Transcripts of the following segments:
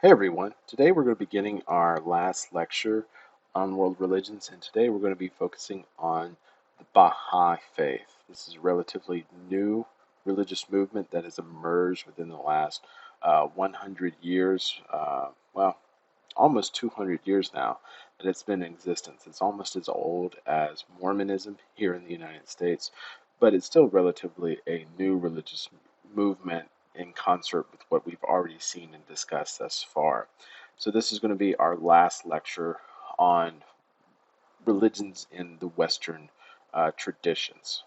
Hey everyone, today we're going to be beginning our last lecture on world religions, and today we're going to be focusing on the Baha'i faith. This is a relatively new religious movement that has emerged within the last 100 years, almost 200 years now that it's been in existence. It's almost as old as Mormonism here in the United States, but it's still relatively a new religious movement in concert with what we've already seen and discussed thus far. So, this is going to be our last lecture on religions in the Western traditions.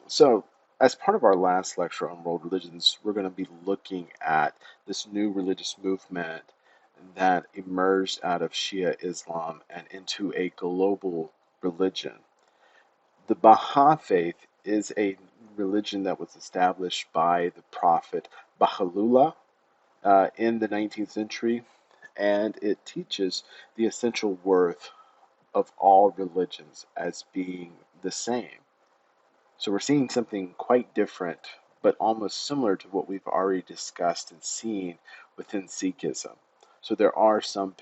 So, as part of our last lecture on world religions, we're going to be looking at this new religious movement that emerged out of Shia Islam and into a global religion. The Baha'i faith is a religion that was established by the Prophet Baha'u'llah in the 19th century, and it teaches the essential worth of all religions as being the same. So we're seeing something quite different, but almost similar to what we've already discussed and seen within Sikhism. So there are some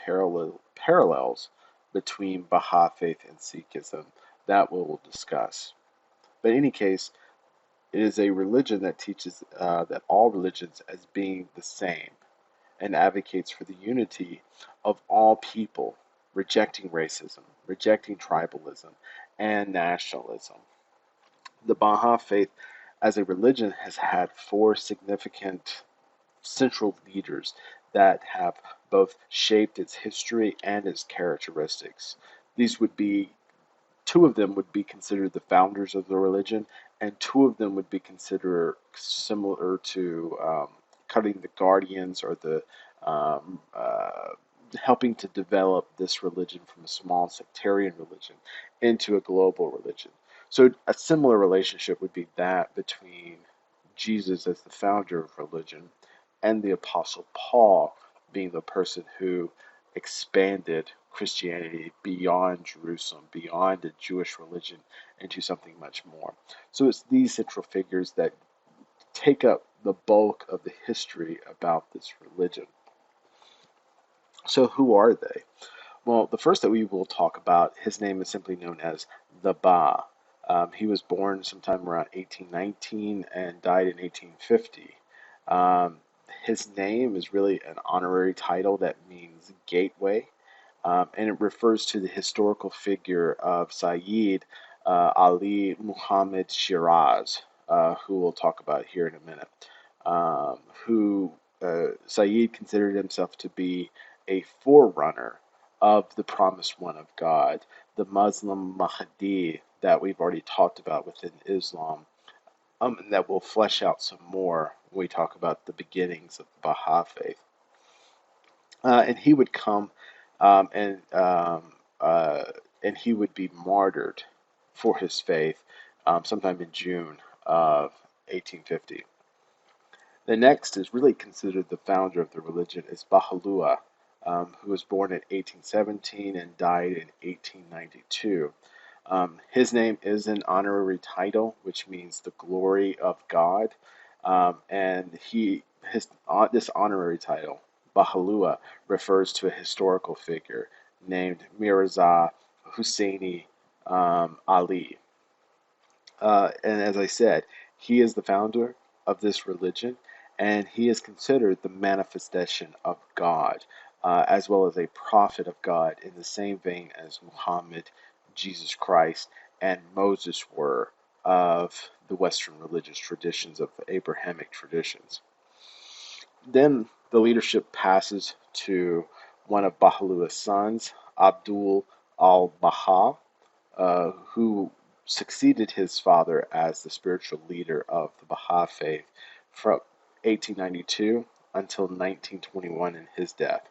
parallels between Baha'i faith and Sikhism that we'll discuss. But in any case, it is a religion that teaches that all religions as being the same and advocates for the unity of all people, rejecting racism, rejecting tribalism, and nationalism. The Baha'i faith as a religion has had four significant central leaders that have both shaped its history and its characteristics. These would be two of them would be considered the founders of the religion, and two of them would be considered similar to cutting the guardians or the um, uh, helping to develop this religion from a small sectarian religion into a global religion. So a similar relationship would be that between Jesus as the founder of religion and the Apostle Paul being the person who expanded Christianity beyond Jerusalem, beyond the Jewish religion, into something much more. So it's these central figures that take up the bulk of the history about this religion. So who are they? Well, the first that we will talk about, his name is simply known as the Ba. He was born sometime around 1819 and died in 1850. Um, his name is really an honorary title that means gateway, and it refers to the historical figure of Sayyid Ali Muhammad Shiraz, who we'll talk about here in a minute, who Sayyid considered himself to be a forerunner of the promised one of God, the Muslim Mahdi that we've already talked about within Islam, and that will flesh out some more when we talk about the beginnings of the Baha'i faith. And he would come um, and um, uh, and he would be martyred for his faith sometime in June of 1850. The next is really considered the founder of the religion is Baha'u'llah, who was born in 1817 and died in 1892. His name is an honorary title, which means the glory of God, and this honorary title, Baha'u'llah, refers to a historical figure named Mirza Husseini Ali. And as I said, he is the founder of this religion, and he is considered the manifestation of God, as well as a prophet of God in the same vein as Muhammad, Jesus Christ, and Moses were of the Western religious traditions, of the Abrahamic traditions. Then the leadership passes to one of Baha'u'llah's sons, Abdul al-Baha, who succeeded his father as the spiritual leader of the Baha'i faith from 1892 until 1921 in his death.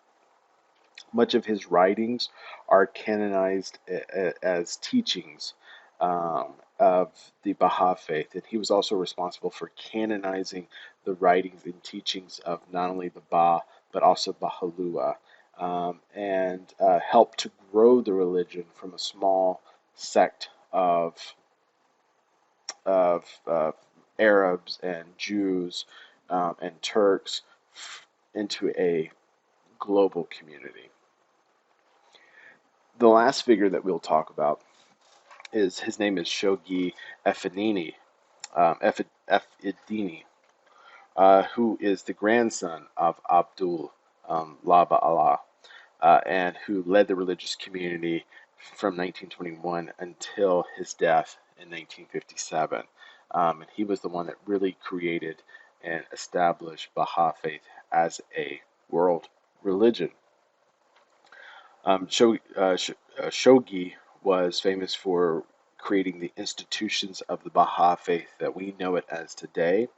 Much of his writings are canonized as teachings of the Baha'i faith, and he was also responsible for canonizing the writings and teachings of not only the Ba but also Baha'u'llah, and helped to grow the religion from a small sect of Arabs and Jews and Turks into a global community. The last figure that we'll talk about is his name is Shoghi Effendini, Effendini, who is the grandson of Abdul Laba Allah, and who led the religious community from 1921 until his death in 1957. And he was the one that really created and established Baha'i faith as a world religion. Shoghi was famous for creating the institutions of the Baha'i faith that we know it as today,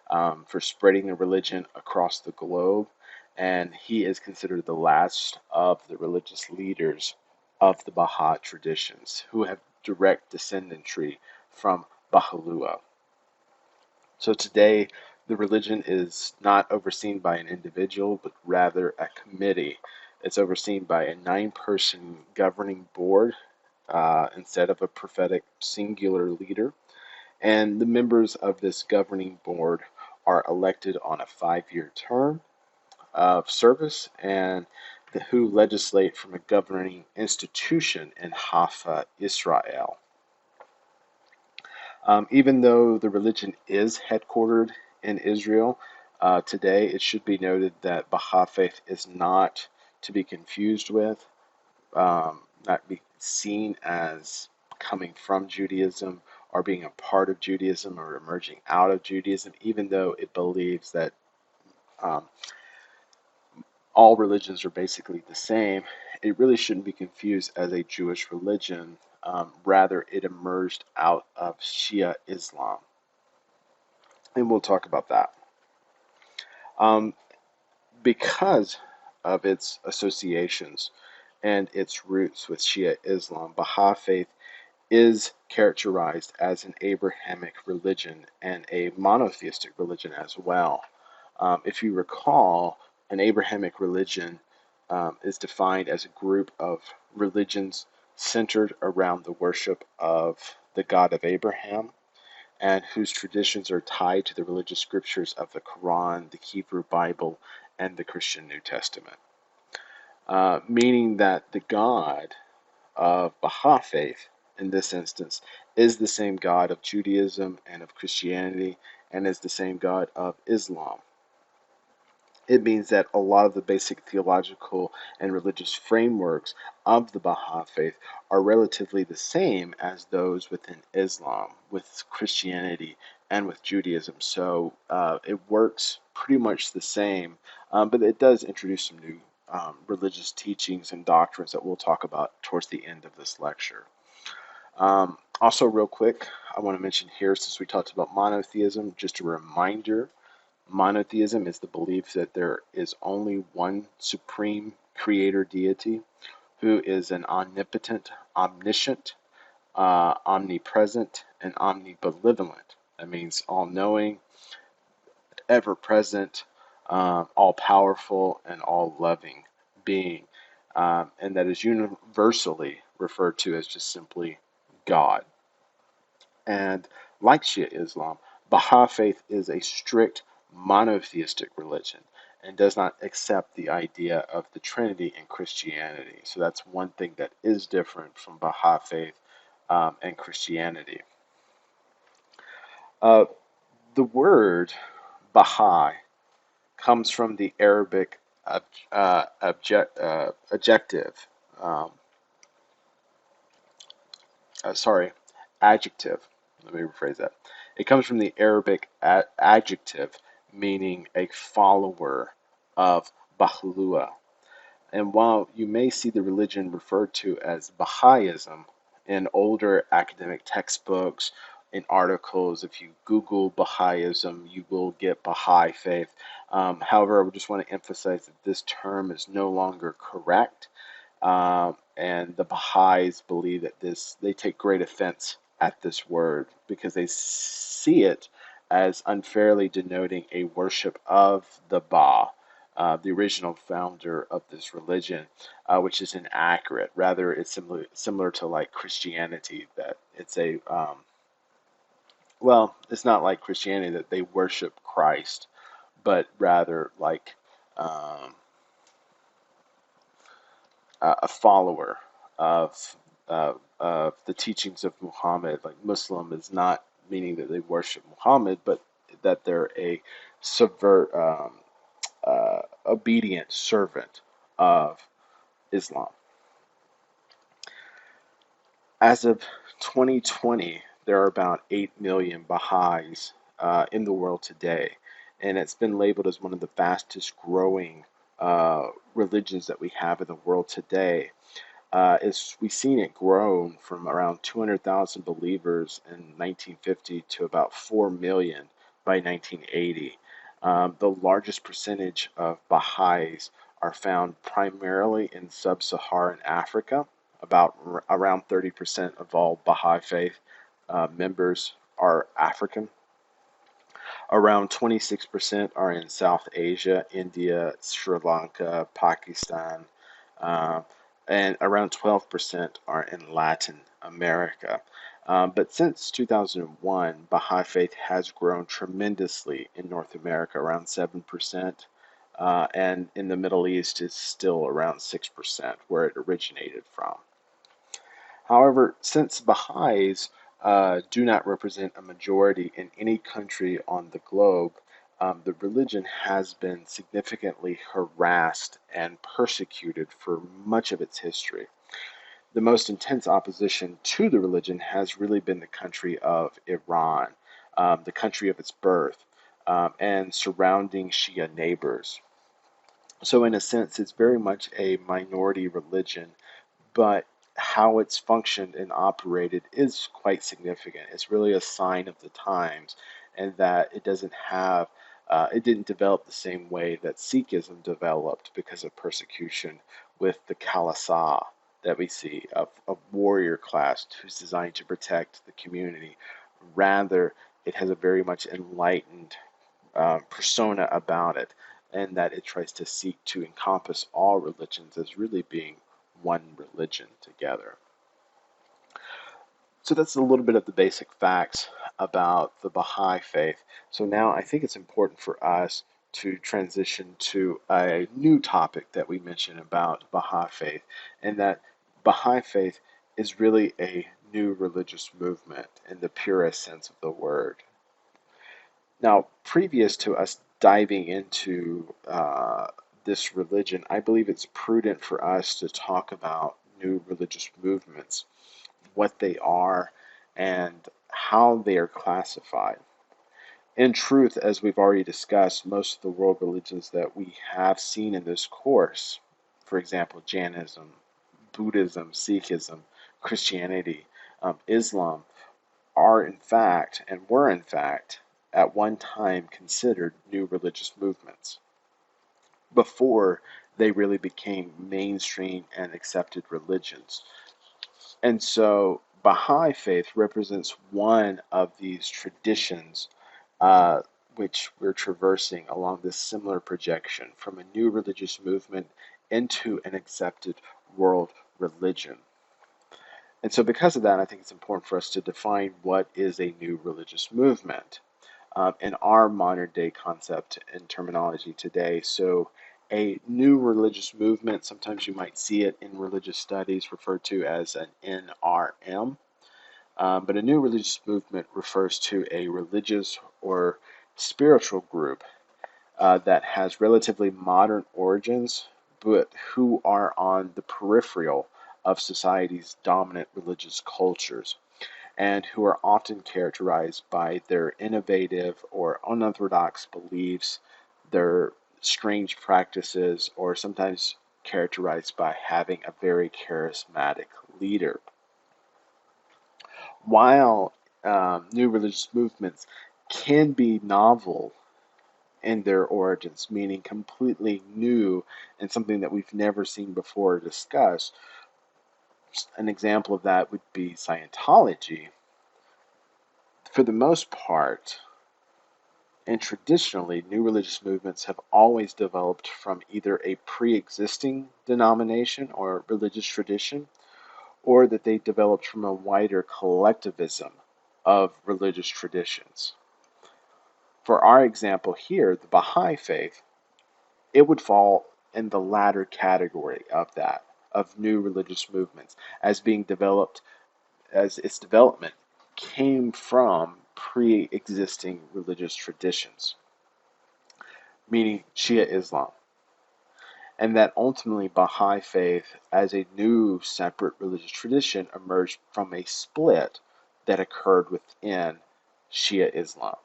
for spreading the religion across the globe, and he is considered the last of the religious leaders of the Baha'i traditions who have direct descendantry from Baha'u'llah. So today, the religion is not overseen by an individual, but rather a committee. It's overseen by a 9-person governing board instead of a prophetic singular leader. And the members of this governing board are elected on a 5-year term of service, and who legislate from a governing institution in Haifa, Israel. Even though the religion is headquartered in Israel, today it should be noted that Baha'i faith is not to be confused with, not be seen as coming from Judaism or being a part of Judaism or emerging out of Judaism, even though it believes that um, all religions are basically the same. It really shouldn't be confused as a Jewish religion. Rather, it emerged out of Shia Islam. And we'll talk about that. Um, because of its associations and its roots with Shia Islam, Baha'i faith is characterized as an Abrahamic religion and a monotheistic religion as well. If you recall, an Abrahamic religion is defined as a group of religions centered around the worship of the God of Abraham, and whose traditions are tied to the religious scriptures of the Quran, the Hebrew Bible, and the Christian New Testament. Meaning that the God of Baha'i faith, in this instance, is the same God of Judaism and of Christianity, and is the same God of Islam. It means that a lot of the basic theological and religious frameworks of the Baha'i faith are relatively the same as those within Islam, with Christianity, and with Judaism. So it works pretty much the same, but it does introduce some new religious teachings and doctrines that we'll talk about towards the end of this lecture. Also, real quick, I want to mention here, since we talked about monotheism, just a reminder. Monotheism is the belief that there is only one supreme creator deity who is an omnipotent, omniscient, omnipresent, and omnibenevolent. That means all knowing, ever present, all powerful, and all loving being. And that is universally referred to as just simply God. And like Shia Islam, Baha'i faith is a strict monotheistic religion and does not accept the idea of the Trinity in Christianity. So that's one thing that is different from Baha'i faith and Christianity. Uh, the word Baha'i comes from the Arabic adjective, um, sorry, adjective. Let me rephrase that. It comes from the Arabic adjective meaning a follower of Baha'u'llah. And while you may see the religion referred to as Baha'ism in older academic textbooks, in articles, if you Google Baha'ism, you will get Baha'i faith. However, I just want to emphasize that this term is no longer correct. And the Baha'is believe that they take great offense at this word because they see it as unfairly denoting a worship of the Ba, the original founder of this religion, which is inaccurate. Rather, it's similar to like Christianity, that it's well, it's not like Christianity that they worship Christ. but rather like um, a follower of the teachings of Muhammad. Like Muslim is not meaning that they worship Muhammad, but that they're a subvert obedient servant of Islam. As of 2020, there are about 8 million Baha'is in the world today, and it's been labeled as one of the fastest growing religions that we have in the world today. Is we've seen it grown from around 200,000 believers in 1950 to about 4 million by 1980. The largest percentage of Baha'is are found primarily in sub-Saharan Africa. About around 30% of all Baha'i faith members are African. Around 26% are in South Asia, India, Sri Lanka, Pakistan, uh, and around 12% are in Latin America. But since 2001, Baha'i faith has grown tremendously in North America, around 7%, and in the Middle East is still around 6%, where it originated from. However, since Baha'is do not represent a majority in any country on the globe, the religion has been significantly harassed and persecuted for much of its history. The most intense opposition to the religion has really been the country of Iran, the country of its birth, and surrounding Shia neighbors. So, in a sense, it's very much a minority religion, but how it's functioned and operated is quite significant. It's really a sign of the times, and that it didn't develop the same way that Sikhism developed because of persecution with the Khalsa that we see of a warrior class who's designed to protect the community. Rather, it has a very much enlightened persona about it, and that it tries to seek to encompass all religions as really being one religion together. So that's a little bit of the basic facts about the Baha'i faith. So now I think it's important for us to transition to a new topic that we mentioned about Baha'i faith, and that Baha'i faith is really a new religious movement in the purest sense of the word. Now, previous to us diving into this religion, I believe it's prudent for us to talk about new religious movements, what they are, and how they are classified. In truth, as we've already discussed, most of the world religions that we have seen in this course, for example, Jainism, Buddhism, Sikhism, Christianity, Islam, are in fact, and were in fact, at one time considered new religious movements before they really became mainstream and accepted religions. And so Baha'i faith represents one of these traditions uh, which we're traversing along this similar projection from a new religious movement into an accepted world religion. And so, because of that, I think it's important for us to define what is a new religious movement in our modern day concept and terminology today. So, a new religious movement, sometimes you might see it in religious studies referred to as an NRM, but a new religious movement refers to a religious or spiritual group that has relatively modern origins, but who are on the peripheral of society's dominant religious cultures, and who are often characterized by their innovative or unorthodox beliefs, their strange practices, or sometimes characterized by having a very charismatic leader. While new religious movements can be novel in their origins, meaning completely new and something that we've never seen before or discussed, an example of that would be Scientology. For the most part, and traditionally, new religious movements have always developed from either a pre existing denomination or religious tradition, or that they developed from a wider collectivism of religious traditions. For our example here, the Baha'i faith, it would fall in the latter category of that, of new religious movements, as being developed, as its development came from pre existing religious traditions, meaning Shia Islam. And that ultimately Baha'i faith, as a new separate religious tradition, emerged from a split that occurred within Shia Islam.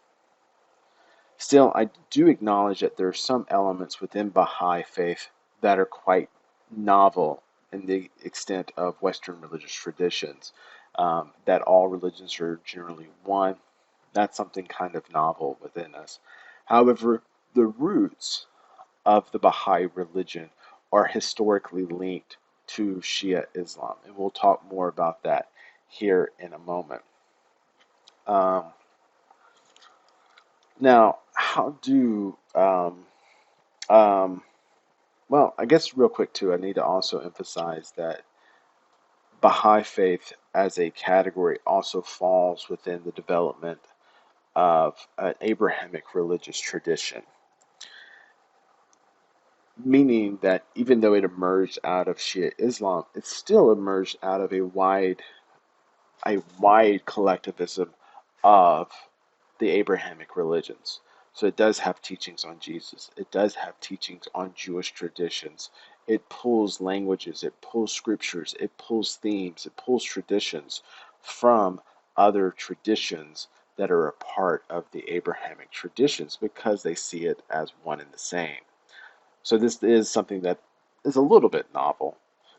Still, I do acknowledge that there are some elements within Baha'i faith that are quite novel in the extent of Western religious traditions. That all religions are generally one. That's something kind of novel within us. However, the roots of the Baha'i religion are historically linked to Shia Islam, and we'll talk more about that here in a moment. Um, Now, how do um, well, I guess real quick too, I need to also emphasize that Baha'i faith as a category also falls within the development of an Abrahamic religious tradition, meaning that even though it emerged out of Shia Islam, it still emerged out of a wide collectivism of the Abrahamic religions. So it does have teachings on Jesus. It does have teachings on Jewish traditions. It pulls languages, it pulls scriptures, it pulls themes, it pulls traditions from other traditions that are a part of the Abrahamic traditions because they see it as one and the same. So this is something that is a little bit novel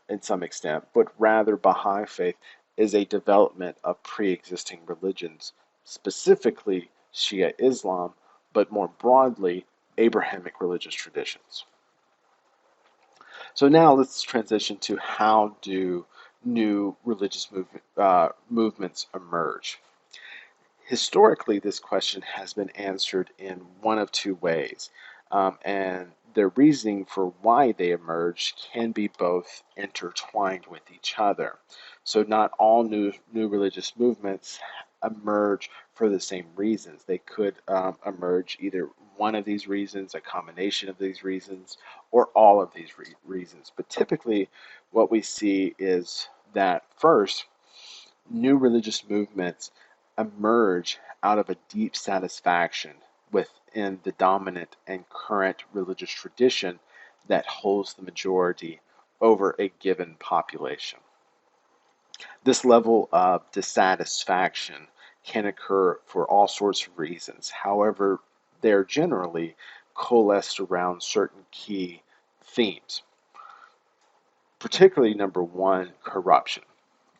in some extent, but rather Baha'i faith is a development of pre-existing religions, specifically Shia Islam, but more broadly Abrahamic religious traditions. So now let's transition to how do new religious movements emerge. Historically, this question has been answered in one of two ways, and their reasoning for why they emerged can be both intertwined with each other. So, not all new religious movements emerge for the same reasons. They could emerge either one of these reasons, a combination of these reasons, or all of these reasons. But typically, what we see is that first, new religious movements emerge out of a deep satisfaction within the dominant and current religious tradition that holds the majority over a given population. This level of dissatisfaction can occur for all sorts of reasons. However, they're generally coalesced around certain key themes, particularly number one, corruption.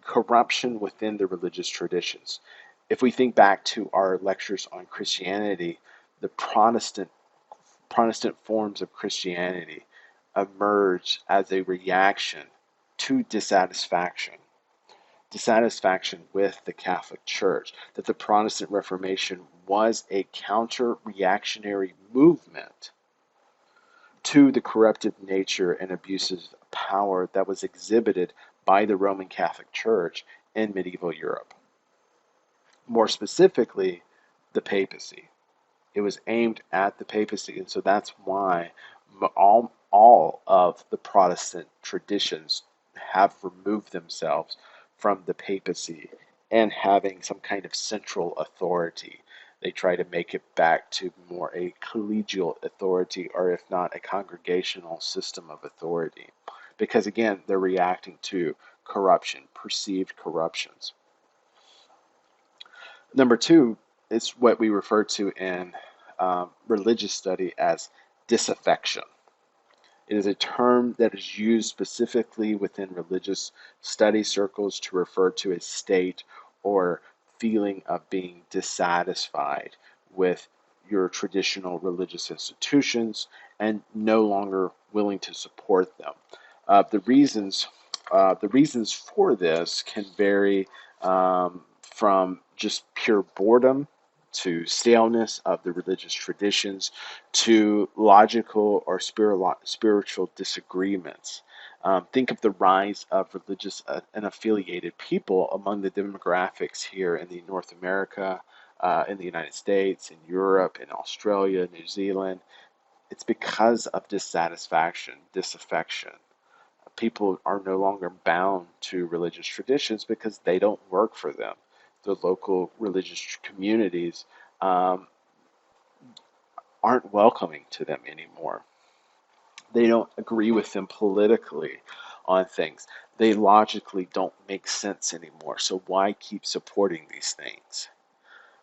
Corruption within the religious traditions. If we think back to our lectures on Christianity, the Protestant forms of Christianity emerged as a reaction to dissatisfaction with the Catholic Church, that the Protestant Reformation was a counter-reactionary movement to the corruptive nature and abuses of power that was exhibited by the Roman Catholic Church in medieval Europe. More specifically, the papacy. It was aimed at the papacy, and so that's why all of the Protestant traditions have removed themselves from the papacy and having some kind of central authority. They try to make it back to more a collegial authority, or if not, a congregational system of authority. Because again, they're reacting to corruption, perceived corruptions. Number two is what we refer to in religious study as disaffection. It is a term that is used specifically within religious study circles to refer to a state or feeling of being dissatisfied with your traditional religious institutions and no longer willing to support them. The reasons for this can vary from just pure boredom to staleness of the religious traditions to logical or spiritual disagreements. Think of the rise of religious and affiliated people among the demographics here in the North America, in the United States, in Europe, in Australia, New Zealand. It's because of dissatisfaction, disaffection. People are no longer bound to religious traditions because they don't work for them. The local religious communities um, aren't welcoming to them anymore. They don't agree with them politically on things. They logically don't make sense anymore. So why keep supporting these things?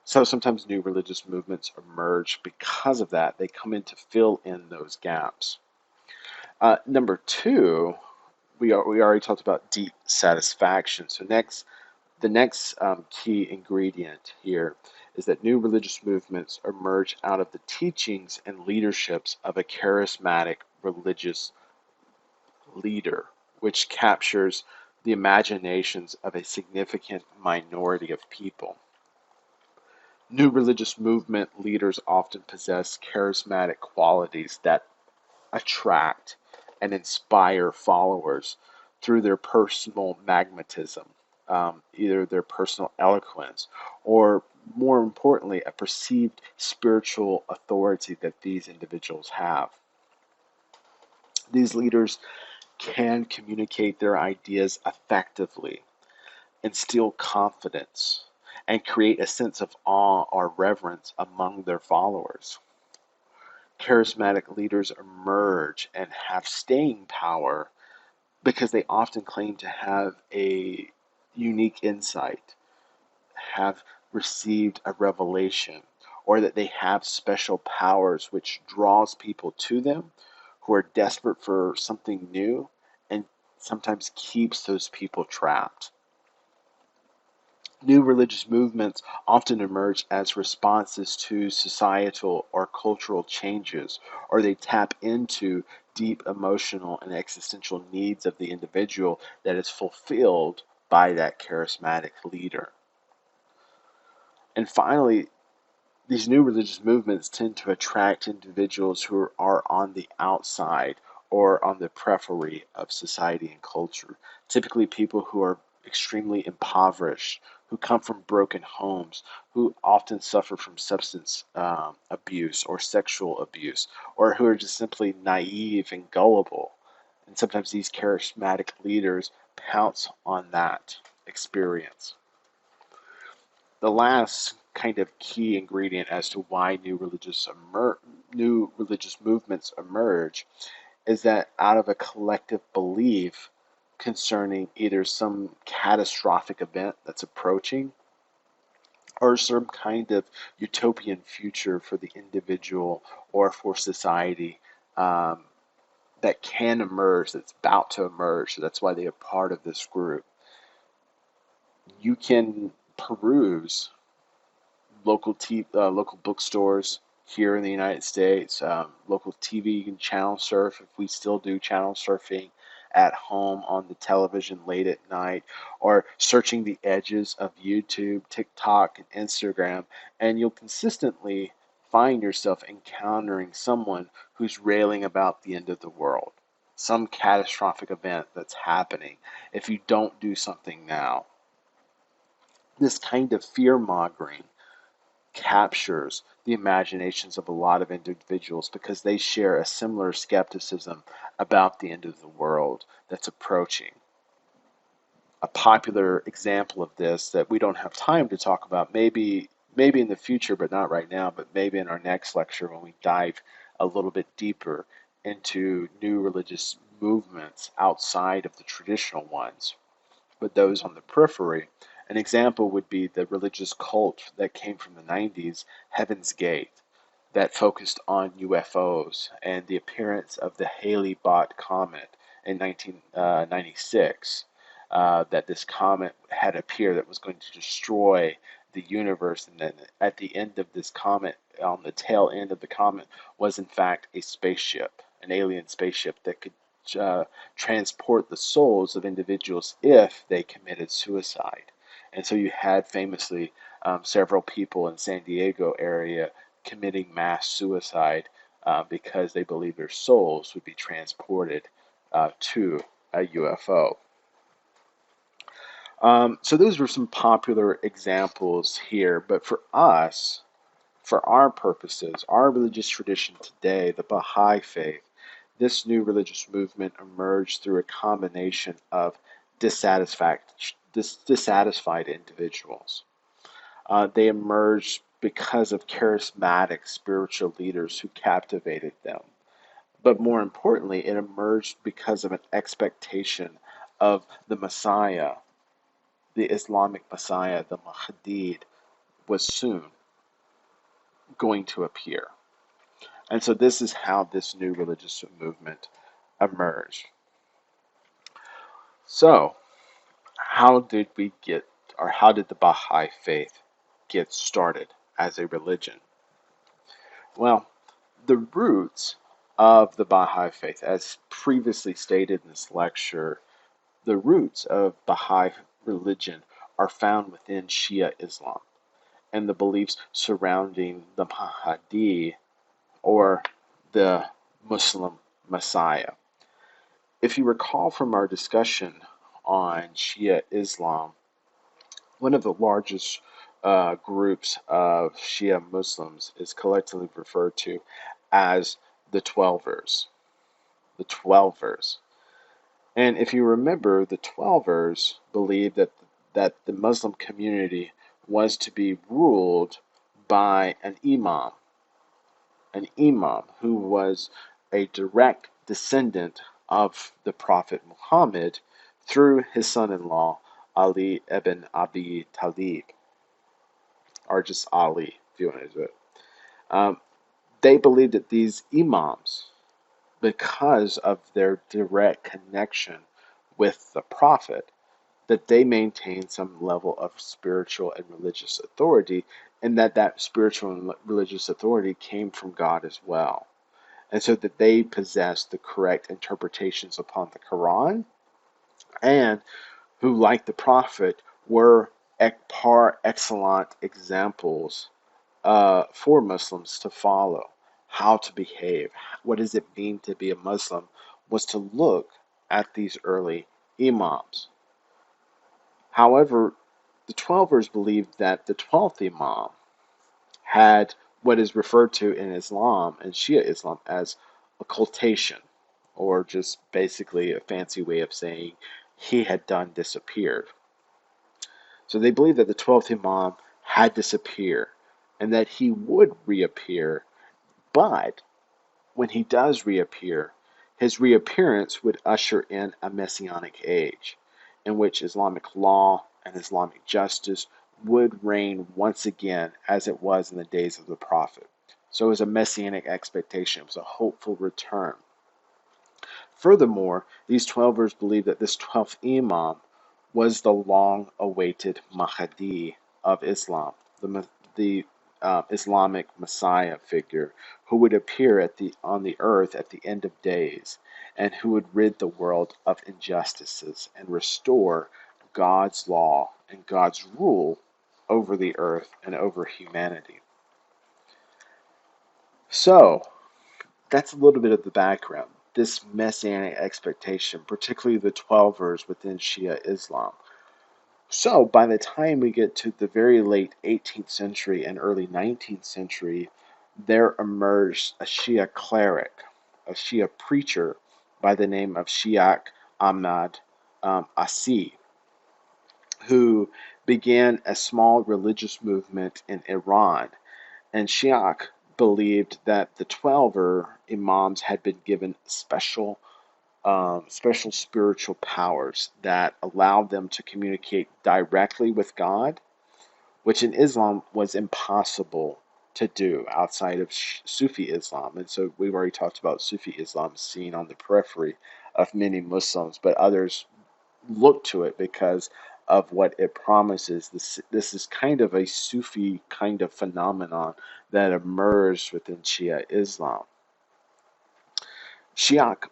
So sometimes new religious movements emerge because of that. They come in to fill in those gaps. Number two, we already talked about deep satisfaction. So the next key ingredient here is that new religious movements emerge out of the teachings and leaderships of a charismatic religious leader, which captures the imaginations of a significant minority of people. New religious movement leaders often possess charismatic qualities that attract and inspire followers through their personal magnetism, either their personal eloquence, or more importantly, a perceived spiritual authority that these individuals have. These leaders can communicate their ideas effectively, instill confidence, and create a sense of awe or reverence among their followers. Charismatic leaders emerge and have staying power because they often claim to have a unique insight, have received a revelation, or that they have special powers which draws people to them who are desperate for something new and sometimes keeps those people trapped. New religious movements often emerge as responses to societal or cultural changes, or they tap into deep emotional and existential needs of the individual that is fulfilled by that charismatic leader. And finally, these new religious movements tend to attract individuals who are on the outside or on the periphery of society and culture. Typically, people who are extremely impoverished, who come from broken homes, who often suffer from substance abuse or sexual abuse, or who are just simply naive and gullible. And sometimes these charismatic leaders pounce on that experience. The last kind of key ingredient as to why new religious movements emerge is that out of a collective belief concerning either some catastrophic event that's approaching or some kind of utopian future for the individual or for society um, that can emerge, that's about to emerge. So that's why they are part of this group. You can peruse local bookstores here in the United States, local TV. You can channel surf if we still do channel surfing at home on the television late at night, or searching the edges of YouTube, TikTok, and Instagram, and you'll consistently find yourself encountering someone who's railing about the end of the world, some catastrophic event that's happening if you don't do something now. This kind of fear mongering captures the imaginations of a lot of individuals because they share a similar skepticism about the end of the world that's approaching. A popular example of this that we don't have time to talk about, maybe in the future, but not right now, but maybe in our next lecture when we dive a little bit deeper into new religious movements outside of the traditional ones, but those on the periphery. An example would be the religious cult that came from the 90s, Heaven's Gate, that focused on UFOs and the appearance of the Halley-Bot comet in 1996. That this comet had appeared that was going to destroy the universe, and then at the end of this comet, on the tail end of the comet, was in fact a spaceship, an alien spaceship that could uh, transport the souls of individuals if they committed suicide. And so you had famously several people in San Diego area committing mass suicide because they believed their souls would be transported to a UFO. So those were some popular examples here, but for us, for our purposes, our religious tradition today, the Baha'i faith, this new religious movement emerged through a combination of dissatisfied individuals. They emerged because of charismatic spiritual leaders who captivated them. But more importantly, it emerged because of an expectation of the Messiah, the Islamic Messiah, the Mahdi, was soon going to appear. And so this is how this new religious movement emerged. So, how did we get, or how did the Baha'i faith get started as a religion? Well, the roots of the Baha'i faith, as previously stated in this lecture, the roots of Baha'i religion are found within Shia Islam and the beliefs surrounding the Mahdi, or the Muslim Messiah. If you recall from our discussion on Shia Islam, one of the largest groups of Shia Muslims is collectively referred to as the Twelvers. The Twelvers. And if you remember, the Twelvers believed that the Muslim community was to be ruled by an imam who was a direct descendant of the Prophet Muhammad through his son-in-law Ali ibn Abi Talib, or just Ali, if you want to do it. They believed that these imams, because of their direct connection with the Prophet, that they maintained some level of spiritual and religious authority, and that spiritual and religious authority came from God as well. And so that they possessed the correct interpretations upon the Quran, and who, like the Prophet, were par excellent examples for Muslims to follow. How to behave, what does it mean to be a Muslim, was to look at these early imams. However, the Twelvers believed that the 12th Imam had what is referred to in Islam and Shia Islam as occultation, or just basically a fancy way of saying he had done disappeared. So they believed that the 12th Imam had disappeared and that he would reappear, but when he does reappear, his reappearance would usher in a messianic age in which Islamic law and Islamic justice would reign once again as it was in the days of the Prophet. So it was a messianic expectation, it was a hopeful return. Furthermore, these Twelvers believed that this 12th Imam was the long-awaited Mahdi of Islam, the Islamic Messiah figure who would appear on the earth at the end of days, and who would rid the world of injustices and restore God's law and God's rule over the earth and over humanity. So, that's a little bit of the background. This messianic expectation, particularly the Twelvers within Shia Islam. So, by the time we get to the very late 18th century and early 19th century, there emerged a Shia cleric, a Shia preacher by the name of Shiak Ahmad Asi, who began a small religious movement in Iran. And Shiak believed that the Twelver Imams had been given special spiritual powers that allowed them to communicate directly with God, which in Islam was impossible to do outside of Sufi Islam. And so we've already talked about Sufi Islam seen on the periphery of many Muslims, but others look to it because of what it promises. This is kind of a Sufi kind of phenomenon that emerged within Shia Islam. Shaka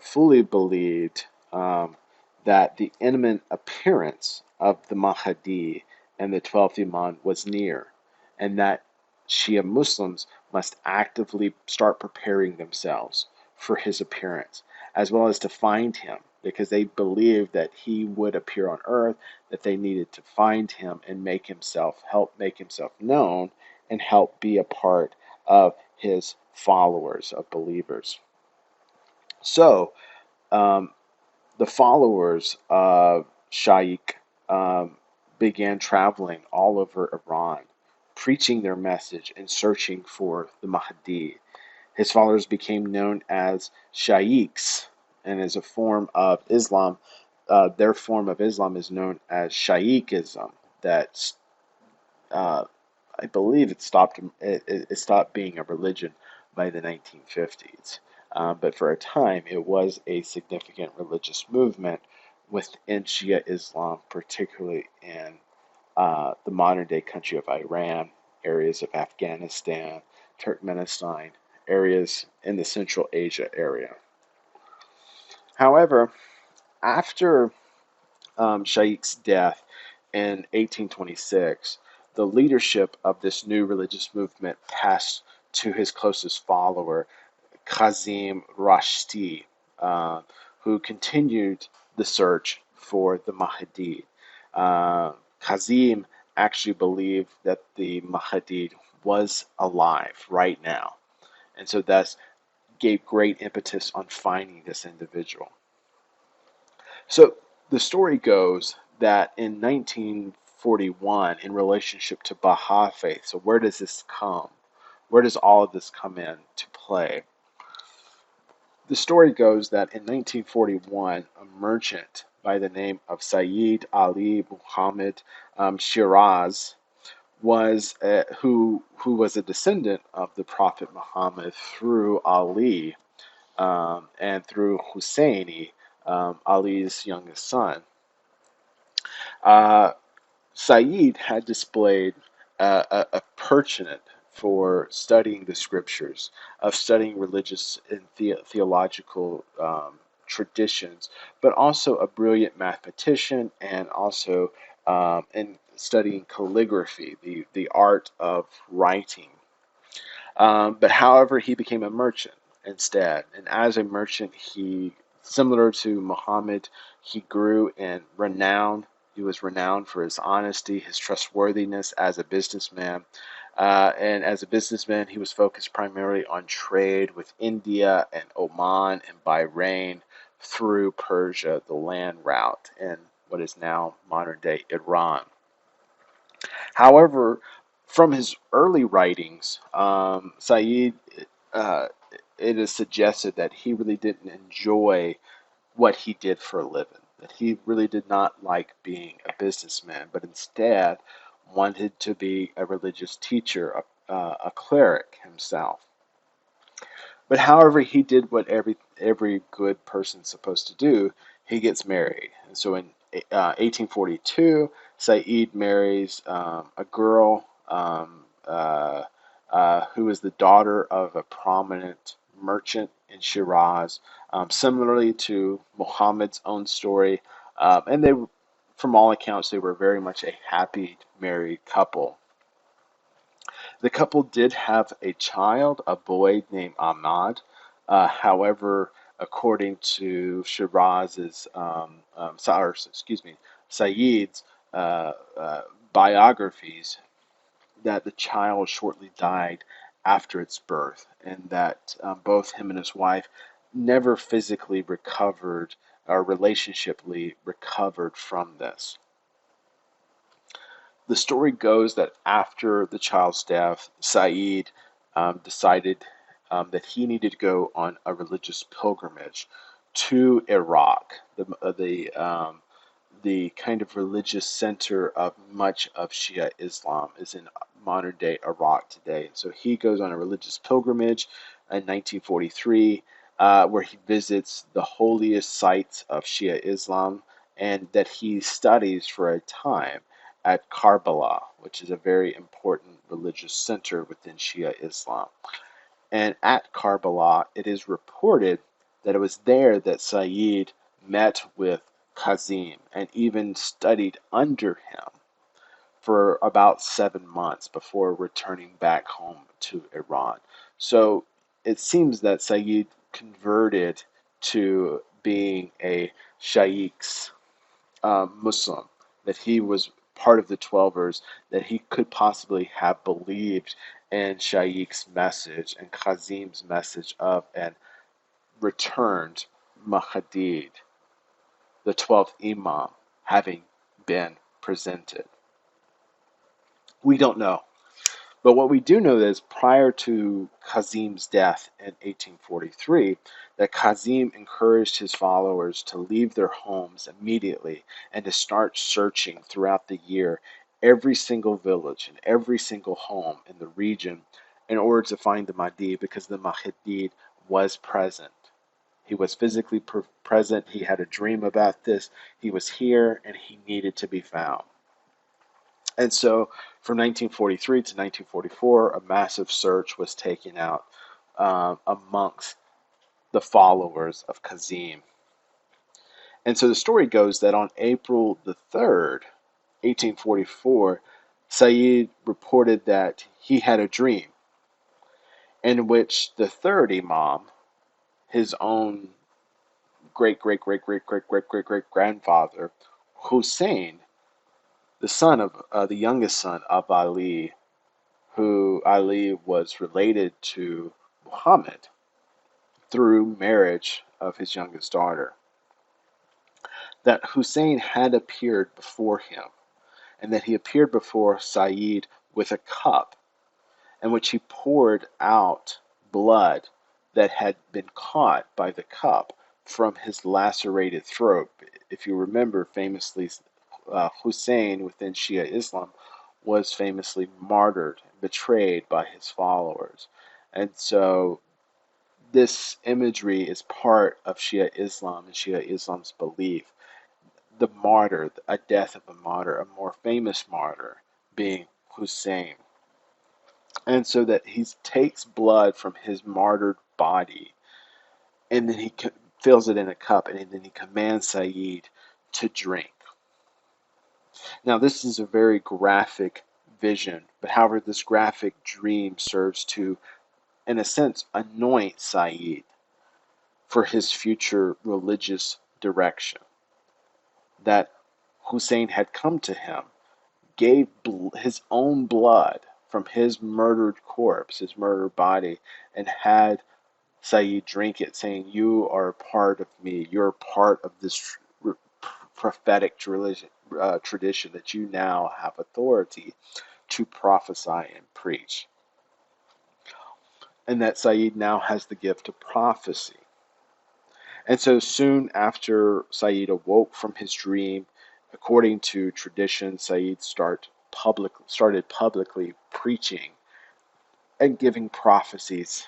fully believed that the imminent appearance of the Mahdi and the 12th Imam was near, and that Shia Muslims must actively start preparing themselves for his appearance, as well as to find him because they believed that he would appear on earth, that they needed to find him and help make himself known, and help be a part of his followers, of believers. So, um, the followers of Shaikh began traveling all over Iran, preaching their message and searching for the Mahdi. His followers became known as Shaiks, and as a form of Islam, their form of Islam is known as Shaikism. That uh, I believe it stopped being a religion by the 1950s. But for a time, it was a significant religious movement within Shia Islam, particularly in the modern day country of Iran, areas of Afghanistan, Turkmenistan, areas in the Central Asia area. However, after Shaikh's death in 1826, the leadership of this new religious movement passed to his closest follower, Kazim Rashti, uh, who continued the search for the Mahdi. Kazim actually believed that the Mahdi was alive right now, and so thus gave great impetus on finding this individual. So the story goes that in 1941, in relationship to Baha'i faith, so where does this come? Where does all of this come in to play? The story goes that in 1941, a merchant by the name of Sayyid Ali Muhammad Shiraz who was a descendant of the Prophet Muhammad through Ali and through Husseini, Ali's youngest son. Uh, Said had displayed a penchant for studying the scriptures, of studying religious and theological traditions, but also a brilliant mathematician, and also in studying calligraphy, the art of writing. But however, he became a merchant instead. And as a merchant, similar to Muhammad, he grew in renown. He was renowned for his honesty, his trustworthiness as a businessman. And as a businessman, he was focused primarily on trade with India and Oman and Bahrain through Persia, the land route in what is now modern day Iran. However, from his early writings, Said, uh, it is suggested that he really didn't enjoy what he did for a living, that he really did not like being a businessman, but instead wanted to be a religious teacher, a cleric himself. But however, he did what every good person's supposed to do. He gets married, and so in 1842, Said marries a girl who is the daughter of a prominent merchant in Shiraz, similarly to Muhammad's own story. And they, from all accounts, they were very much a happy married couple. The couple did have a child, a boy named Ahmad. However, according to Shiraz's, excuse me, Sayyid's biographies, that the child shortly died after its birth, and that both him and his wife never physically recovered or relationshiply recovered from this. The story goes that after the child's death, Said decided that he needed to go on a religious pilgrimage to Iraq, the kind of religious center of much of Shia Islam is in modern day Iraq today. So he goes on a religious pilgrimage in 1943, where he visits the holiest sites of Shia Islam, and that he studies for a time at Karbala, which is a very important religious center within Shia Islam. And at Karbala, it is reported that it was there that Sayyid met with Kazim and even studied under him for about 7 months before returning back home to Iran. So it seems that Sayyid converted to being a Shaykh's Muslim, that he was part of the Twelvers, that he could possibly have believed in Shaykh's message and Kazim's message of an returned Mahdi, the 12th Imam, having been presented. We don't know. But what we do know is prior to Kazim's death in 1843, that Kazim encouraged his followers to leave their homes immediately and to start searching throughout the year every single village and every single home in the region in order to find the Mahdi, because the Mahdi was present. He was physically present. He had a dream about this. He was here and he needed to be found. And so from 1943 to 1944, a massive search was taken out amongst the followers of Kazim. And so the story goes that on April the 3rd, 1844, Sayyid reported that he had a dream in which the third Imam, his own great great great great great great great great grandfather, Hussein, the son of the youngest son of Ali, who Ali was related to Muhammad through marriage of his youngest daughter, that Hussein had appeared before him, and that he appeared before Sayyid with a cup in which he poured out blood that had been caught by the cup from his lacerated throat. If you remember, famously, Hussein within Shia Islam was famously martyred, betrayed by his followers. And so this imagery is part of Shia Islam and Shia Islam's belief. The martyr, a death of a martyr, a more famous martyr being Hussein. And so that he takes blood from his martyred body and then he fills it in a cup and then he commands Sayyid to drink. Now, this is a very graphic vision, but however, this graphic dream serves to, in a sense, anoint Sayyid for his future religious direction. That Hussein had come to him, gave his own blood from his murdered corpse, his murdered body, and had Sayyid drink it, saying, "You are a part of me. You're a part of this prophetic tradition that you now have authority to prophesy and preach." And that Sayyid now has the gift of prophecy. And so soon after Sayyid awoke from his dream, according to tradition, Sayyid started publicly preaching and giving prophecies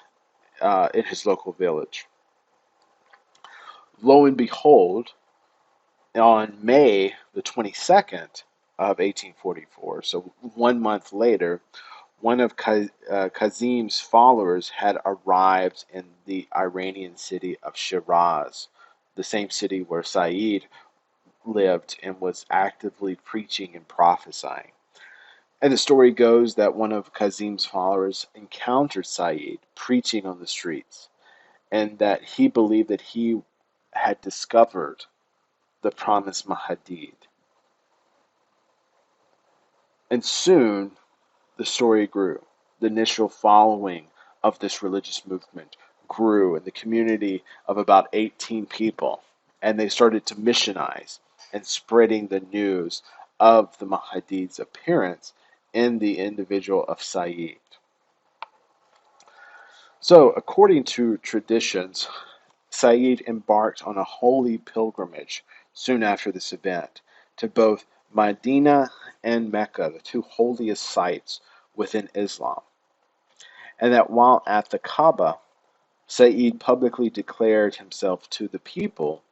in his local village. Lo and behold, on May the 22nd of 1844, so 1 month later, one of Kazim's followers had arrived in the Iranian city of Shiraz, the same city where Sayyid lived and was actively preaching and prophesying. And the story goes that one of Kazim's followers encountered Sayyid preaching on the streets, and that he believed that he had discovered the promised Mahdi. And soon the story grew. The initial following of this religious movement grew in the community of about 18 people, and they started to missionize and spreading the news of the Mahdi's appearance in the individual of Sayyid. So, according to traditions, Sayyid embarked on a holy pilgrimage soon after this event to both Medina and Mecca, the two holiest sites within Islam. And that while at the Kaaba, Sayyid publicly declared himself to the people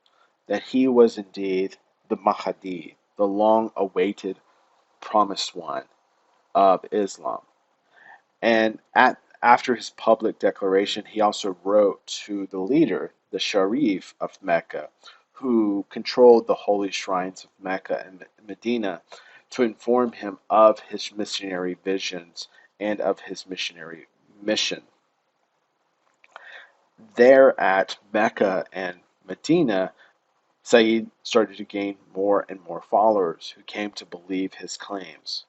that he was indeed the Mahdi, the long-awaited promised one of Islam. And after his public declaration, he also wrote to the leader, the Sharif of Mecca, who controlled the holy shrines of Mecca and Medina, to inform him of his missionary visions and of his missionary mission. There at Mecca and Medina, Said started to gain more and more followers who came to believe his claims.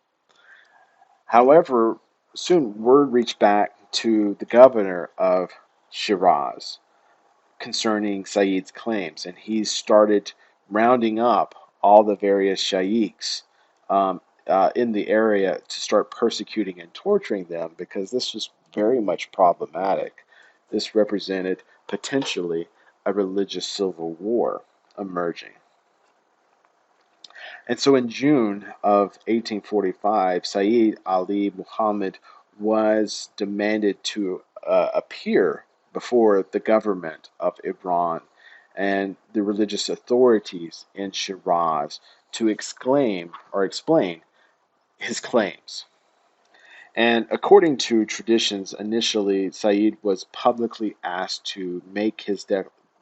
However, soon word reached back to the governor of Shiraz concerning Said's claims, and he started rounding up all the various shaykhs um, in the area to start persecuting and torturing them because this was very much problematic. This represented potentially a religious civil war emerging. And so in June of 1845, Sayyid Ali Muhammad was demanded to appear before the government of Iran and the religious authorities in Shiraz to exclaim or explain his claims. And according to traditions, initially Said was publicly asked to make his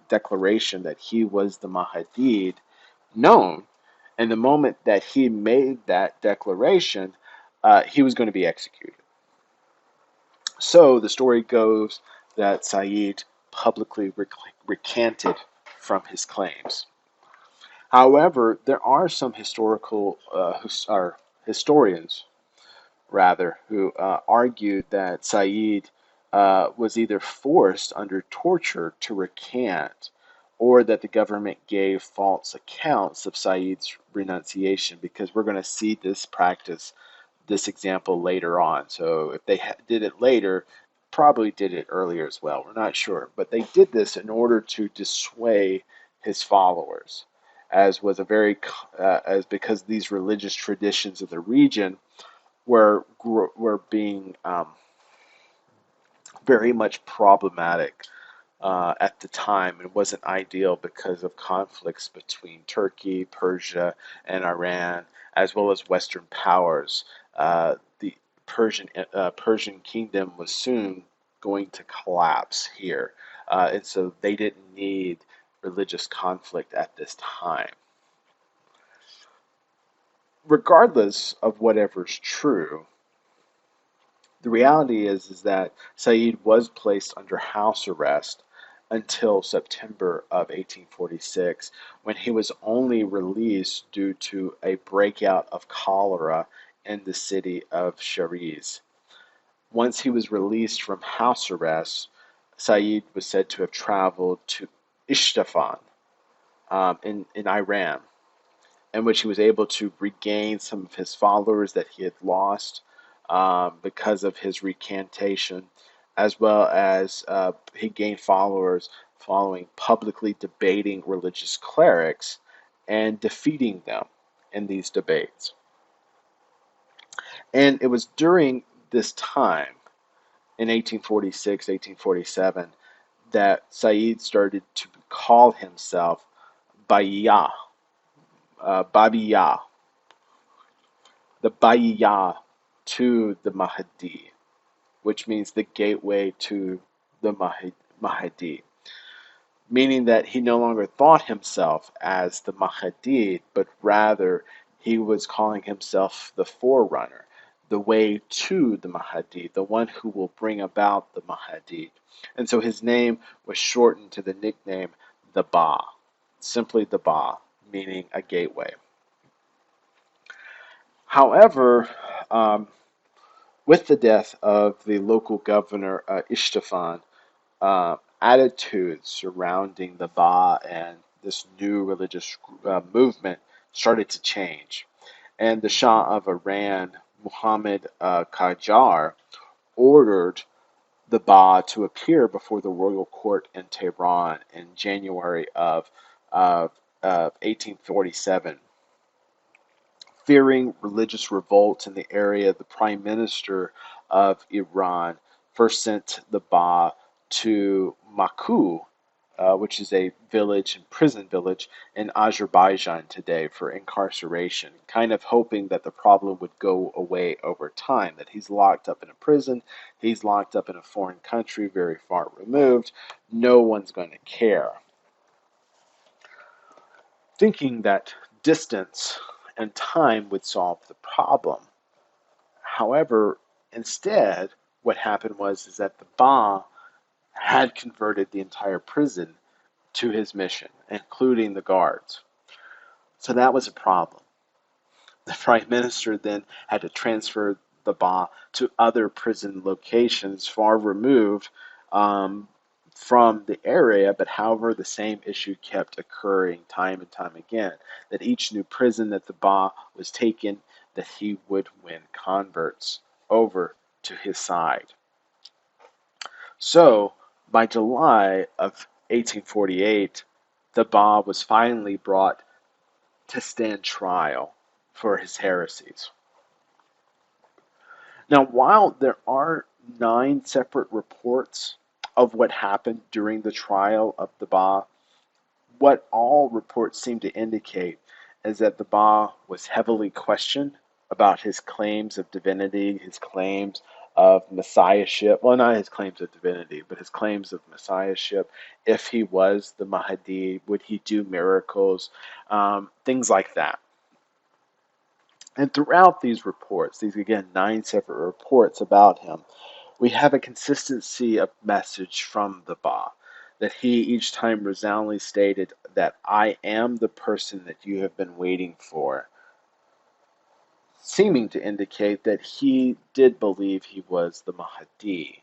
declaration that he was the Mahdi known. And the moment that he made that declaration, he was going to be executed. So the story goes that Said publicly recanted from his claims. However, there are some historians rather, who argued that Said was either forced under torture to recant or that the government gave false accounts of Said's renunciation because we're going to see this practice, this example later on. So if they did it later, probably did it earlier as well. We're not sure. But they did this in order to dissuade his followers, as was a very, as because these religious traditions of the region were being very much problematic at the time and wasn't ideal because of conflicts between Turkey, Persia, and Iran, as well as Western powers. The Persian kingdom was soon going to collapse here, and so they didn't need religious conflict at this time. Regardless of whatever's true, the reality is that Said was placed under house arrest until September of 1846, when he was only released due to a breakout of cholera in the city of Shiraz. Once he was released from house arrest, Said was said to have traveled to Isfahan in Iran, in which he was able to regain some of his followers that he had lost because of his recantation, as well as he gained followers following publicly debating religious clerics and defeating them in these debates. And it was during this time, in 1846, 1847, that Said started to call himself Bayya, Babiyah, the Bahai to the Mahdi, which means the gateway to the Mahdi, meaning that he no longer thought himself as the Mahdi, but rather he was calling himself the forerunner, the way to the Mahdi, the one who will bring about the Mahdi. And so his name was shortened to the nickname the Ba, simply the Ba, meaning a gateway. However, um, with the death of the local governor Ishtafan, attitudes surrounding the Ba and this new religious movement started to change. And the Shah of Iran, Muhammad Qajar, ordered the Ba to appear before the royal court in Tehran in January of 1847. Fearing religious revolt in the area, the prime minister of Iran first sent the Ba to Maku, which is a village and prison village in Azerbaijan today, for incarceration, kind of hoping that the problem would go away over time, that he's locked up in a prison, he's locked up in a foreign country very far removed, no one's going to care. Thinking that distance and time would solve the problem. However, instead, what happened was is that the Ba had converted the entire prison to his mission, including the guards. So that was a problem. The prime minister then had to transfer the Ba to other prison locations far removed um, from the area, but however, the same issue kept occurring time and time again, that each new prison that the Ba was taken, that he would win converts over to his side. So, by July of 1848, the Ba was finally brought to stand trial for his heresies. Now, while there are 9 separate reports of what happened during the trial of the Ba, what all reports seem to indicate is that the Ba was heavily questioned about his claims of divinity, his claims of messiahship. Well, not his claims of divinity, but his claims of messiahship. If he was the Mahdi, would he do miracles? Things like that. And throughout these reports, these again 9 separate reports about him, we have a consistency of message from the Ba, that he each time resoundingly stated that I am the person that you have been waiting for, seeming to indicate that he did believe he was the Mahdi.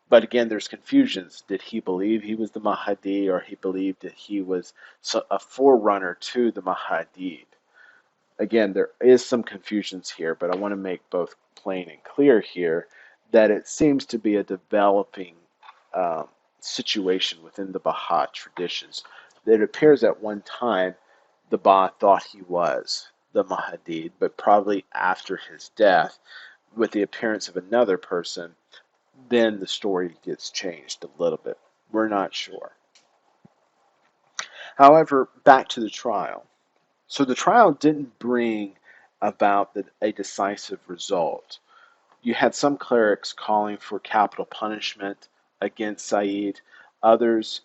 But again, there's confusions. Did he believe he was the Mahdi, or he believed that he was a forerunner to the Mahdi? Again, there is some confusions here, but I want to make both plain and clear here that it seems to be a developing um, situation within the Baha'i traditions. It appears at one time the Ba thought he was the Mahdi, but probably after his death, with the appearance of another person, then the story gets changed a little bit. We're not sure. However, back to the trial. So the trial didn't bring about a decisive result. You had some clerics calling for capital punishment against Said, others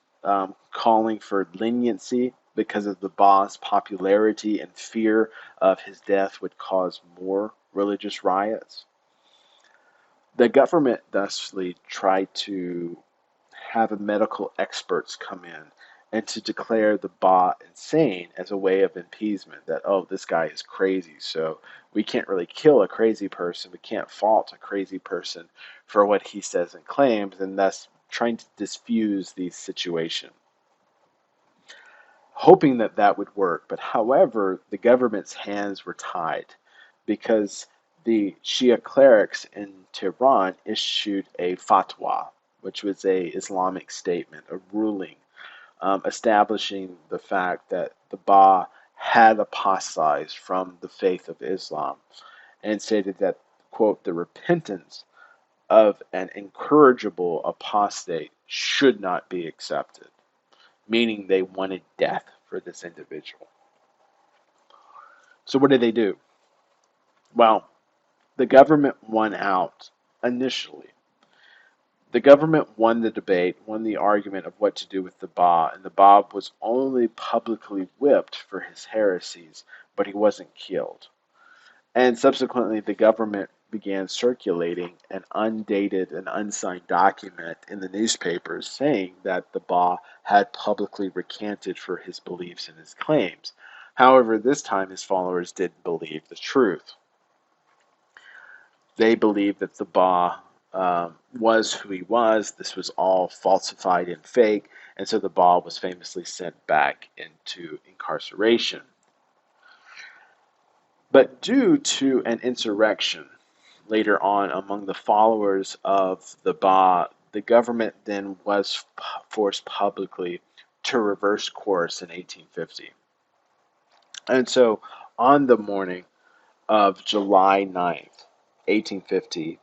calling for leniency because of the Ba's popularity and fear of his death would cause more religious riots. The government thusly tried to have medical experts come in and to declare the Ba insane as a way of appeasement, that, oh, this guy is crazy, so we can't really kill a crazy person, we can't fault a crazy person for what he says and claims, and thus trying to diffuse the situation, hoping that that would work. But however, the government's hands were tied because the Shia clerics in Tehran issued a fatwa, which was a Islamic statement, a ruling establishing the fact that the Ba had apostatized from the faith of Islam, and stated that, quote, the repentance of an incorrigible apostate should not be accepted, meaning they wanted death for this individual. So what did they do? Well, the government won out initially. The government won the debate, won the argument of what to do with the Ba, and the Ba was only publicly whipped for his heresies, but he wasn't killed. And subsequently, the government began circulating an undated and unsigned document in the newspapers saying that the Ba had publicly recanted for his beliefs and his claims. However, this time his followers didn't believe the truth. They believed that the Ba was who he was. This was all falsified and fake, and so the Ba was famously sent back into incarceration. But due to an insurrection later on among the followers of the Ba, the government then was forced publicly to reverse course in 1850. And so on the morning of July 9th, 1850,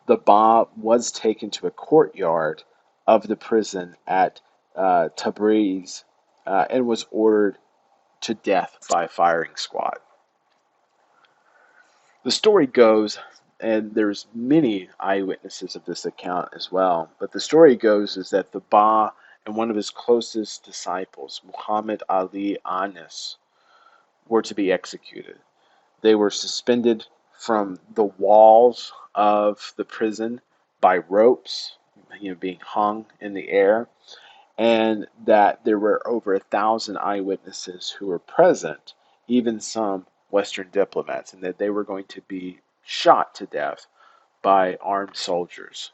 the Ba was taken to a courtyard of the prison at Tabriz and was ordered to death by a firing squad. The story goes, and there's many eyewitnesses of this account as well, but the story goes is that the Ba and one of his closest disciples, Muhammad Ali Anis, were to be executed. They were suspended from the walls of the prison by ropes, being hung in the air, and that there were over 1,000 eyewitnesses who were present, even some Western diplomats, and that they were going to be shot to death by armed soldiers.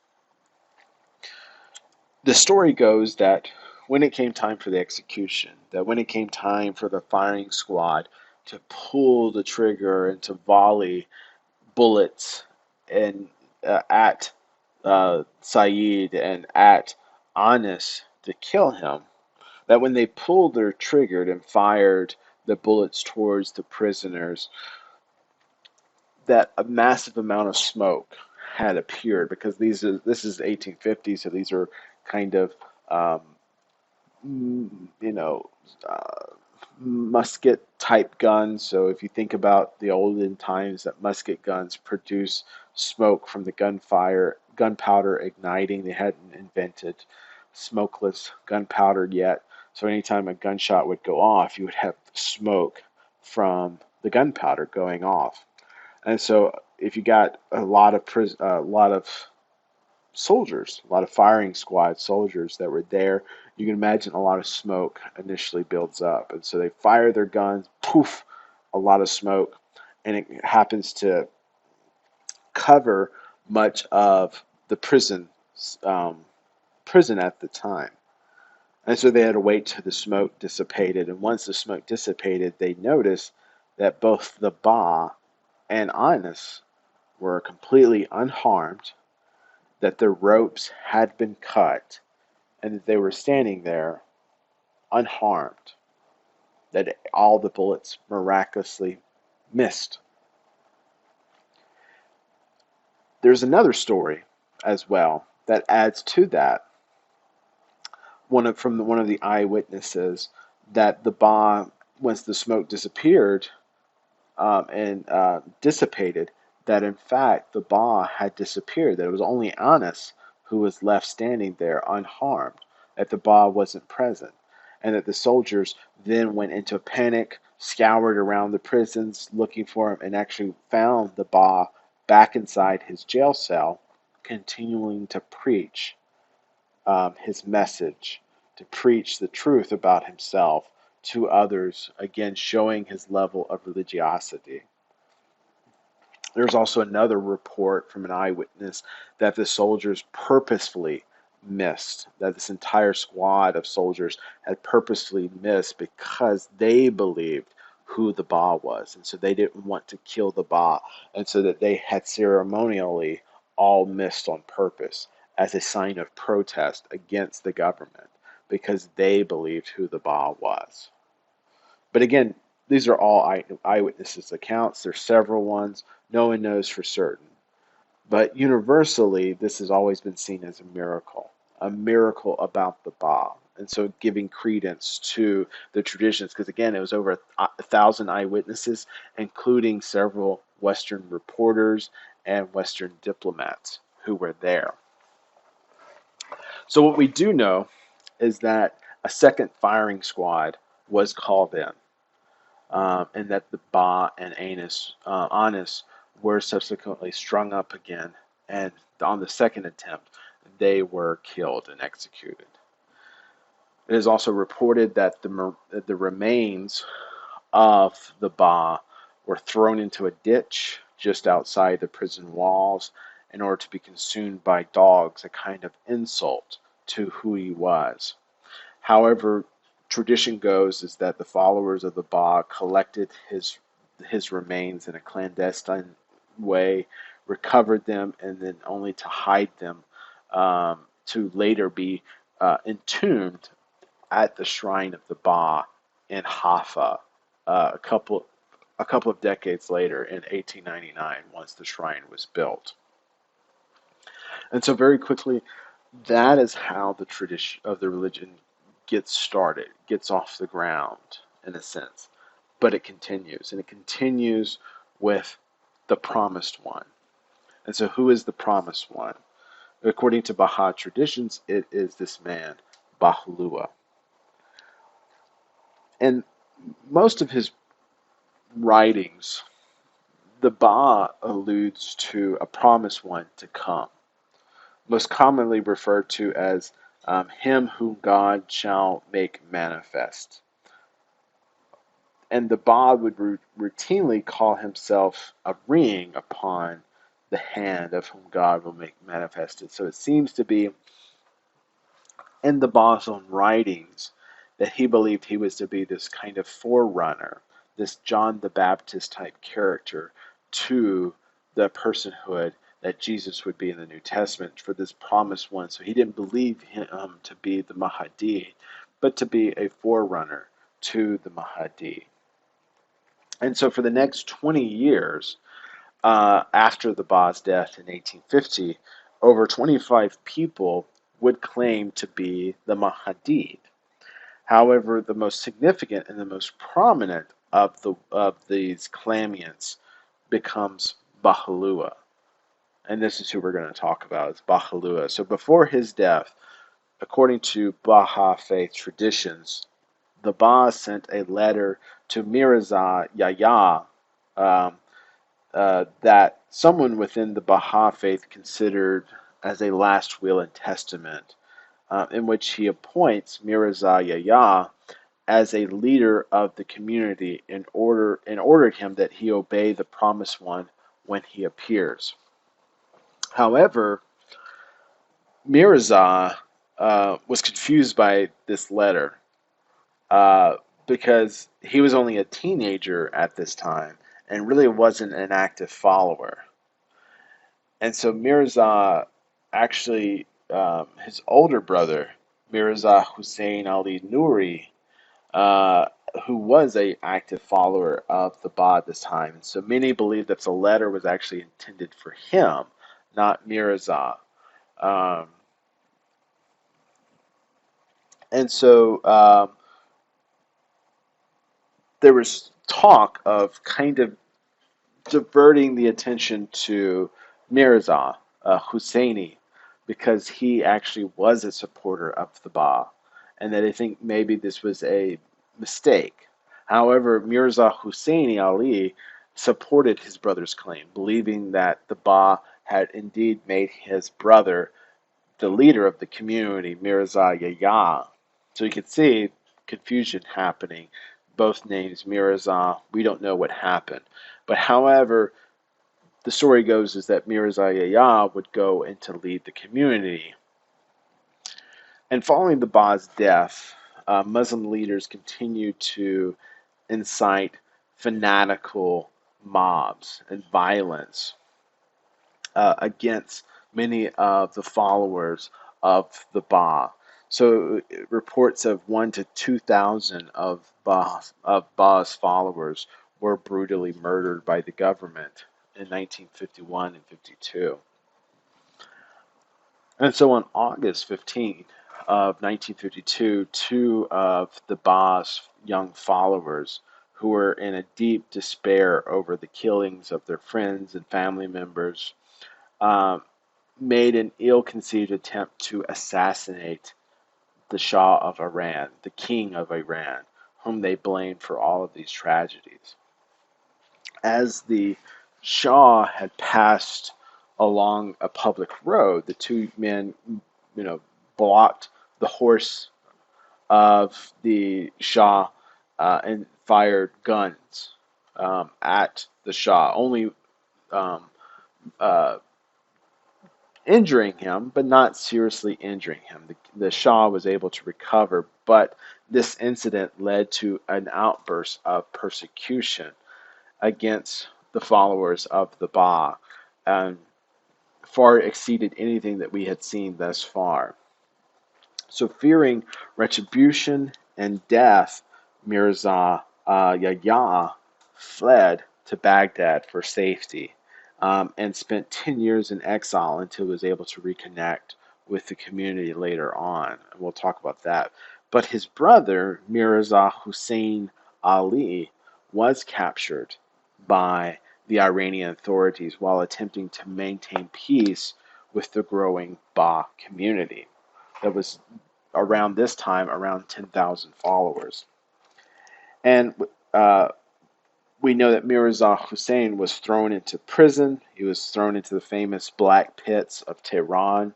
The story goes that when it came time for the execution, that when it came time for the firing squad to pull the trigger and to volley bullets and at Saeed and at Anis to kill him, that when they pulled their trigger and fired the bullets towards the prisoners, that a massive amount of smoke had appeared because this is 1850, so these are kind of um, you know, uh, musket type guns. So if you think about the olden times, that musket guns produce smoke from the gunpowder igniting. They hadn't invented smokeless gunpowder yet. So anytime a gunshot would go off, you would have smoke from the gunpowder going off. And so if you got a lot of soldiers, a lot of firing squad soldiers that were there. You can imagine a lot of smoke initially builds up. And so they fire their guns, poof, a lot of smoke, and it happens to cover much of the um, prison at the time. And so they had to wait till the smoke dissipated. And once the smoke dissipated, they noticed that both the Ba and Anis were completely unharmed, that their ropes had been cut, and that they were standing there unharmed, that all the bullets miraculously missed. There's another story as well that adds to that. One of the eyewitnesses, that the bomb, once the smoke disappeared and dissipated, that in fact the Ba had disappeared, that it was only Anis who was left standing there unharmed, that the Ba wasn't present, and that the soldiers then went into a panic, scoured around the prisons looking for him, and actually found the Ba back inside his jail cell, continuing to preach his message, to preach the truth about himself to others, again showing his level of religiosity. There's also another report from an eyewitness that the soldiers purposefully missed, that this entire squad of soldiers had purposefully missed because they believed who the Ba was. And so they didn't want to kill the Ba. And so that they had ceremonially all missed on purpose as a sign of protest against the government because they believed who the Ba was. But again, these are all eyewitnesses' accounts. There's several ones. No one knows for certain. But universally, this has always been seen as a miracle about the Ba. And so giving credence to the traditions, because again, it was over 1,000 eyewitnesses, including several Western reporters and Western diplomats who were there. So what we do know is that a second firing squad was called in. And that the Ba and Anis were subsequently strung up again, and on the second attempt, they were killed and executed. It is also reported that the remains of the Ba were thrown into a ditch just outside the prison walls in order to be consumed by dogs, a kind of insult to who he was. However, tradition goes is that the followers of the Ba collected his remains in a clandestine way, recovered them, and then only to hide them to later be entombed at the shrine of the Ba in Haifa a couple of decades later in 1899, once the shrine was built. And so very quickly, that is how the tradition of the religion gets started, gets off the ground in a sense. But it continues, and it continues with the promised one. And so who is the promised one? According to Baha'i traditions, it is this man, Baha'u'llah. And most of his writings, the Ba alludes to a promised one to come, most commonly referred to as him whom God shall make manifest. And the Ba would routinely call himself a ring upon the hand of whom God will make manifested. So it seems to be in the Ba's own writings that he believed he was to be this kind of forerunner, this John the Baptist type character to the personhood that Jesus would be in the New Testament for this promised one. So he didn't believe him to be the Mahdi, but to be a forerunner to the Mahdi. And so for the next 20 years, after the Ba's death in 1850, over 25 people would claim to be the Mahdi. However, the most significant and the most prominent of these claimants becomes Baha'u'llah. And this is who we're going to talk about, is Baha'u'llah. So before his death, according to Baha'i faith traditions, the Ba sent a letter to Mirza Yahya, um, that someone within the Baha'i faith considered as a last will and testament, in which he appoints Mirza Yahya as a leader of the community and ordered him that he obey the promised one when he appears. However, Mirza was confused by this letter, uh, because he was only a teenager at this time and really wasn't an active follower. And so Mirza actually, his older brother, Mirza Hussein Ali Nuri, uh, who was a active follower of the Ba at this time. And so many believe that the letter was actually intended for him, not Mirza. Um, and so there was talk of kind of diverting the attention to Mirza Husseini, because he actually was a supporter of the Ba, and that I think maybe this was a mistake. However, Mirza Husseini Ali supported his brother's claim, believing that the Ba had indeed made his brother the leader of the community, Mirza Yahya. So you could see confusion happening. Both names, Mirza, we don't know what happened. But however, the story goes is that Mirza Yahya would go and to lead the community. And following the Ba's death, Muslim leaders continued to incite fanatical mobs and violence against many of the followers of the Ba. So reports of 1 to 2,000 of Ba's followers were brutally murdered by the government in 1951 and 52. And so on August 15th of 1952, two of the Ba's young followers, who were in a deep despair over the killings of their friends and family members, um, made an ill-conceived attempt to assassinate the Shah of Iran, the king of Iran, whom they blamed for all of these tragedies. As the Shah had passed along a public road, the two men, blocked the horse of the Shah, and fired guns at the Shah, only um, uh, injuring him, but not seriously injuring him. The Shah was able to recover, but this incident led to an outburst of persecution against the followers of the Ba, and far exceeded anything that we had seen thus far. So, fearing retribution and death, Mirza Yahya fled to Baghdad for safety, and spent 10 years in exile until he was able to reconnect with the community later on. And we'll talk about that. But his brother, Mirza Hussein Ali, was captured by the Iranian authorities while attempting to maintain peace with the growing Ba community. That was around this time around 10,000 followers. And we know that Mirza Hussein was thrown into prison. He was thrown into the famous Black Pits of Tehran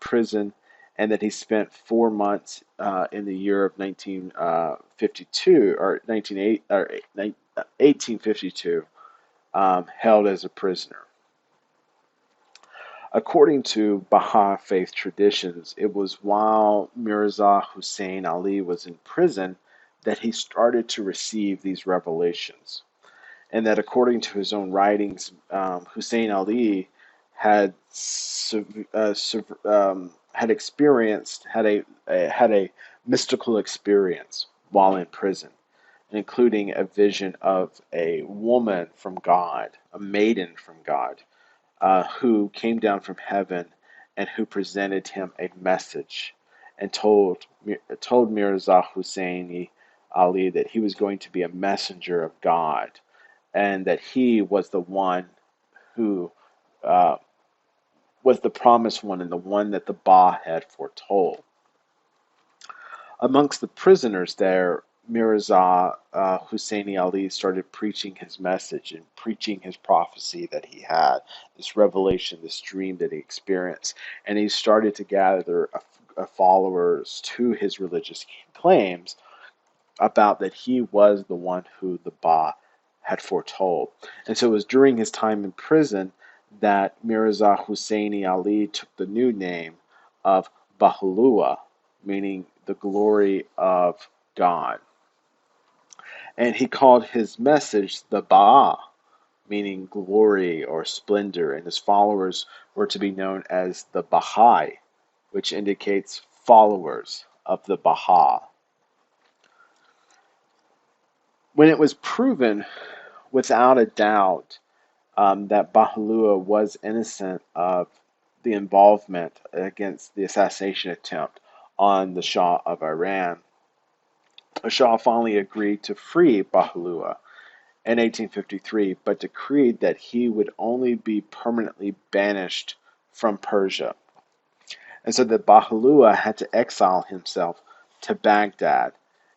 prison. and that he spent 4 months in the year of 1952 or 1852 held as a prisoner. According to Baha'i faith traditions, it was while Mirza Hussein Ali was in prison that he started to receive these revelations. And that according to his own writings, Hussein Ali had had experienced had a mystical experience while in prison, including a vision of a woman from God, a maiden from God, who came down from heaven and who presented him a message and told Mirza Hussein Ali that he was going to be a messenger of God and that he was the one who uh, was the promised one and the one that the Ba had foretold. Amongst the prisoners there, Mirza Husseini Ali started preaching his message and preaching his prophecy that he had, this revelation, this dream that he experienced. And he started to gather followers to his religious claims about that he was the one who the Ba had foretold. And so it was during his time in prison that Mirza Husseini Ali took the new name of Baha'u'llah, meaning the glory of God. And he called his message the Ba'a, meaning glory or splendor, and his followers were to be known as the Bahai, which indicates followers of the Baha. When it was proven without a doubt that Baha'u'llah was innocent of the involvement against the assassination attempt on the Shah of Iran, the Shah finally agreed to free Baha'u'llah in 1853, but decreed that he would only be permanently banished from Persia. And so that Baha'u'llah had to exile himself to Baghdad,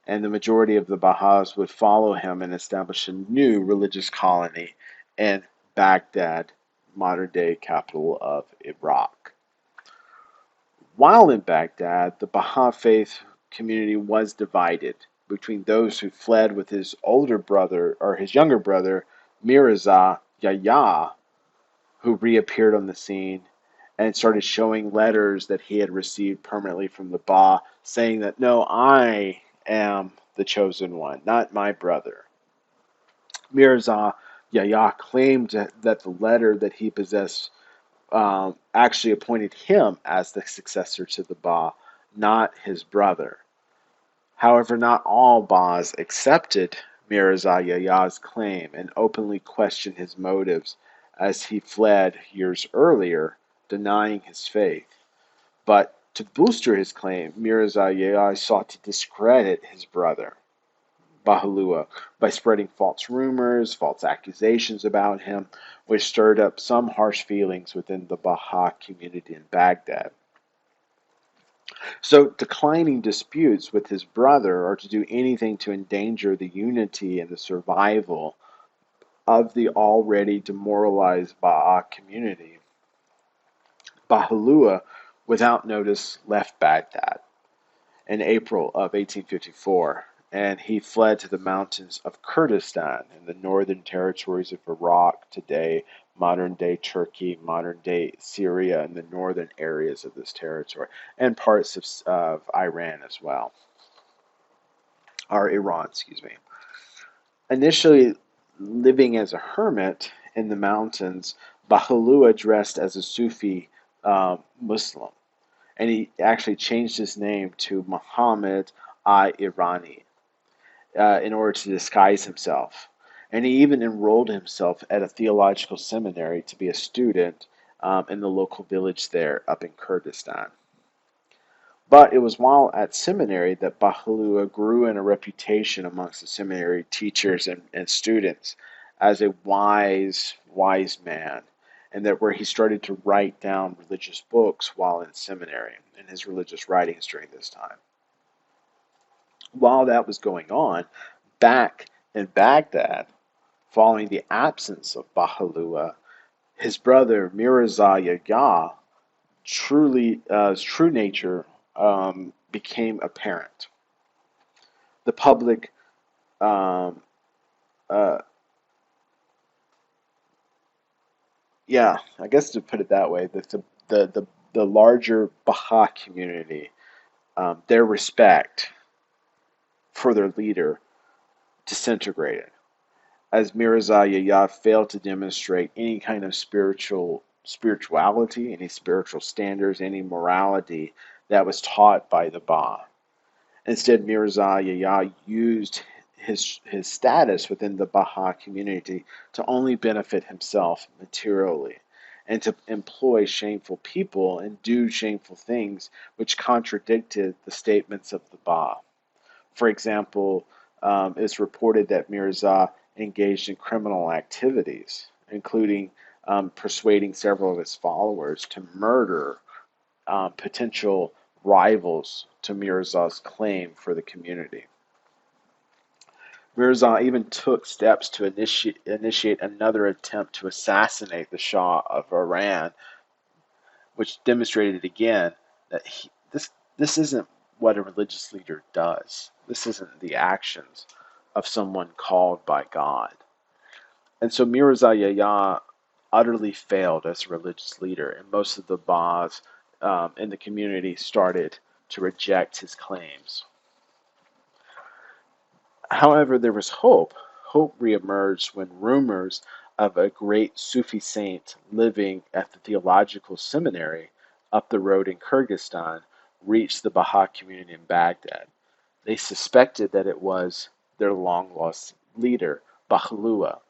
and the majority of the Baha'is would follow him and establish a new religious colony in Baghdad, modern day capital of Iraq. While in Baghdad, the Baha'i faith community was divided between those who fled with his older brother or his younger brother, Mirza Yahya, who reappeared on the scene and started showing letters that he had received permanently from the Ba, saying that, no, I am the chosen one, not my brother. Mirza Yahya claimed that the letter that he possessed actually appointed him as the successor to the Ba, not his brother. However, not all Bas accepted Mirza Yahya's claim and openly questioned his motives as he fled years earlier, denying his faith. But to bolster his claim, Mirza Yahya sought to discredit his brother, Baha'u'llah, by spreading false rumors, false accusations about him, which stirred up some harsh feelings within the Baha'i community in Baghdad. So, declining disputes with his brother or to do anything to endanger the unity and the survival of the already demoralized Ba'a community, Baha'u'llah, without notice, left Baghdad in April of 1854, and he fled to the mountains of Kurdistan in the northern territories of Iraq today, modern-day Turkey, modern-day Syria, and the northern areas of this territory, and parts of Iran as well, or Iran, excuse me. Initially living as a hermit in the mountains, Baha'u'llah dressed as a Sufi Muslim, and he actually changed his name to Muhammad I-Irani in order to disguise himself. And he even enrolled himself at a theological seminary to be a student in the local village there up in Kurdistan. But it was while at seminary that Baha'u'llah grew in a reputation amongst the seminary teachers and students as a wise man, and that where he started to write down religious books while in seminary in his religious writings during this time. While that was going on, back in Baghdad, following the absence of Baha'u'llah, his brother Mirza Yahya true nature became apparent. The public, um, uh, yeah, I guess to put it that way, the larger Baha community, their respect for their leader disintegrated as Mirza Yahya failed to demonstrate any kind of spirituality, any spiritual standards, any morality that was taught by the Ba. Instead, Mirza Yahya used his status within the Baha community to only benefit himself materially and to employ shameful people and do shameful things which contradicted the statements of the Ba. For example, it's reported that Mirza engaged in criminal activities, including persuading several of his followers to murder potential rivals to Mirza's claim for the community. Mirza even took steps to initiate another attempt to assassinate the Shah of Iran, which demonstrated again that this isn't what a religious leader does. This isn't the actions of someone called by God. And so Mirza Yahya utterly failed as a religious leader, and most of the Bahs in the community started to reject his claims. However, there was hope. Hope reemerged when rumors of a great Sufi saint living at the theological seminary up the road in Kyrgyzstan reached the Baha community in Baghdad. They suspected that it was their long lost leader, Baha'u'llah,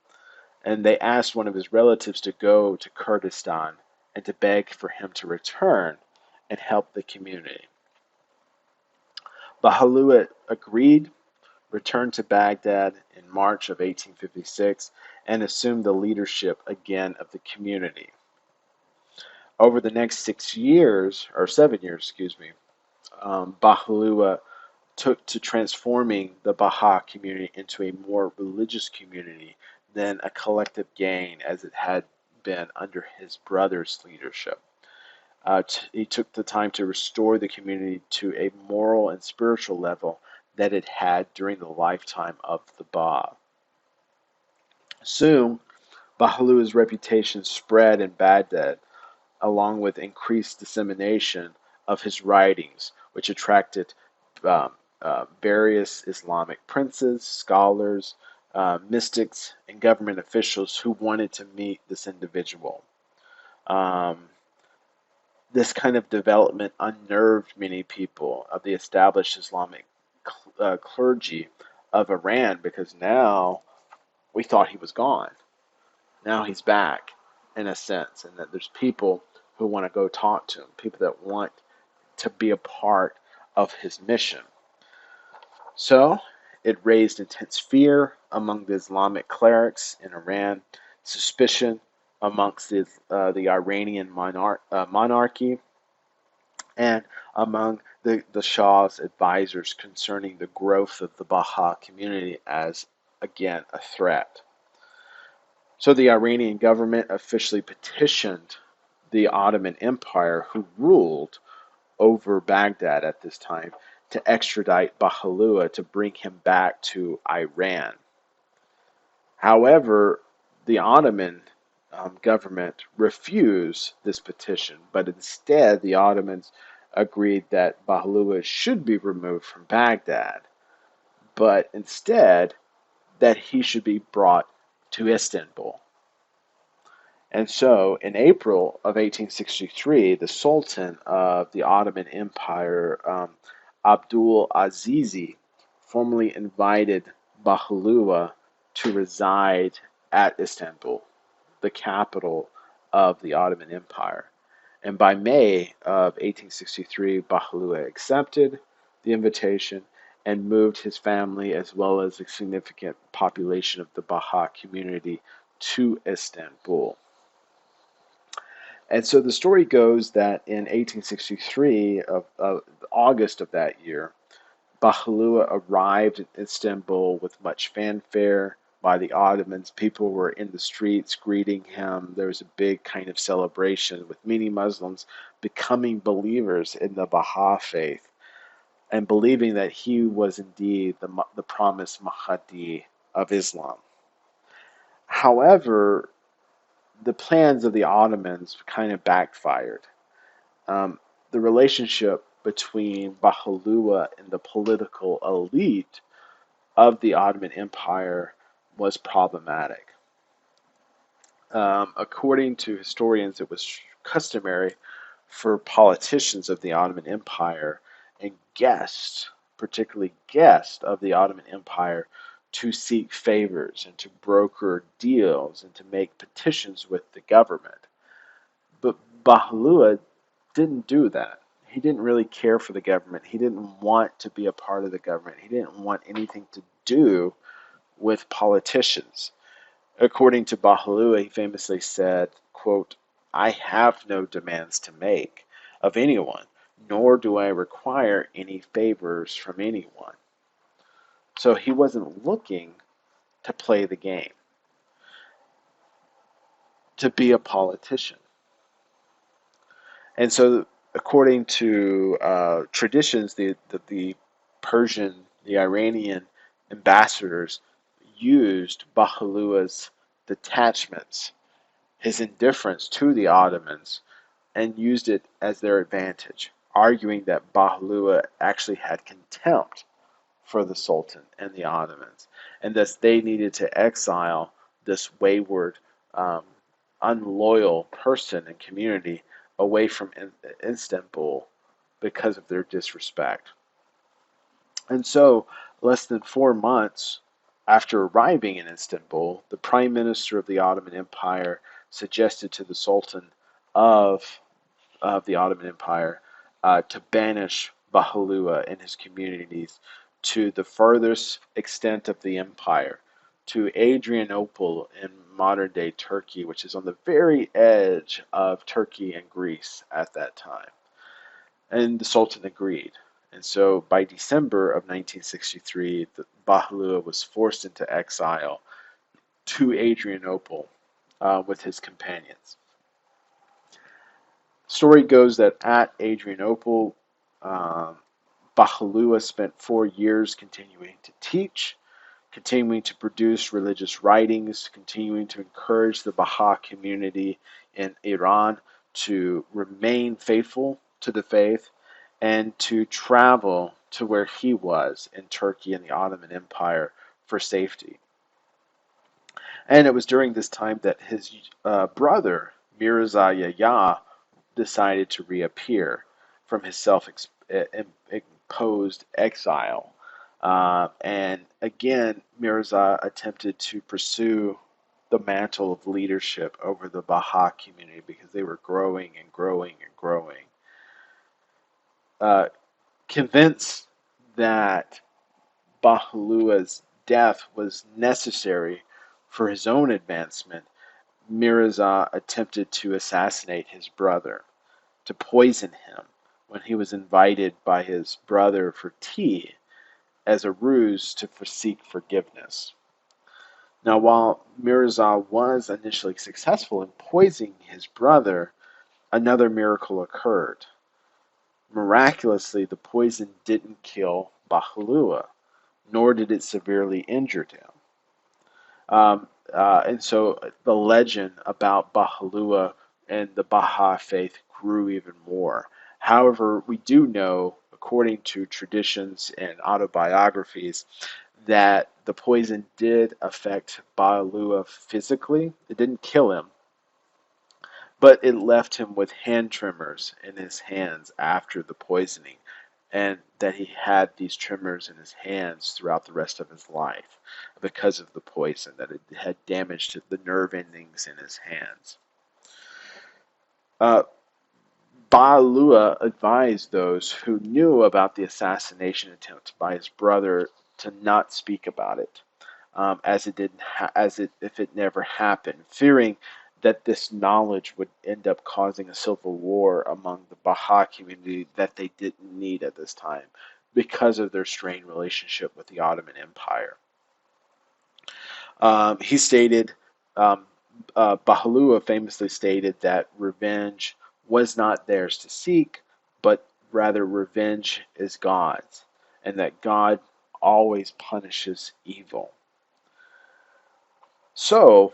and they asked one of his relatives to go to Kurdistan and to beg for him to return and help the community. Baha'u'llah agreed, returned to Baghdad in March of 1856, and assumed the leadership again of the community. Over the next 6 years, or 7 years, excuse me, Baha'u'llah took to transforming the Baha community into a more religious community than a collective gang as it had been under his brother's leadership. He took the time to restore the community to a moral and spiritual level that it had during the lifetime of the Ba. Soon, Baha'u'llah's reputation spread in Baghdad, along with increased dissemination of his writings, which attracted various Islamic princes, scholars, mystics, and government officials who wanted to meet this individual. Um, this kind of development unnerved many people of the established Islamic clergy of Iran because now we thought he was gone. Now he's back, in a sense, and that there's people who want to go talk to him, people that want to be a part of his mission. So it raised intense fear among the Islamic clerics in Iran, suspicion amongst the Iranian monarchy, and among the Shah's advisors concerning the growth of the Baha community as, again, a threat. So the Iranian government officially petitioned the Ottoman Empire, who ruled over Baghdad at this time, to extradite Baha'u'llah to bring him back to Iran. However, the Ottoman government refused this petition, but instead the Ottomans agreed that Baha'u'llah should be removed from Baghdad, but instead that he should be brought to Istanbul. And so, in April of 1863, the Sultan of the Ottoman Empire, Abdul Azizi, formally invited Baha'u'llah to reside at Istanbul, the capital of the Ottoman Empire. And by May of 1863, Baha'u'llah accepted the invitation and moved his family as well as a significant population of the Baha community to Istanbul. And so the story goes that in 1863, of August of that year, Baha'u'llah arrived in Istanbul with much fanfare by the Ottomans. People were in the streets greeting him. There was a big kind of celebration with many Muslims becoming believers in the Baha'i faith and believing that he was indeed the promised Mahdi of Islam. However, the plans of the Ottomans kind of backfired. Um, the relationship between Baha'u'llah and the political elite of the Ottoman Empire was problematic. According to historians, it was customary for politicians of the Ottoman Empire and guests, particularly guests of the Ottoman Empire, to seek favors and to broker deals and to make petitions with the government. But Baha'u'llah didn't do that. He didn't really care for the government. He didn't want to be a part of the government. He didn't want anything to do with politicians. According to Baha'u'llah, he famously said, quote, "I have no demands to make of anyone, nor do I require any favors from anyone." So he wasn't looking to play the game, to be a politician. And so, according to traditions, the Persian, the Iranian ambassadors used Baha'u'llah's detachments, his indifference to the Ottomans, and used it as their advantage, arguing that Baha'u'llah actually had contempt for the Sultan and the Ottomans, and thus they needed to exile this wayward, um, unloyal person and community away from Istanbul because of their disrespect. And so, less than 4 months after arriving in Istanbul, the prime minister of the Ottoman Empire suggested to the Sultan of, of the Ottoman Empire to banish Baha'u'llah and his communities to the furthest extent of the empire, to Adrianople in modern day Turkey, which is on the very edge of Turkey and Greece at that time. And the Sultan agreed. And so by December of 1963, Baha'u'llah was forced into exile to Adrianople with his companions. Story goes that at Adrianople, um, Baha'u'llah spent 4 years continuing to teach, continuing to produce religious writings, continuing to encourage the Baha'i community in Iran to remain faithful to the faith and to travel to where he was in Turkey and the Ottoman Empire for safety. And it was during this time that his brother, Mirza Yahya, decided to reappear from his self-imposed exile. And again, Mirza attempted to pursue the mantle of leadership over the Baha'i community because they were growing and growing and growing. Uh, Convinced that Baha'u'llah's death was necessary for his own advancement, Mirza attempted to assassinate his brother, to poison him when he was invited by his brother for tea as a ruse to seek forgiveness. Now, while Mirza was initially successful in poisoning his brother, another miracle occurred. Miraculously, the poison didn't kill Baha'u'llah, nor did it severely injure him. And so the legend about Baha'u'llah and the Baha'i faith grew even more. However, we do know, according to traditions and autobiographies, that the poison did affect Baha'u'llah physically. It didn't kill him, but it left him with hand tremors in his hands after the poisoning, and that he had these tremors in his hands throughout the rest of his life because of the poison, that it had damaged the nerve endings in his hands. Uh, Ba'alua advised those who knew about the assassination attempt by his brother to not speak about it, as it didn't, if it never happened, fearing that this knowledge would end up causing a civil war among the Baha'i community that they didn't need at this time because of their strained relationship with the Ottoman Empire. He stated, um, Baha'u'llah famously stated that revenge was not theirs to seek, but rather revenge is God's, and that God always punishes evil. So,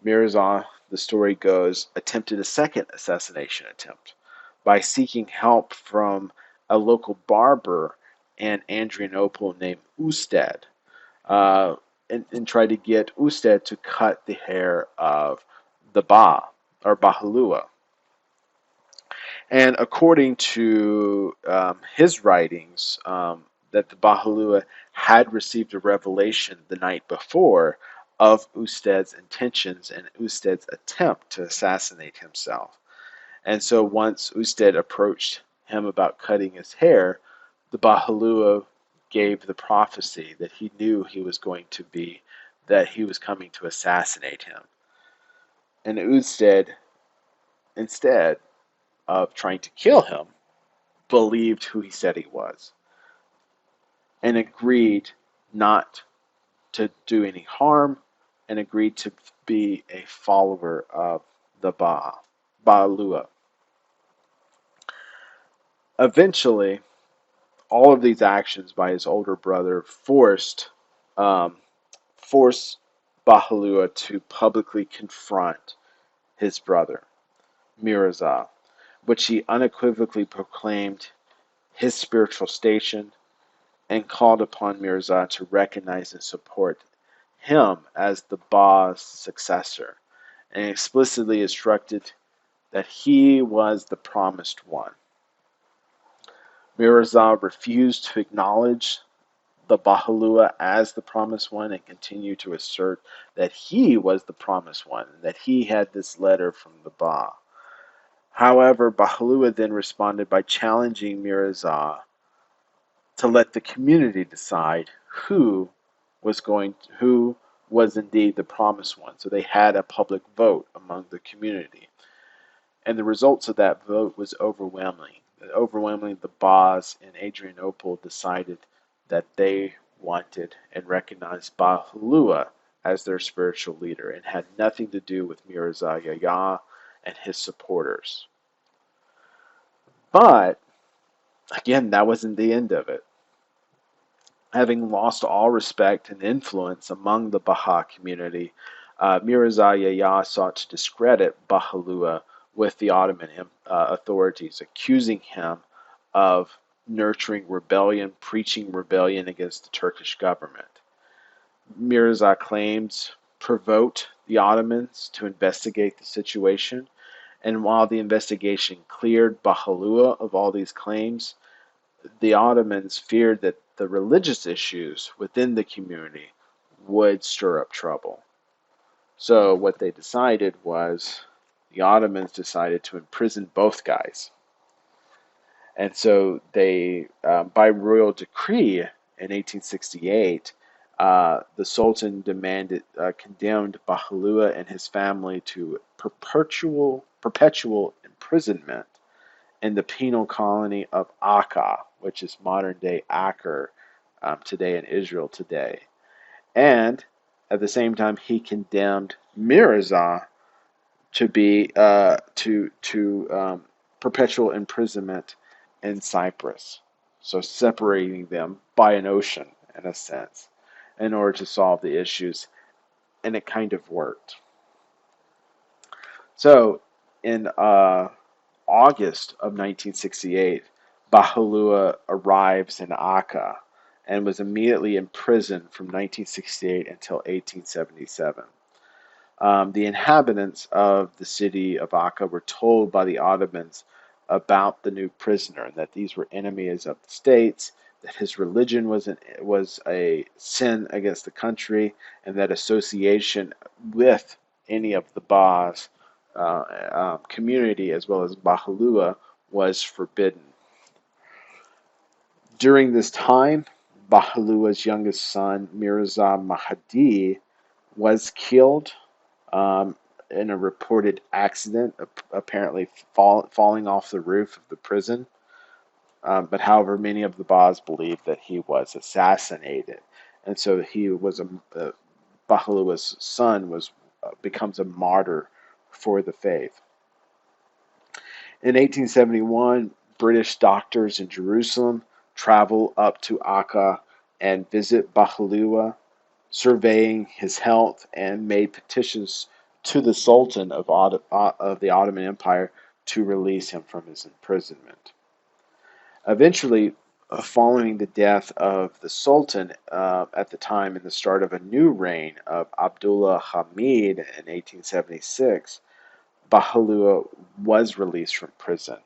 Mirza, the story goes, attempted a second assassination attempt by seeking help from a local barber in Adrianople named Usted, uh, and tried to get Usted to cut the hair of the or Bahalua. And according to his writings, that the Bahalua had received a revelation the night before of Usted's intentions and Usted's attempt to assassinate himself. And so once Usted approached him about cutting his hair, the Bahalua gave the prophecy that he knew he was going to be, that he was coming to assassinate him. And Usted, instead of trying to kill him, believed who he said he was and agreed not to do any harm and agreed to be a follower of the Baalua. Eventually, all of these actions by his older brother um, forced Bahalua to publicly confront his brother, Mirza, which he unequivocally proclaimed his spiritual station and called upon Mirza to recognize and support him as the Ba's successor, and explicitly instructed that he was the promised one. Mirza refused to acknowledge the Bahalua as the promised one and continued to assert that he was the promised one, and that he had this letter from the Ba. However, Bahalua then responded by challenging Mirza to let the community decide who was indeed the promised one. So they had a public vote among the community. And the results of that vote was overwhelming. Overwhelmingly, the Bas in Adrianople decided that they wanted and recognized Bahalua as their spiritual leader and had nothing to do with Mirza Yahya and his supporters. But, again, that wasn't the end of it. Having lost all respect and influence among the Baha community, Mirza Yahya sought to discredit Bahalua with the Ottoman authorities, accusing him of nurturing rebellion, preaching rebellion against the Turkish government. Mirza claims provoked the Ottomans to investigate the situation, and while the investigation cleared Bahalua of all these claims, the Ottomans feared that the religious issues within the community would stir up trouble. So what they decided was the Ottomans decided to imprison both guys. And so they, by royal decree in 1868, the Sultan condemned Bahalua and his family to perpetual imprisonment in the penal colony of Akka, which is modern day Acre, today in Israel today. And at the same time, he condemned Mirza to be to perpetual imprisonment in Cyprus, so separating them by an ocean in a sense, in order to solve the issues, and it kind of worked. So in August of 1968, Bahalua arrives in Akka and was immediately imprisoned from 1968 until 1877. The inhabitants of the city of Akka were told by the Ottomans about the new prisoner, and that these were enemies of the states, that his religion was a sin against the country, and that association with any of the Ba's community as well as Bahalua was forbidden. During this time, Bahalua's youngest son, Mirza Mahdi, was killed in a reported accident, apparently falling off the roof of the prison. But however, many of the Bas believed that he was assassinated, and so Bahalua's son becomes a martyr for the faith. In 1871, British doctors in Jerusalem travel up to Akka and visit Baha'u'llah, surveying his health, and made petitions to the Sultan of the Ottoman Empire to release him from his imprisonment. Eventually, following the death of the Sultan at the time and the start of a new reign of Abdullah Hamid in 1876, Baha'u'llah was released from prison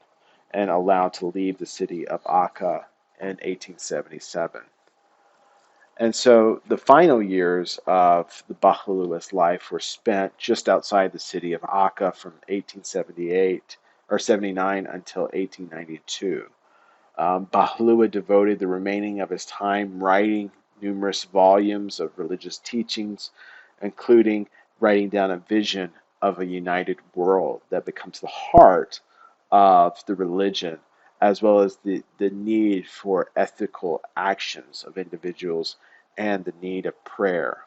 and allowed to leave the city of Akka in 1877. And so the final years of the Baha'u'llah's life were spent just outside the city of Akka from 1878 or 79 until 1892. Baha'u'llah devoted the remaining of his time writing numerous volumes of religious teachings, including writing down a vision of a united world that becomes the heart of the religion, as well as the need for ethical actions of individuals and the need of prayer.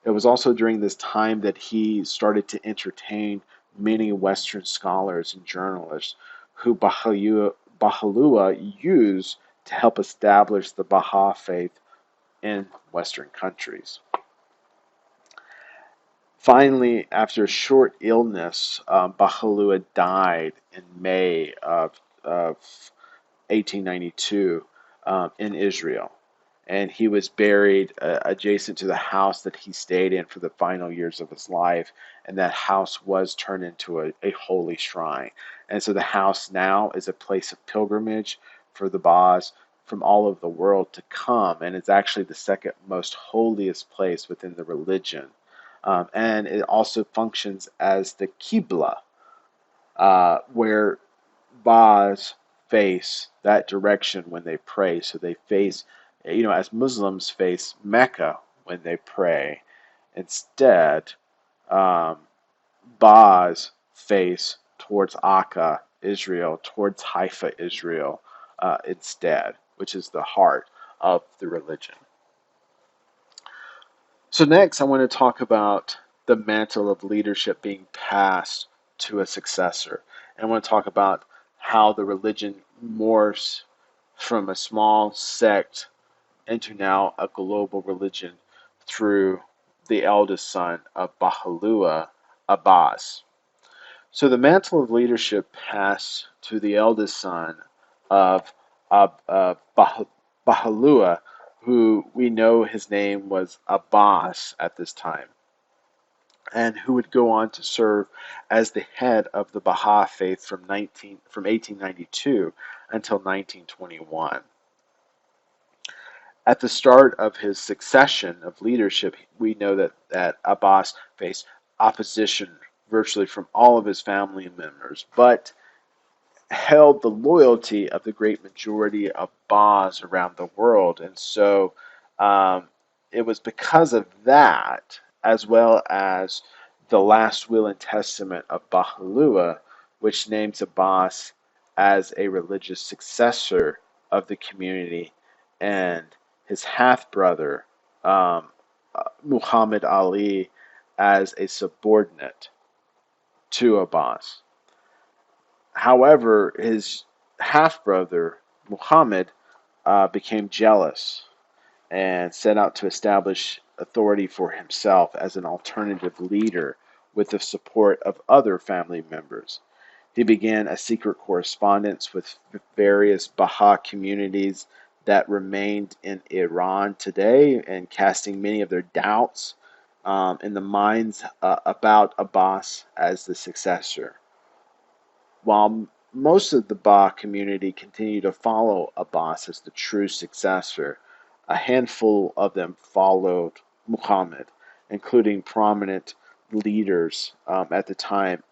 It was also during this time that he started to entertain many Western scholars and journalists who Baha'u'llah used to help establish the Baha'i faith in Western countries. Finally, after a short illness, Baha'u'llah died in May of 1892 in Israel. And he was buried adjacent to the house that he stayed in for the final years of his life. And that house was turned into a holy shrine. And so the house now is a place of pilgrimage for the Baha'is from all over the world to come. And it's actually the second most holiest place within the religion. And it also functions as the Qibla, where Baha'is face that direction when they pray. So they face, as Muslims face Mecca when they pray. Instead, um, Baha'is face towards Akka, Israel, towards Haifa, Israel, instead, which is the heart of the religion. So next, I want to talk about the mantle of leadership being passed to a successor. And I want to talk about how the religion morphs from a small sect into now a global religion through the eldest son of Baha'u'llah, Abbas. So the mantle of leadership passed to the eldest son of Baha'u'llah, who we know his name was Abbas at this time, and who would go on to serve as the head of the Baha'i faith from 1892 until 1921. At the start of his succession of leadership, we know that Abbas faced opposition virtually from all of his family members, but held the loyalty of the great majority of Baha'is around the world. And so um, it was because of that, as well as the last will and testament of Baha'u'llah, which names Abbas as a religious successor of the community, and his half brother, Muhammad Ali, as a subordinate to Abbas. However, his half brother, Muhammad, became jealous and set out to establish authority for himself as an alternative leader with the support of other family members. He began a secret correspondence with various Baha'i communities that remained in Iran today and casting many of their doubts in the minds about Abbas as the successor. While most of the Baha'i community continued to follow Abbas as the true successor, a handful of them followed Muhammad, including prominent leaders at the time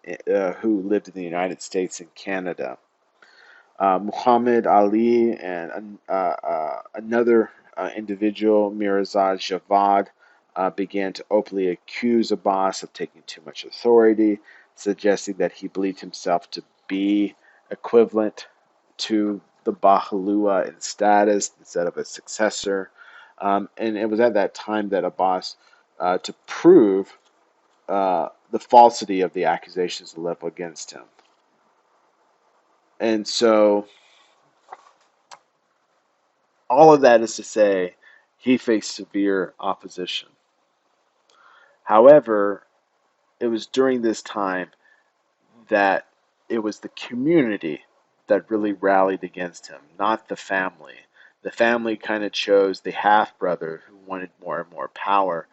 who lived in the United States and Canada. Muhammad Ali and another individual, Mirza Javad, began to openly accuse Abbas of taking too much authority, suggesting that he believed himself to be equivalent to the Baha'u'llah in status instead of a successor. And it was at that time that Abbas, to prove the falsity of the accusations leveled against him, And so all of that is to say he faced severe opposition. However, it was during this time that it was the community that really rallied against him, not the family. The family kind of chose the half brother who wanted more and more power,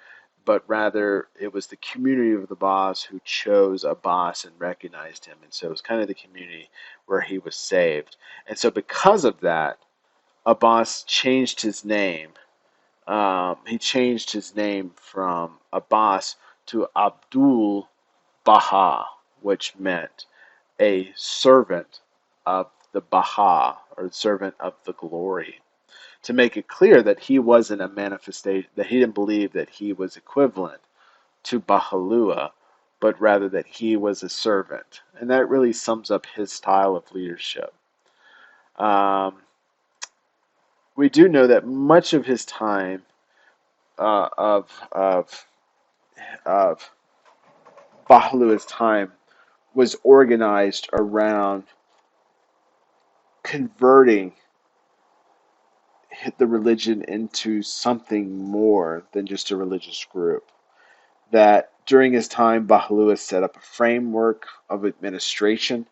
but rather it was the community of the boss who chose Abbas and recognized him. And so it was kind of the community where he was saved. And so because of that, Abbas changed his name. He changed his name from Abbas to Abdul Baha, which meant a servant of the Baha, or servant of the glory, to make it clear that he wasn't a manifestation, that he didn't believe that he was equivalent to Baha'u'llah, but rather that he was a servant. And that really sums up his style of leadership. Um, we do know that much of his time uh, of, of, of Baha'u'llah's time was organized around converting the religion into something more than just a religious group. That during his time, Baha'u'llah set up a framework of administration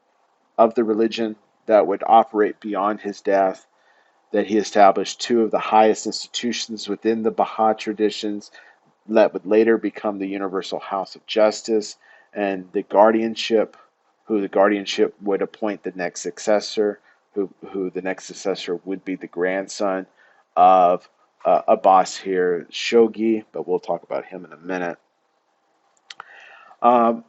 of the religion that would operate beyond his death, that he established two of the highest institutions within the Baha'i traditions that would later become the Universal House of Justice and the guardianship would appoint the next successor, who the next successor would be the grandson of Abbas here, Shogi, but we'll talk about him in a minute. Um,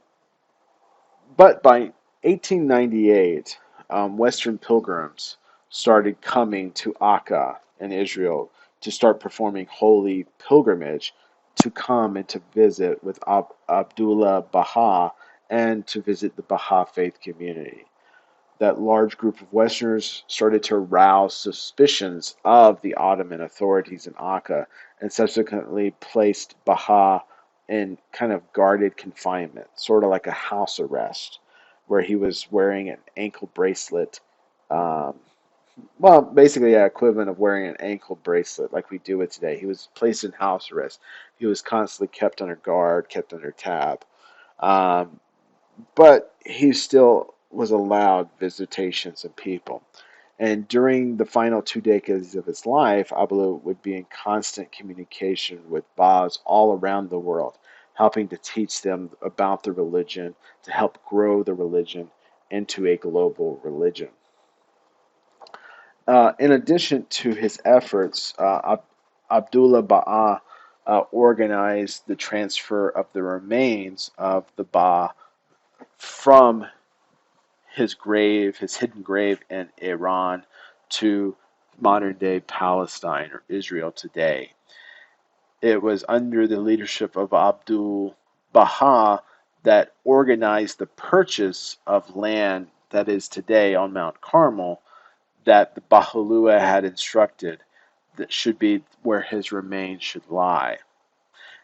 but by 1898, Western pilgrims started coming to Akka in Israel to start performing holy pilgrimage to come and to visit with Abdullah Baha and to visit the Baha faith community. That large group of Westerners started to arouse suspicions of the Ottoman authorities in Akka and subsequently placed Baha in kind of guarded confinement, sort of like a house arrest, where he was wearing an ankle bracelet. Um, well, basically, an equivalent of wearing an ankle bracelet like we do it today. He was placed in house arrest. He was constantly kept under guard, kept under tab. Um, but he still was allowed visitations of people. And during the final 2 decades of his life, Abdullah would be in constant communication with Baha'is all around the world, helping to teach them about the religion, to help grow the religion into a global religion. In addition to his efforts, Abdullah Ba'a organized the transfer of the remains of the Ba from his hidden grave in Iran, to modern day Palestine or Israel today. It was under the leadership of Abdul Baha that organized the purchase of land that is today on Mount Carmel that the Baha'u'llah had instructed that should be where his remains should lie.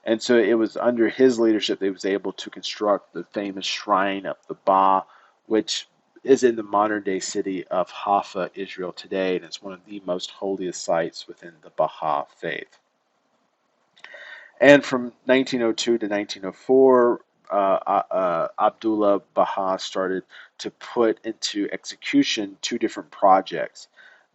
And so it was under his leadership that he was able to construct the famous shrine of the Ba, which is in the modern day city of Haifa, Israel today, and it's one of the most holiest sites within the Baha faith. And from 1902 to 1904, Abdullah Baha started to put into execution two different projects.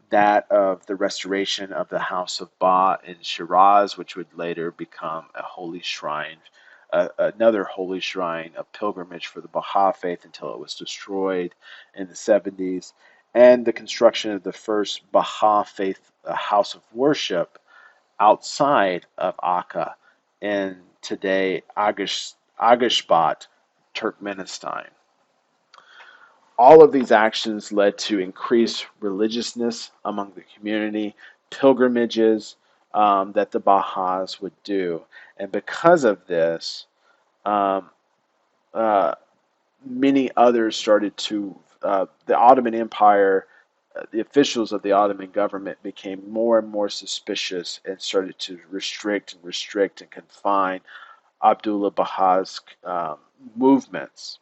That of the restoration of the House of Ba in Shiraz, which would later become a holy shrine, another holy shrine of pilgrimage for the Baha faith until it was destroyed in the 70s, and the construction of the first Baha faith house of worship outside of Akka in today Agashbat, Turkmenistan. All of these actions led to increased religiousness among the community, pilgrimages that the Baha'is would do. And because of this, um, uh, many others started to, the Ottoman Empire, the officials of the Ottoman government became more and more suspicious and started to restrict and confine Abdullah Baha's movements.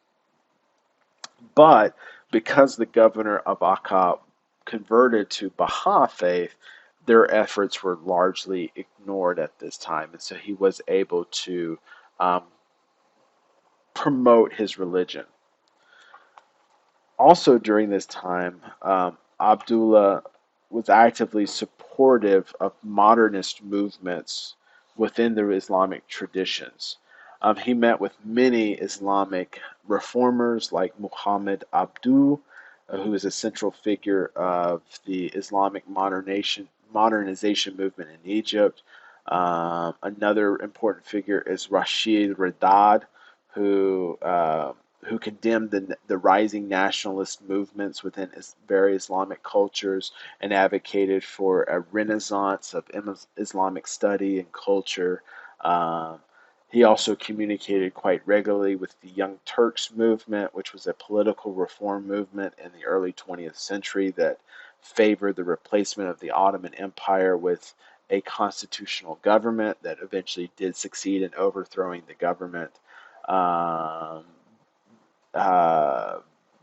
But because the governor of Akka converted to Baha'i faith, their efforts were largely ignored at this time, and so he was able to um, promote his religion. Also during this time, Abdullah was actively supportive of modernist movements within the Islamic traditions. He met with many Islamic reformers like Muhammad Abduh, who is a central figure of the Islamic modernization movement in Egypt. Another important figure is Rashid Redad, who who condemned the rising nationalist movements within various Islamic cultures and advocated for a renaissance of Islamic study and culture. Um, he also communicated quite regularly with the Young Turks movement, which was a political reform movement in the early 20th century that favored the replacement of the Ottoman Empire with a constitutional government that eventually did succeed in overthrowing the government. Um, uh,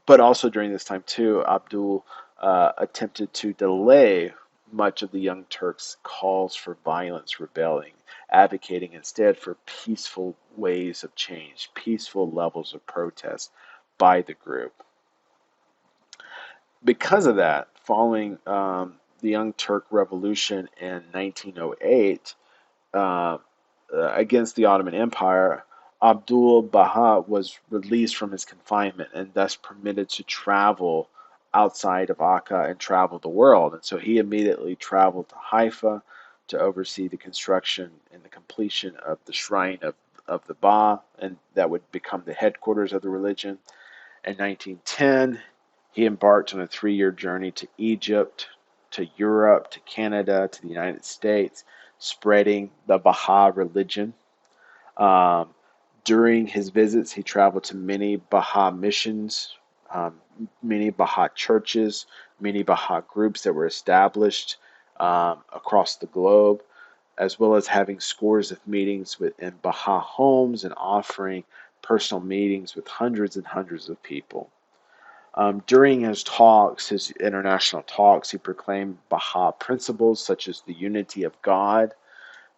but also during this time too, Abdul attempted to delay much of the Young Turks' calls for violence rebelling, advocating instead for peaceful ways of change, peaceful levels of protest by the group. Because of that, following the Young Turk Revolution in 1908, uh, against the Ottoman Empire, Abdul Baha was released from his confinement and thus permitted to travel outside of Akka and travel the world. And so he immediately traveled to Haifa to oversee the construction and the completion of the shrine of the Ba, and that would become the headquarters of the religion. In 1910, he embarked on a 3-year journey to Egypt, to Europe, to Canada, to the United States, spreading the Baha'i religion. Um, During his visits, he traveled to many Baha'i missions, um, many Baha'i churches, many Baha'i groups that were established across the globe, as well as having scores of meetings in Baha'i homes and offering personal meetings with hundreds and hundreds of people. During his talks, his international talks, he proclaimed Baha'i principles such as the unity of God,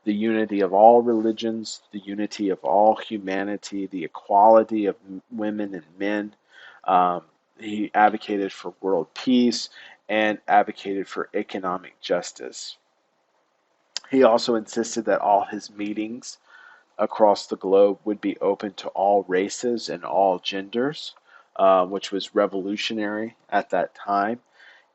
the unity of all religions, the unity of all humanity, the equality of women and men. Um, he advocated for world peace and advocated for economic justice. He also insisted that all his meetings across the globe would be open to all races and all genders, which was revolutionary at that time.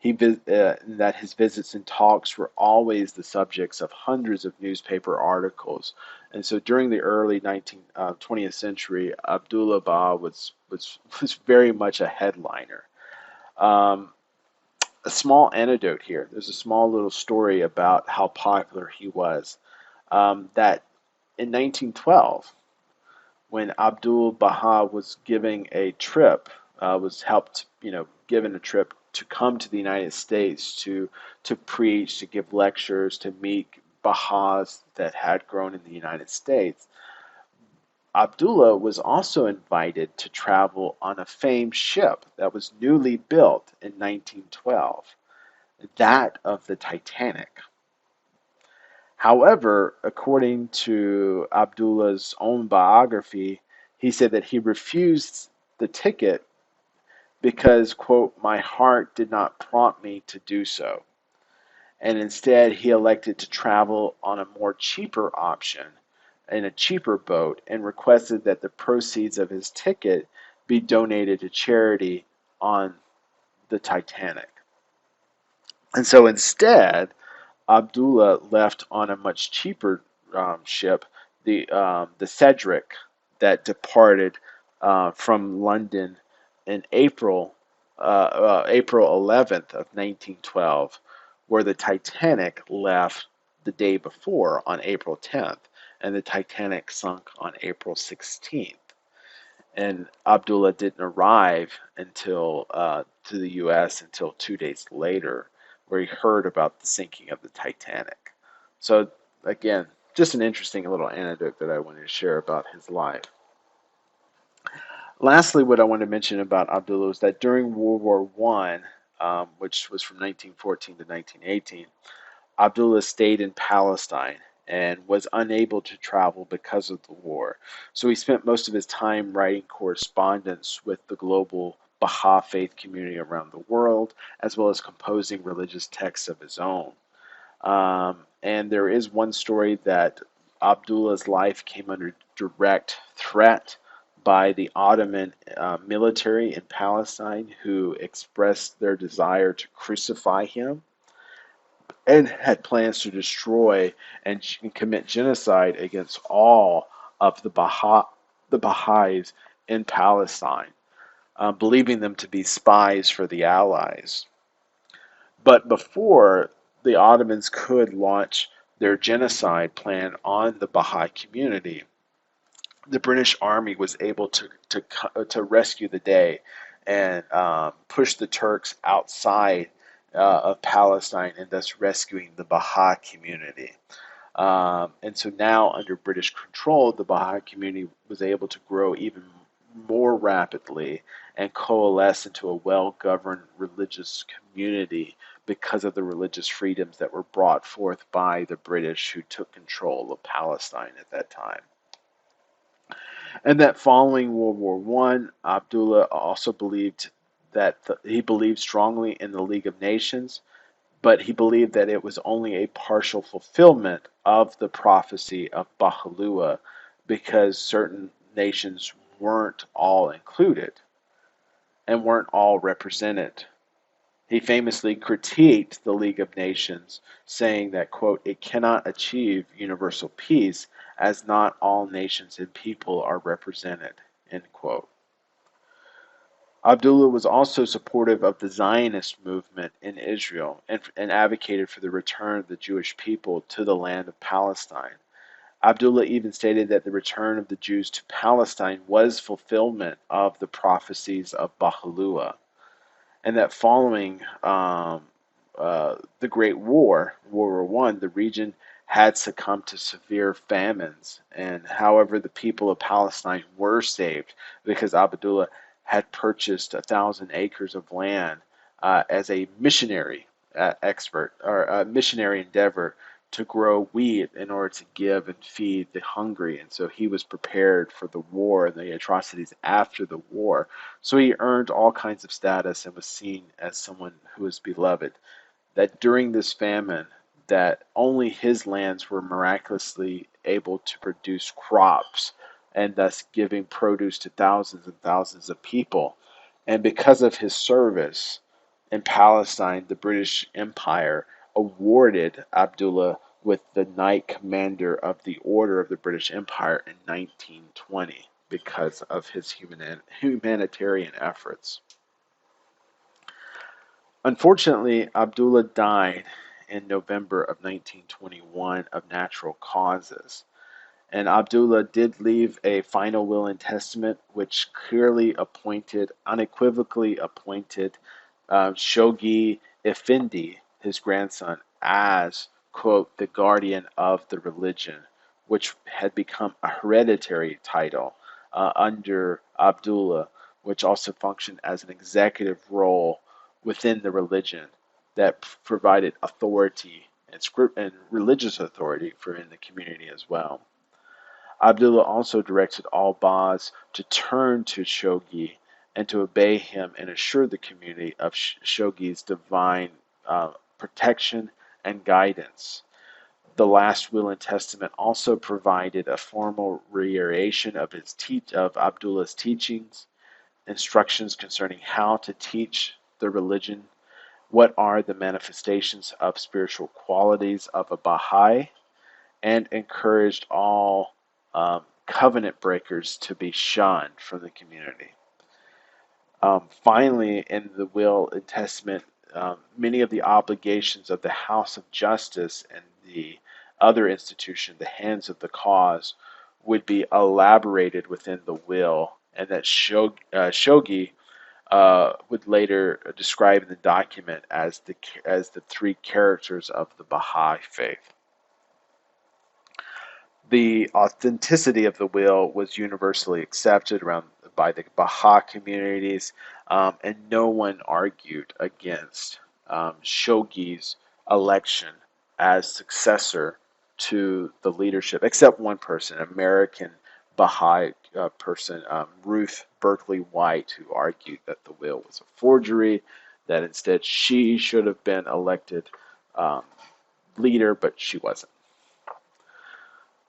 That his visits and talks were always the subjects of hundreds of newspaper articles, and so during the early 20th century, Abdullah Ba was very much a headliner. Um, a small anecdote here. There's a small little story about how popular he was. That in 1912, when Abdul Baha was giving a trip, was helped, given a trip to come to the United States to preach, to give lectures, to meet Baha'is that had grown in the United States. Abdullah was also invited to travel on a famed ship that was newly built in 1912, that of the Titanic. However, according to Abdullah's own biography, he said that he refused the ticket because, quote, my heart did not prompt me to do so. And instead, he elected to travel on a more cheaper option in a cheaper boat and requested that the proceeds of his ticket be donated to charity on the Titanic. And so instead, Abdullah left on a much cheaper ship, the Cedric, that departed from London in April 11th of 1912, where the Titanic left the day before on April 10th, and the Titanic sunk on April 16th. And Abdullah didn't arrive until to the U.S. until 2 days later, where he heard about the sinking of the Titanic. So again, just an interesting little anecdote that I wanted to share about his life. Lastly, what I want to mention about Abdullah is that during World War One, which was from 1914 to 1918, Abdullah stayed in Palestine and was unable to travel because of the war. So he spent most of his time writing correspondence with the global Baha'i faith community around the world, as well as composing religious texts of his own. And there is one story that Abdullah's life came under direct threat by the Ottoman military in Palestine, who expressed their desire to crucify him and had plans to destroy and commit genocide against all of the Baha'is in Palestine, believing them to be spies for the Allies. But before the Ottomans could launch their genocide plan on the Baha'i community, the British Army was able to rescue the day and push the Turks outside of Palestine, and thus rescuing the Baha'i community. And so now, under British control, the Baha'i community was able to grow even more rapidly and coalesce into a well governed religious community because of the religious freedoms that were brought forth by the British, who took control of Palestine at that time. And that following World War One, Abdullah also believed that he believed strongly in the League of Nations, but he believed that it was only a partial fulfillment of the prophecy of Baha'u'llah, because certain nations weren't all included and weren't all represented. He famously critiqued the League of Nations, saying that, quote, it cannot achieve universal peace as not all nations and people are represented, end quote. Abdullah was also supportive of the Zionist movement in Israel, and advocated for the return of the Jewish people to the land of Palestine. Abdullah even stated that the return of the Jews to Palestine was fulfillment of the prophecies of Baha'u'llah, and that following the Great War, World War One, the region had succumbed to severe famines. And however, the people of Palestine were saved because Abdullah had purchased 1,000 acres of land as a missionary expert or a missionary endeavor to grow wheat in order to give and feed the hungry. And so he was prepared for the war and the atrocities after the war. So he earned all kinds of status and was seen as someone who was beloved. That during this famine, that only his lands were miraculously able to produce crops, and thus giving produce to thousands and thousands of people. And because of his service in Palestine, the British Empire awarded Abdullah with the Knight Commander of the Order of the British Empire in 1920 because of his humanitarian efforts. Unfortunately, Abdullah died in November of 1921 of natural causes. And Abdullah did leave a final will and testament, which clearly appointed, unequivocally appointed, Shoghi Effendi, his grandson, as, quote, the guardian of the religion, which had become a hereditary title under Abdullah, which also functioned as an executive role within the religion that provided authority and script and religious authority for in the community as well. Abdullah also directed all Bahs to turn to Shoghi and to obey him, and assured the community of Shoghi's divine protection and guidance. The last will and testament also provided a formal reiteration of of Abdullah's teachings, instructions concerning how to teach the religion, what are the manifestations of spiritual qualities of a Baha'i, and encouraged all covenant breakers to be shunned from the community. Finally, in the will and testament, many of the obligations of the House of Justice and the other institution, the Hands of the Cause, would be elaborated within the will, and that Shoghi would later describe in the document as the three characters of the Baha'i faith. The authenticity of the will was universally accepted around by the Baha'i communities, and no one argued against Shoghi's election as successor to the leadership, except one person, American Baha'i person, Ruth Berkeley White, who argued that the will was a forgery, that instead she should have been elected um, leader, but she wasn't.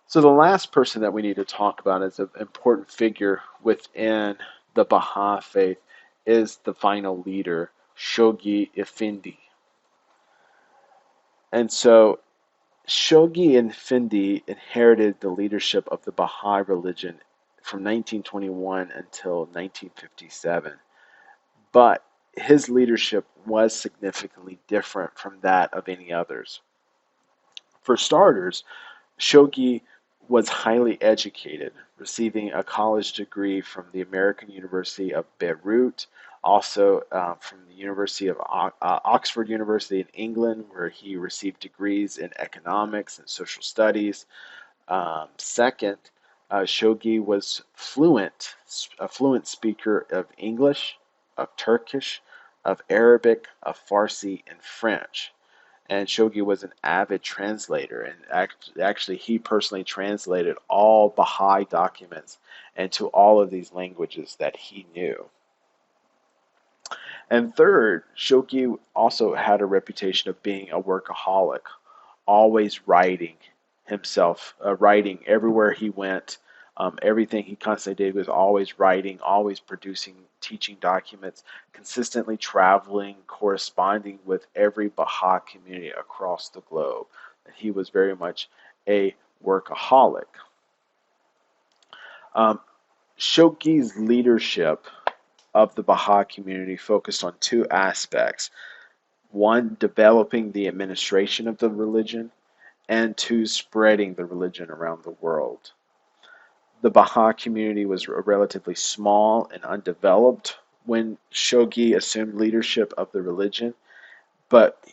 So the last person that we need to talk about as an important figure within the Baha'i faith is the final leader, Shoghi Effendi. And so Shoghi Effendi inherited the leadership of the Baha'i religion from 1921 until 1957. But his leadership was significantly different from that of any others. For starters, Shoghi was highly educated, receiving a college degree from the American University of Beirut, also from the University of Oxford University in England, where he received degrees in economics and social studies. Second, Shoghi was a fluent speaker of English, of Turkish, of Arabic, of Farsi, and French. And Shoghi was an avid translator, and actually he personally translated all Baha'i documents into all of these languages that he knew. And third, Shoghi also had a reputation of being a workaholic, always writing himself, writing everywhere he went. Everything he constantly did was always writing, always producing teaching documents, consistently traveling, corresponding with every Baha'i community across the globe. He was very much a workaholic. Um, Shoghi's leadership of the Baha'i community focused on two aspects. One, developing the administration of the religion, and two, spreading the religion around the world. The Baha'i community was relatively small and undeveloped when Shoghi assumed leadership of the religion, but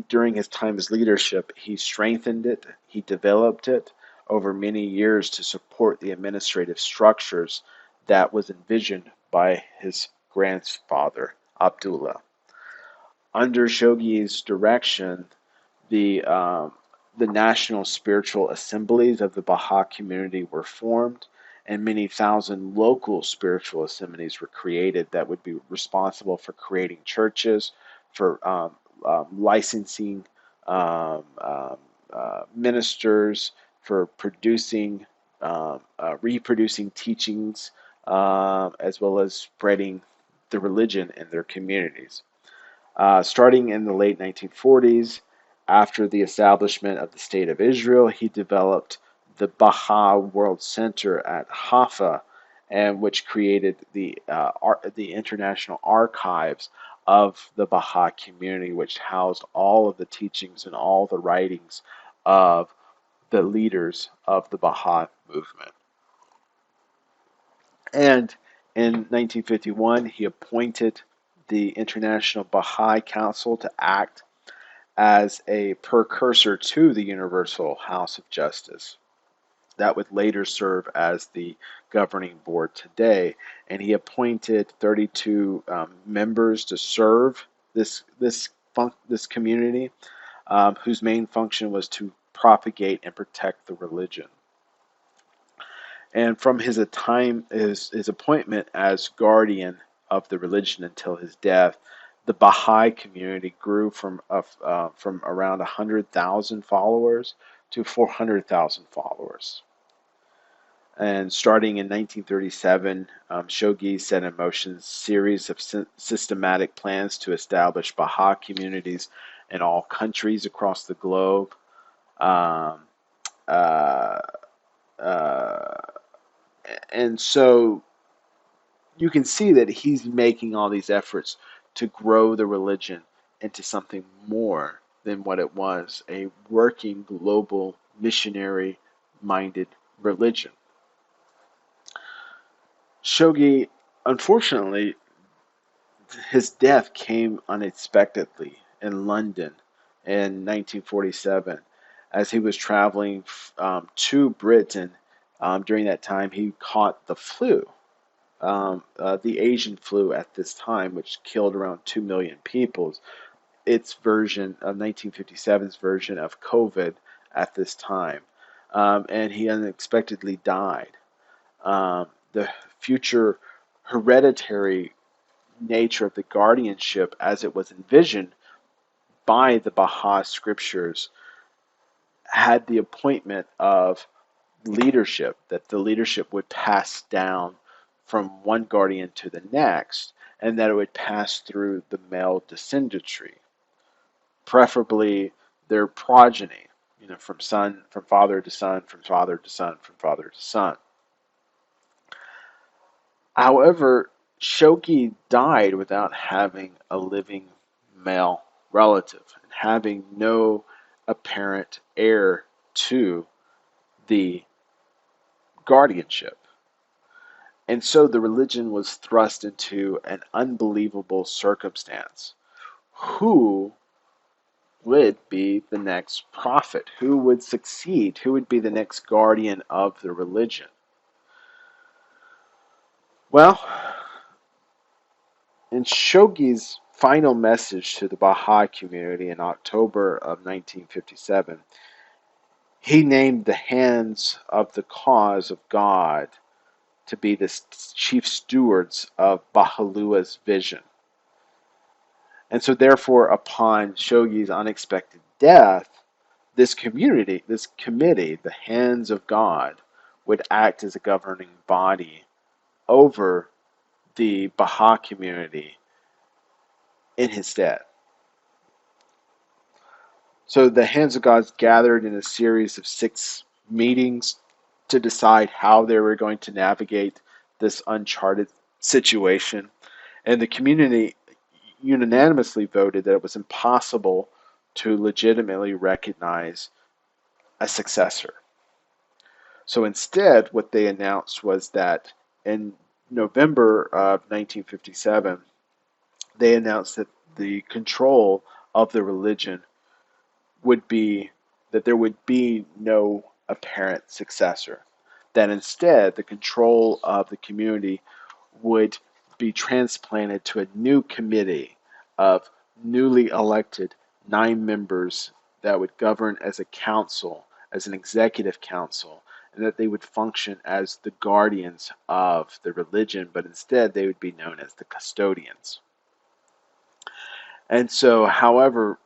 during his time as leadership, he strengthened it, he developed it over many years to support the administrative structures that was envisioned by his grandfather, Abdullah. Under Shoghi's direction, the the national spiritual assemblies of the Baha'i community were formed, and many thousand local spiritual assemblies were created that would be responsible for creating churches, for licensing ministers, for producing, reproducing teachings, as well as spreading the religion in their communities. Starting in the late 1940s, after the establishment of the State of Israel, he developed the Baha'i World Center at Haifa, and which created the international archives of the Baha'i community, which housed all of the teachings and all the writings of the leaders of the Baha'i movement. And in 1951, he appointed the International Baha'i Council to act as a precursor to the Universal House of Justice. That would later serve as the governing board today. And he appointed 32 members to serve this community, whose main function was to propagate and protect the religion. And from his appointment as guardian of the religion until his death, the Baha'i community grew from around 100,000 followers to 400,000 followers. And starting in 1937, Shoghi set in motion a series of systematic plans to establish Baha'i communities in all countries across the globe. Um, uh, uh, and so you can see that he's making all these efforts to grow the religion into something more than what it was, a working global missionary minded religion. Shoghi, unfortunately, his death came unexpectedly in London in 1947 as he was traveling to Britain. During that time, he caught the flu. the Asian flu at this time, which killed around 2 million people, its version of 1957's version of COVID at this time. And he unexpectedly died. The future hereditary nature of the guardianship as it was envisioned by the Baha'i scriptures had the appointment of leadership, that the leadership would pass down from one guardian to the next, and that it would pass through the male descendantry, preferably their progeny, from father to son, from father to son, from father to son. However, Shoki died without having a living male relative and having no apparent heir to the guardianship. And so the religion was thrust into an unbelievable circumstance. Who would be the next prophet? Who would succeed? Who would be the next guardian of the religion? Well, in Shogi's final message to the Baha'i community in October of 1957, he named the hands of the cause of God to be the chief stewards of Baha'u'llah's vision. And so, therefore, upon Shogi's unexpected death, this committee, the hands of God, would act as a governing body over the Baha'i community in his stead. So the hands of God gathered in a series of 6 meetings to decide how they were going to navigate this uncharted situation. And the community unanimously voted that it was impossible to legitimately recognize a successor. So instead, what they announced was that in November of 1957, they announced that the control of the religion would be that there would be no apparent successor. That instead, the control of the community would be transplanted to a new committee of newly elected 9 members that would govern as a council, as an executive council, and that they would function as the guardians of the religion, but instead they would be known as the custodians. And so, however,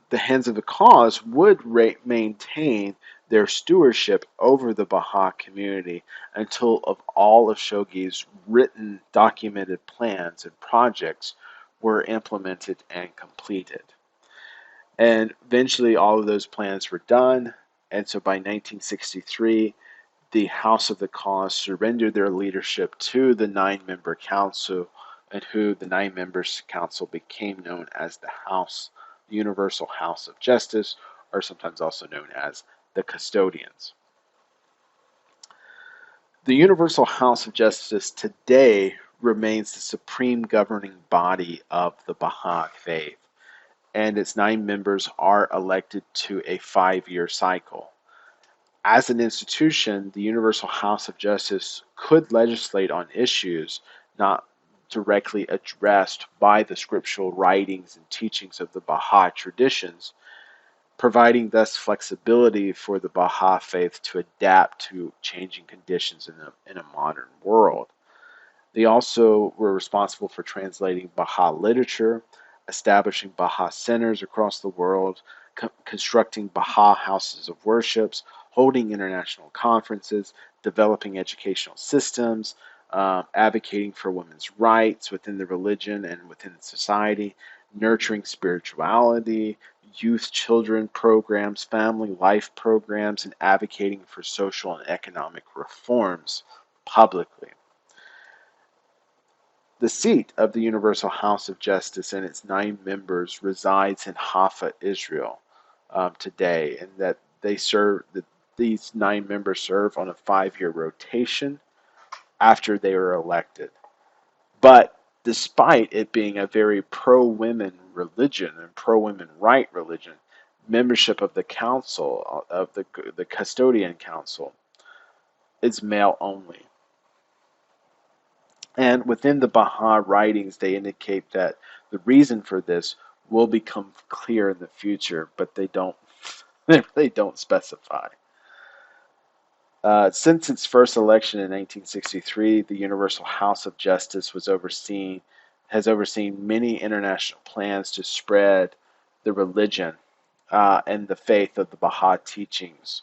the hands of the cause would maintain their stewardship over the Baha'i community until of all of Shogi's written, documented plans and projects were implemented and completed. And eventually all of those plans were done, and so by 1963, the House of the Cause surrendered their leadership to the 9-member council, and who the 9 members council became known as the Universal House of Justice, or sometimes also known as the Custodians. The Universal House of Justice today remains the supreme governing body of the Baha'i faith, and its 9 members are elected to a 5-year cycle. As an institution, the Universal House of Justice could legislate on issues not directly addressed by the scriptural writings and teachings of the Baha'i traditions, providing thus flexibility for the Baha'i faith to adapt to changing conditions in a modern world. They also were responsible for translating Baha'i literature, establishing Baha'i centers across the world, constructing Baha'i houses of worships, holding international conferences, developing educational systems, advocating for women's rights within the religion and within society, nurturing spirituality, youth children programs, family life programs, and advocating for social and economic reforms publicly. The seat of the Universal House of Justice and its 9 members resides in Haifa, Israel, today, and that these 9 members serve on a 5-year rotation after they were elected. But despite it being a very pro-women religion and pro-women right religion, membership of the council, of the custodian council, is male only. And within the Baha'i writings, they indicate that the reason for this will become clear in the future, but they don't they really don't specify. Since its first election in 1963, the Universal House of Justice has overseen many international plans to spread the religion and the faith of the Baha'i teachings.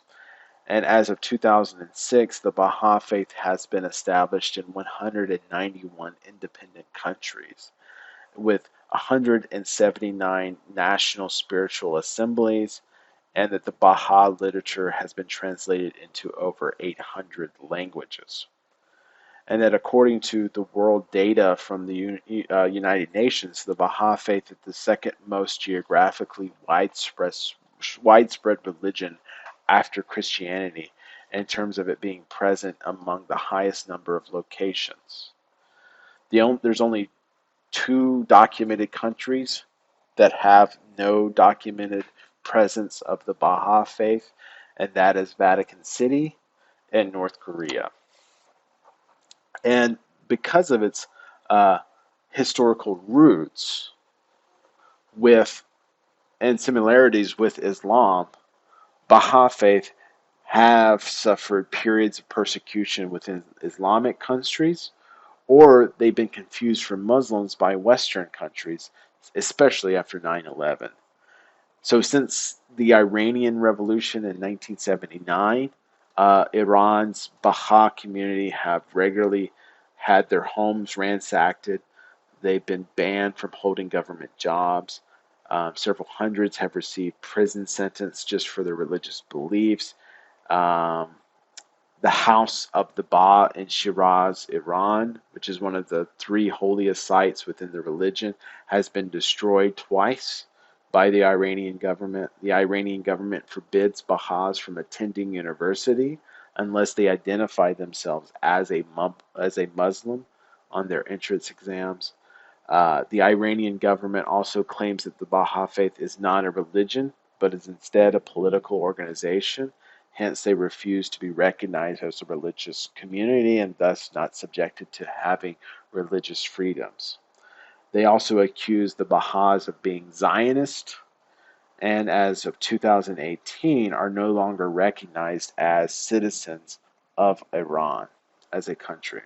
And as of 2006, the Baha'i faith has been established in 191 independent countries, with 179 national spiritual assemblies, and that the Baha'i literature has been translated into over 800 languages. And that according to the world data from the United Nations, the Baha'i faith is the second most geographically widespread religion after Christianity in terms of it being present among the highest number of locations. There's only two documented countries that have no documented presence of the Baha'i faith, and that is Vatican City and North Korea. And because of its uh, historical roots with and similarities with Islam, Baha'i faith have suffered periods of persecution within Islamic countries, or they've been confused for Muslims by Western countries, especially after 9/11. So, since the Iranian Revolution in 1979, Iran's Baha'i community have regularly had their homes ransacked. They've been banned from holding government jobs. Several hundreds have received prison sentence just for their religious beliefs. Um, the House of the Ba in Shiraz, Iran, which is one of the three holiest sites within the religion, has been destroyed twice by the Iranian government. The Iranian government forbids Baha'is from attending university unless they identify themselves as a Muslim on their entrance exams. The Iranian government also claims that the Baha'i faith is not a religion, but is instead a political organization. Hence, they refuse to be recognized as a religious community and thus not subjected to having religious freedoms. They also accuse the Baha'is of being Zionist, and as of 2018 are no longer recognized as citizens of Iran as a country.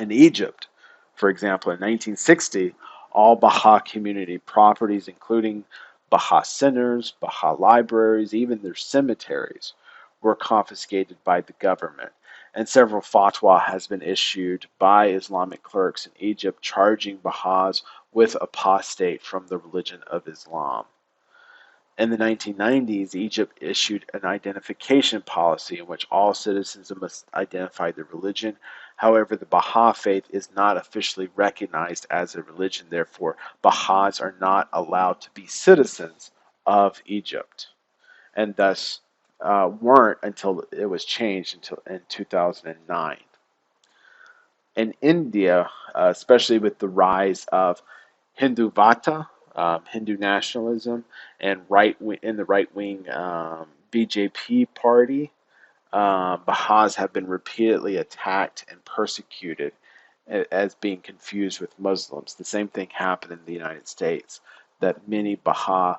In Egypt, for example, in 1960, all Baha'i community properties, including Baha'i centers, Baha'i libraries, even their cemeteries, were confiscated by the government. And several fatwa has been issued by Islamic clerics in Egypt charging Baha'is with apostate from the religion of Islam. In the 1990s, Egypt issued an identification policy in which all citizens must identify their religion. However, the Baha'i faith is not officially recognized as a religion. Therefore, Baha'is are not allowed to be citizens of Egypt, and thus weren't until it was changed until in 2009. In India, especially with the rise of Hinduvata, Hindu nationalism, and in the right wing BJP party, Baha'is have been repeatedly attacked and persecuted as being confused with Muslims. The same thing happened in the United States, that many Baha'i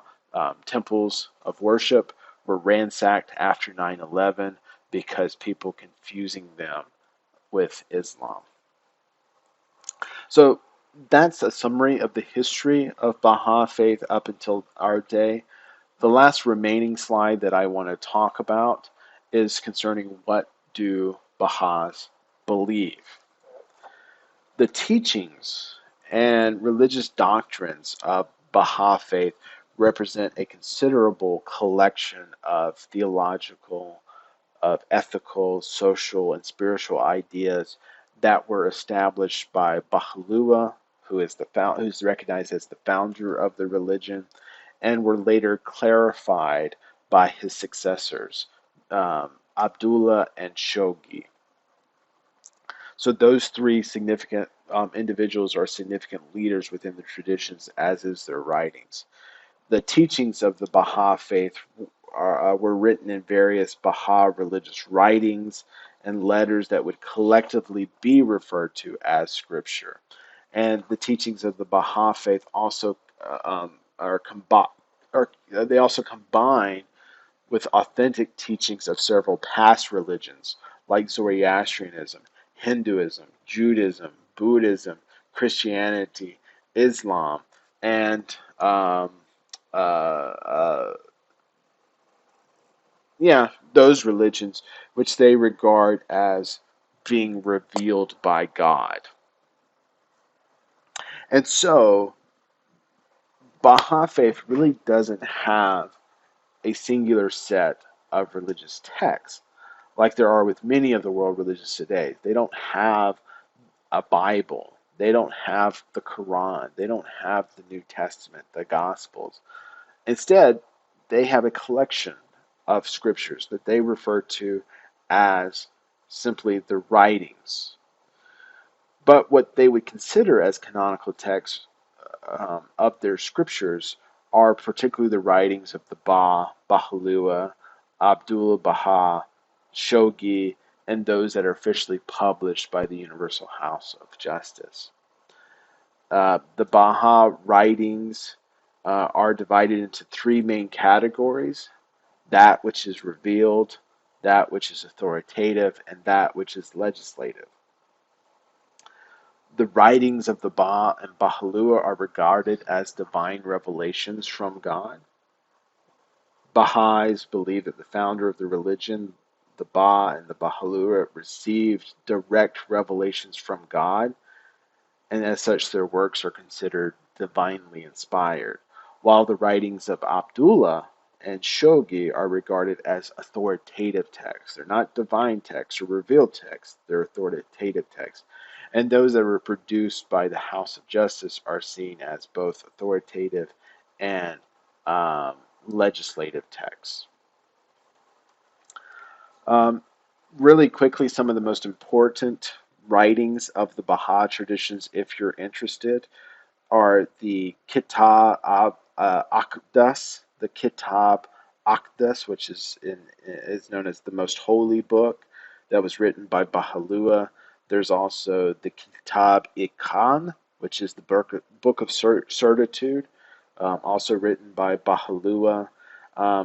temples of worship were ransacked after 9/11 because people confusing them with Islam. So that's a summary of the history of Baha'i faith up until our day. The last remaining slide that I want to talk about is concerning what do Baha'is believe. The teachings and religious doctrines of Baha'i faith represent a considerable collection of theological, of ethical, social, and spiritual ideas that were established by Baha'u'llah, who's recognized as the founder of the religion, and were later clarified by his successors, Abdullah and Shoghi. So those three significant individuals are significant leaders within the traditions, as is their writings. The teachings of the Baha'i faith were written in various Baha'i religious writings and letters that would collectively be referred to as scripture. And the teachings of the Baha'i faith also they also combine with authentic teachings of several past religions like Zoroastrianism, Hinduism, Judaism, Buddhism, Christianity, Islam, and uh, uh, those religions which they regard as being revealed by God. And so, Baha'i faith really doesn't have a singular set of religious texts like there are with many of the world religions today. They don't have a Bible. They don't have the Quran. They don't have the New Testament, the Gospels. Instead, they have a collection of scriptures that they refer to as simply the writings. But what they would consider as canonical texts of their scriptures are particularly the writings of the Baha'u'llah, Abdul Baha, Shoghi, and those that are officially published by the Universal House of Justice. The Baha writings are divided into three main categories: that which is revealed, that which is authoritative, and that which is legislative. The writings of the Ba and Baha'u'llah are regarded as divine revelations from God. Baha'is believe that the founder of the religion, the Ba and the Baha'u'llah, received direct revelations from God, and as such their works are considered divinely inspired, while the writings of Abdullah and Shoghi are regarded as authoritative texts. They're not divine texts or revealed texts, they're authoritative texts. And those that were produced by the House of Justice are seen as both authoritative and legislative texts. Um, really quickly, some of the most important writings of the Baha'i traditions, if you're interested, are the Kitab Aqdas, the Kitab Aqdas, which is known as the most holy book that was written by Baha'u'llah. There's also the Kitab Iqan, which is the book of certitude, also written by Baha'u'llah.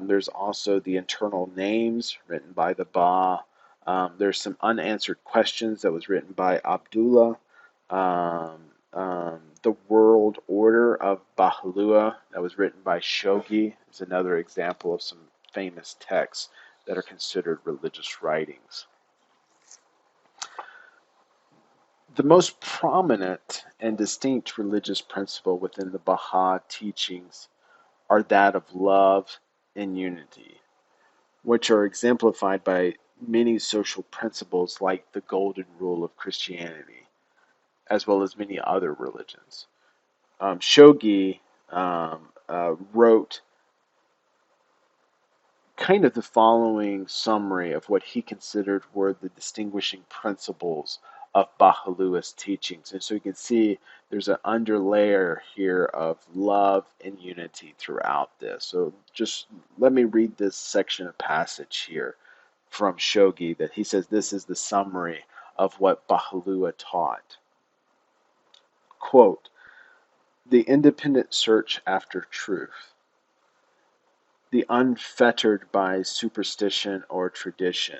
There's also the Internal Names, written by the Ba. There's some unanswered questions that was written by Abdullah. The World Order of Baha'u'llah that was written by Shoghi is another example of some famous texts that are considered religious writings. The most prominent and distinct religious principle within the Baha'i teachings are that of love and unity, which are exemplified by many social principles like the Golden Rule of Christianity, as well as many other religions. Shoghi wrote kind of the following summary of what he considered were the distinguishing principles of Baha'u'llah's teachings. And so you can see there's an underlayer here of love and unity throughout this. So just let me read this section of passage here from Shoghi that he says this is the summary of what Baha'u'llah taught. Quote, the independent search after truth, the unfettered by superstition or tradition,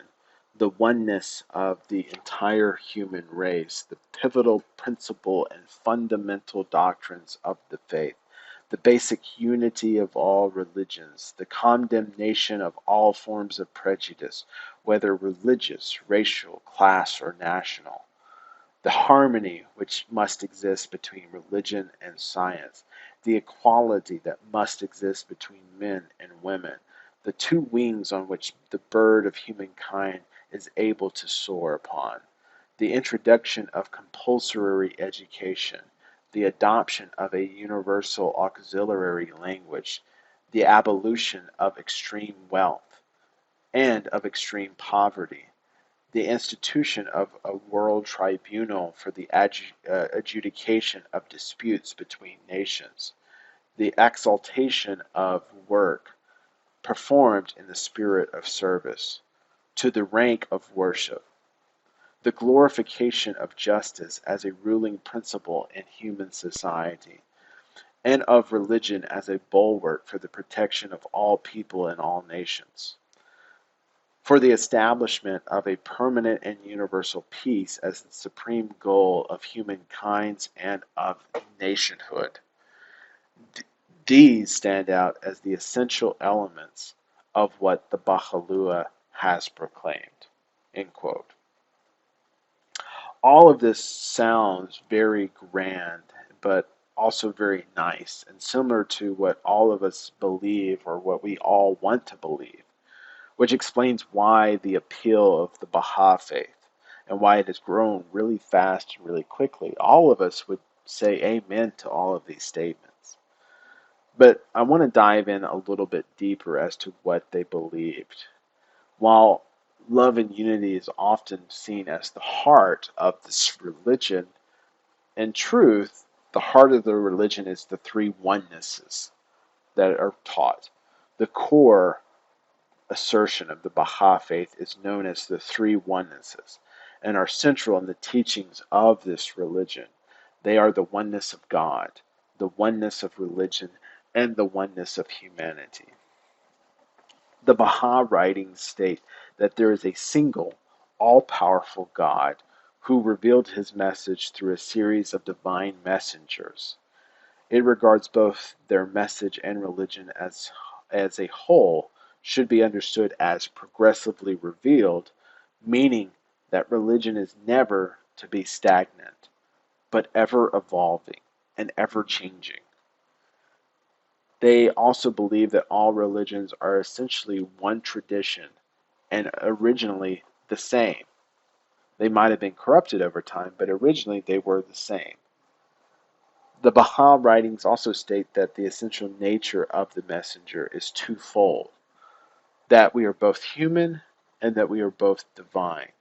the oneness of the entire human race, the pivotal principle and fundamental doctrines of the faith, the basic unity of all religions, the condemnation of all forms of prejudice, whether religious, racial, class, or national, the harmony which must exist between religion and science, the equality that must exist between men and women, the two wings on which the bird of humankind is able to soar upon, the introduction of compulsory education, the adoption of a universal auxiliary language, the abolition of extreme wealth and of extreme poverty, the institution of a world tribunal for the adjudication of disputes between nations, the exaltation of work performed in the spirit of service, to the rank of worship, the glorification of justice as a ruling principle in human society, and of religion as a bulwark for the protection of all people and all nations, for the establishment of a permanent and universal peace as the supreme goal of humankind's and of nationhood. These stand out as the essential elements of what the Baha'u'llah has proclaimed. End quote. All of this sounds very grand, but also very nice and similar to what all of us believe or what we all want to believe, which explains why the appeal of the Baha'i faith and why it has grown really fast and really quickly. All of us would say amen to all of these statements. But I want to dive in a little bit deeper as to what they believed. While love and unity is often seen as the heart of this religion, in truth, the heart of the religion is the three onenesses that are taught. The core assertion of the Baha'i faith is known as the three onenesses and are central in the teachings of this religion. They are the oneness of God, the oneness of religion, and the oneness of humanity. The Baha'i writings state that there is a single, all-powerful God who revealed his message through a series of divine messengers. It regards both their message and religion as a whole should be understood as progressively revealed, meaning that religion is never to be stagnant, but ever evolving and ever changing. They also believe that all religions are essentially one tradition and originally the same. They might have been corrupted over time, but originally they were the same. The Baha'i writings also state that the essential nature of the messenger is twofold, that we are both human and that we are both divine.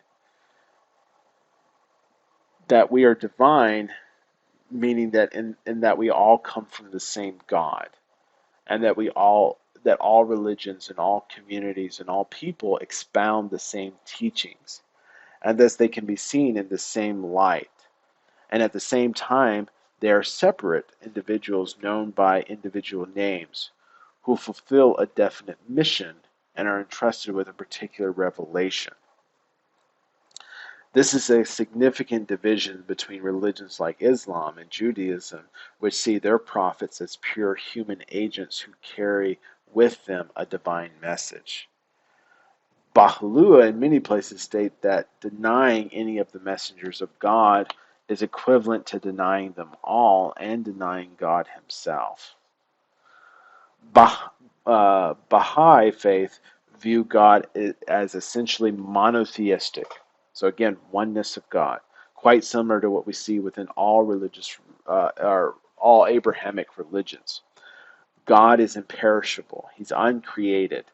That we are divine, meaning that in that we all come from the same God, and that all religions and all communities and all people expound the same teachings, and thus they can be seen in the same light. And at the same time, they are separate individuals known by individual names who fulfill a definite mission and are entrusted with a particular revelation. This is a significant division between religions like Islam and Judaism, which see their prophets as pure human agents who carry with them a divine message. Baha'u'llah in many places state that denying any of the messengers of God is equivalent to denying them all and denying God himself. Baha'i faith view God as essentially monotheistic. So again, oneness of God, quite similar to what we see within all religious or all Abrahamic religions. God is imperishable. He's uncreated.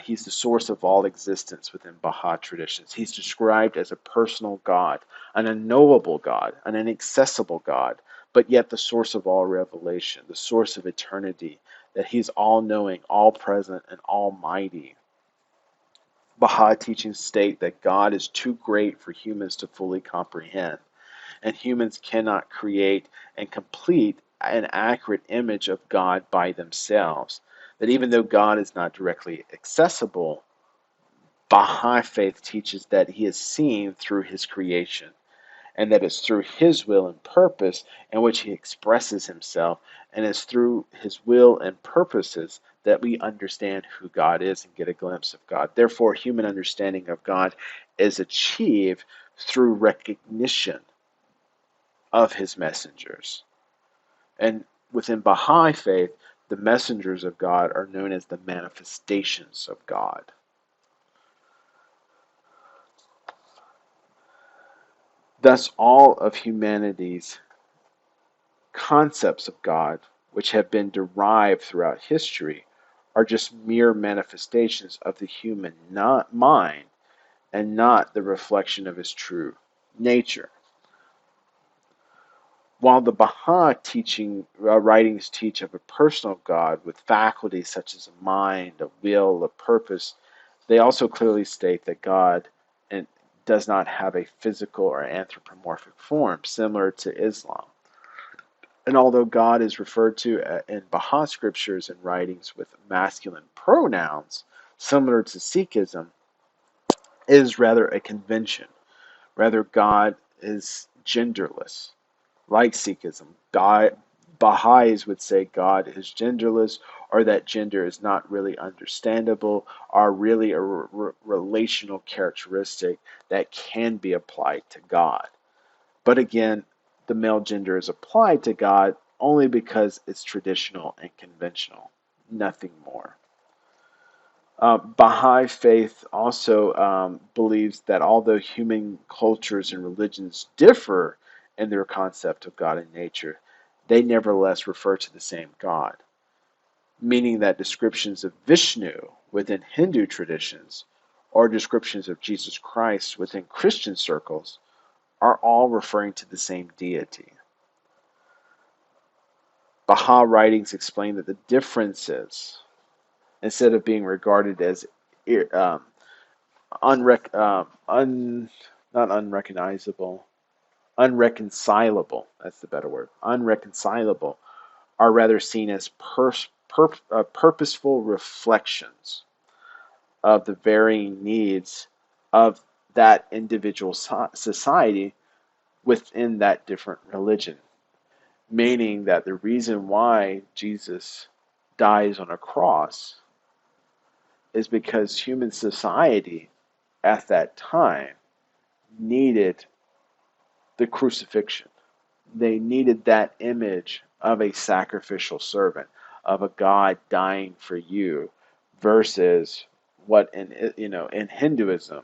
He's the source of all existence within Baha'i traditions. He's described as a personal God, an unknowable God, an inaccessible God, but yet the source of all revelation, the source of eternity, that he's all-knowing, all-present, and almighty. Baha'i teachings state that God is too great for humans to fully comprehend, and humans cannot create and complete an accurate image of God by themselves. That even though God is not directly accessible, Baha'i faith teaches that he is seen through his creation, and that it's through his will and purpose in which he expresses himself, and it's through his will and purposes that we understand who God is and get a glimpse of God. Therefore, human understanding of God is achieved through recognition of his messengers. And within Baha'i faith, the messengers of God are known as the manifestations of God. Thus, all of humanity's concepts of God, which have been derived throughout history, are just mere manifestations of the human mind and not the reflection of his true nature. While the Baha'i writings teach of a personal God with faculties such as a mind, a will, a purpose, they also clearly state that God does not have a physical or anthropomorphic form, similar to Islam. And although God is referred to in Baha'i scriptures and writings with masculine pronouns, similar to Sikhism, it is rather a convention. Rather, God is genderless. Like Sikhism, Baha'is would say God is genderless, or that gender is not really understandable, or really a relational characteristic that can be applied to God. But again, the male gender is applied to God only because it's traditional and conventional, nothing more. Baha'i faith also believes that although human cultures and religions differ in their concept of God and nature, they nevertheless refer to the same God, meaning that descriptions of Vishnu within Hindu traditions or descriptions of Jesus Christ within Christian circles are all referring to the same deity. Baha'i writings explain that the differences, instead of being regarded as um, unrec- un not unrecognizable, unreconcilable. That's the better word. Unreconcilable are rather seen as purposeful reflections of the varying needs of that individual society within that different religion. Meaning that the reason why Jesus dies on a cross is because human society at that time needed the crucifixion. They needed that image of a sacrificial servant, of a God dying for you, versus what in Hinduism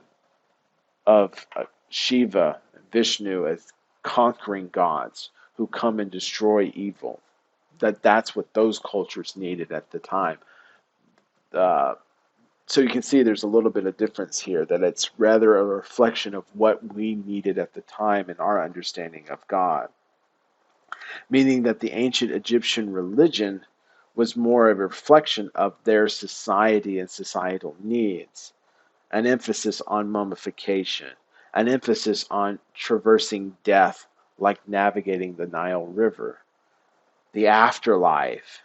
of Shiva, Vishnu as conquering gods who come and destroy evil. That's what those cultures needed at the time. Uh, so you can see there's a little bit of difference here, that it's rather a reflection of what we needed at the time in our understanding of God, meaning that the ancient Egyptian religion was more of a reflection of their society and societal needs, an emphasis on mummification, an emphasis on traversing death like navigating the Nile River, the afterlife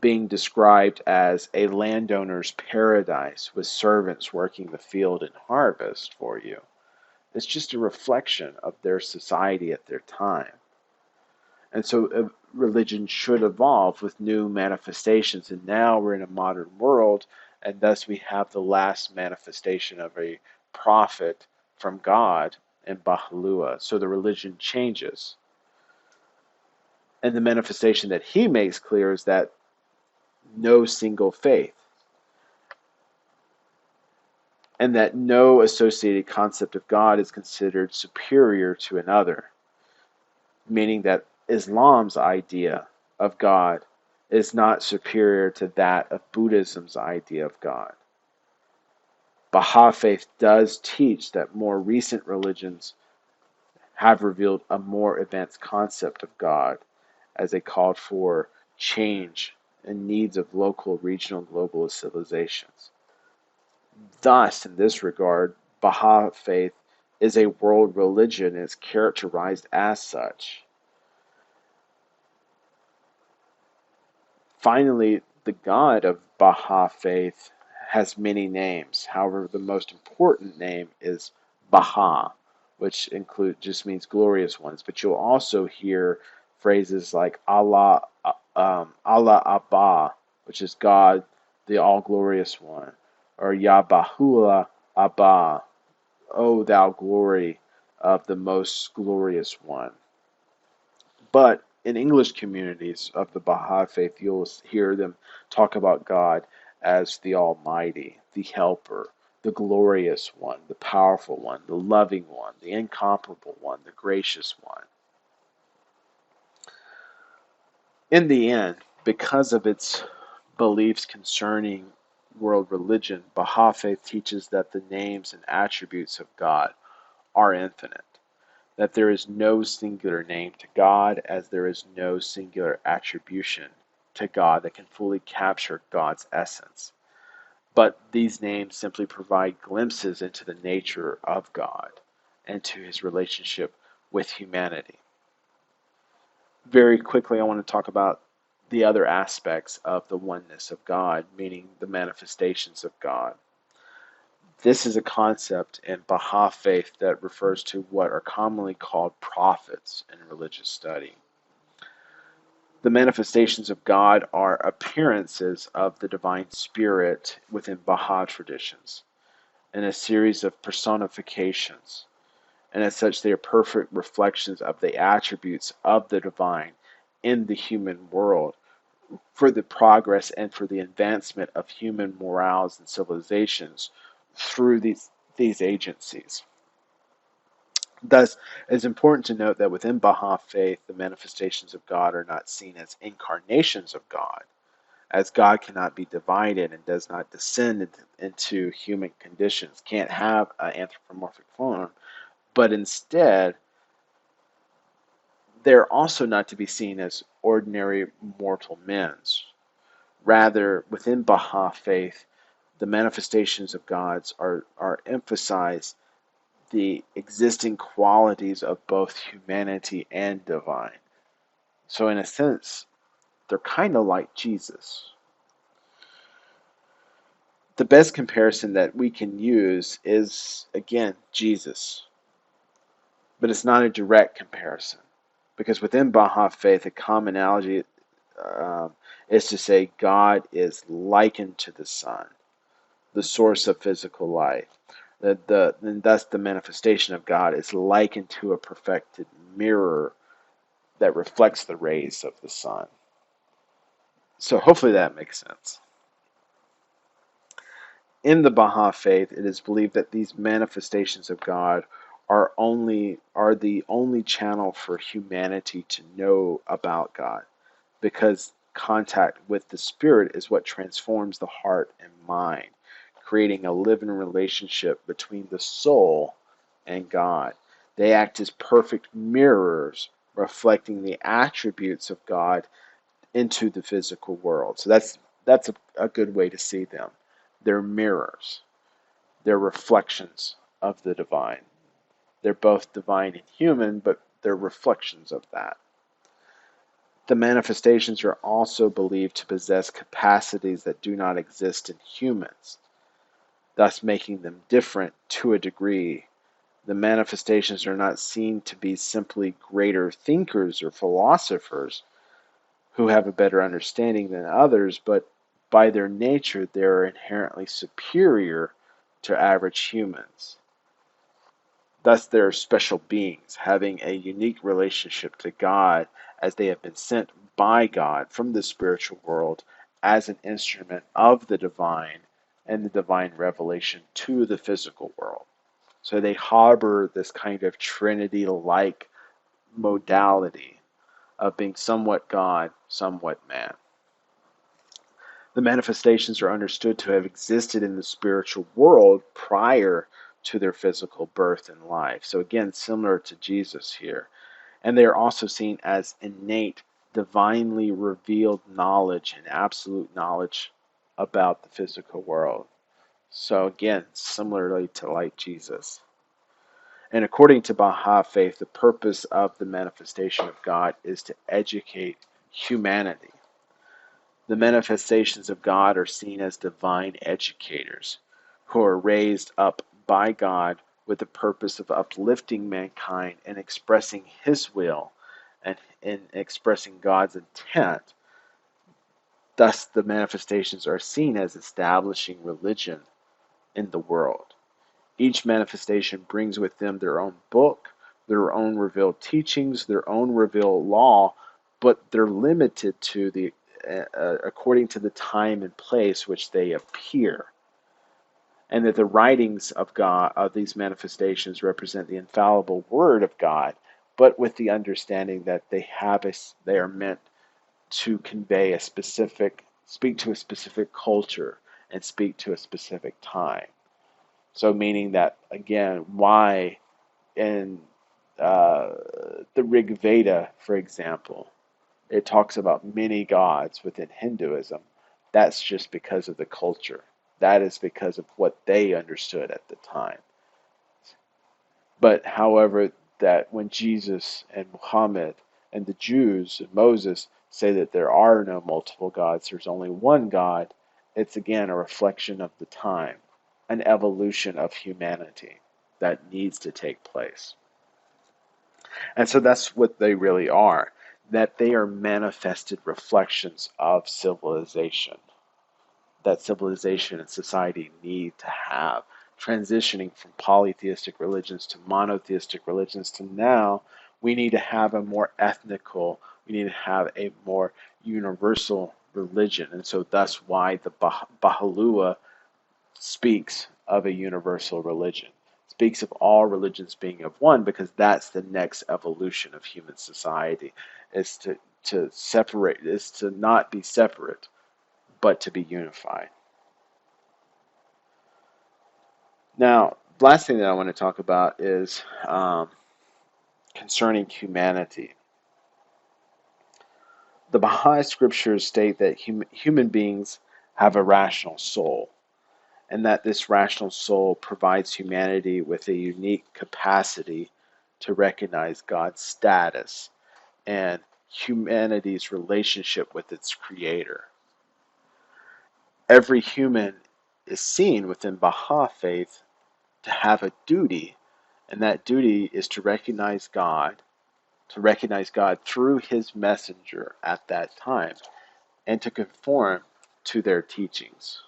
being described as a landowner's paradise with servants working the field and harvest for you. It's just a reflection of their society at their time. And so religion should evolve with new manifestations. And now we're in a modern world, and thus we have the last manifestation of a prophet from God in Baha'u'llah. So the religion changes. And the manifestation that he makes clear is that no single faith, and that no associated concept of God is considered superior to another, meaning that Islam's idea of God is not superior to that of Buddhism's idea of God. Baha'i faith does teach that more recent religions have revealed a more advanced concept of God as they called for change and needs of local, regional, global civilizations. Thus, in this regard, Baha'i faith is a world religion and is characterized as such. Finally, the God of Baha'i faith has many names. However, the most important name is Baha, which just means glorious ones. But you'll also hear phrases like Allah Abba, which is God, the all glorious one, or Yahbahula Abba, O thou glory of the most glorious one. But in English communities of the Baha'i faith, you'll hear them talk about God as the Almighty, the Helper, the Glorious One, the Powerful One, the Loving One, the Incomparable One, the Gracious One. In the end, because of its beliefs concerning world religion, Baha'i faith teaches that the names and attributes of God are infinite. that there is no singular name to God, as there is no singular attribution to God that can fully capture God's essence. But these names simply provide glimpses into the nature of God and to his relationship with humanity. Very quickly, I want to talk about the other aspects of the oneness of God, meaning the manifestations of God. This is a concept in Baha'i faith that refers to what are commonly called prophets in religious study. The manifestations of God are appearances of the divine spirit within Baha'i traditions, in a series of personifications, and as such they are perfect reflections of the attributes of the divine in the human world for the progress and for the advancement of human morals and civilizations through these agencies. Thus, it is important to note that within Baha'i faith, the manifestations of God are not seen as incarnations of God, as God cannot be divided and does not descend into human conditions, can't have an anthropomorphic form, but instead, they're also not to be seen as ordinary mortal men. Rather, within Baha'i faith, the manifestations of gods are emphasized the existing qualities of both humanity and divine. So, in a sense, they're kind of like Jesus. The best comparison that we can use is, again, Jesus. But it's not a direct comparison. Because within Baha'i faith, a commonality is to say God is likened to the sun, the source of physical life. And thus the manifestation of God is likened to a perfected mirror that reflects the rays of the sun. So hopefully that makes sense. In the Baha'i faith, it is believed that these manifestations of God are the only channel for humanity to know about God, because contact with the Spirit is what transforms the heart and mind, creating a living relationship between the soul and God. They act as perfect mirrors, reflecting the attributes of God into the physical world. So that's a good way to see them. They're mirrors. They're reflections of the divine. They're both divine and human, but they're reflections of that. The manifestations are also believed to possess capacities that do not exist in humans, thus making them different to a degree. The manifestations are not seen to be simply greater thinkers or philosophers who have a better understanding than others, but by their nature they are inherently superior to average humans. Thus, they are special beings, having a unique relationship to God, as they have been sent by God from the spiritual world as an instrument of the divine and the divine revelation to the physical world. So they harbor this kind of Trinity-like modality of being somewhat God, somewhat man. The manifestations are understood to have existed in the spiritual world prior to their physical birth and life. So again, similar to Jesus here. And they are also seen as innate, divinely revealed knowledge and absolute knowledge about the physical world. So again, similarly to like Jesus. And according to Baha'i faith, the purpose of the manifestation of God is to educate humanity. The manifestations of God are seen as divine educators who are raised up by God with the purpose of uplifting mankind and expressing His will and in expressing God's intent. Thus, the manifestations are seen as establishing religion in the world. Each manifestation brings with them their own book, their own revealed teachings, their own revealed law, but they're limited to the according to the time and place which they appear, and that the writings of God of these manifestations represent the infallible word of God, but with the understanding that they are meant to convey a specific, speak to a specific culture and speak to a specific time. So meaning that, again, why in uh, the Rig Veda, for example, it talks about many gods within Hinduism. That's just because of the culture. That is because of what they understood at the time. But however, that when Jesus and Muhammad and the Jews and Moses say that there are no multiple gods, there's only one God, it's again a reflection of the time, an evolution of humanity that needs to take place. And so that's what they really are, that they are manifested reflections of civilization, that civilization and society need to have, transitioning from polytheistic religions to monotheistic religions to now we need to have a more ethnical, we need to have a more universal religion. And so that's why the Baha'u'llah speaks of a universal religion, speaks of all religions being of one, because that's the next evolution of human society, is to separate, is to not be separate, but to be unified. Now, the last thing that I want to talk about is concerning humanity. The Baha'i scriptures state that human beings have a rational soul, and that this rational soul provides humanity with a unique capacity to recognize God's status and humanity's relationship with its creator. Every human is seen within Baha'i faith to have a duty, and that duty is to recognize God through his messenger at that time, and to conform to their teachings.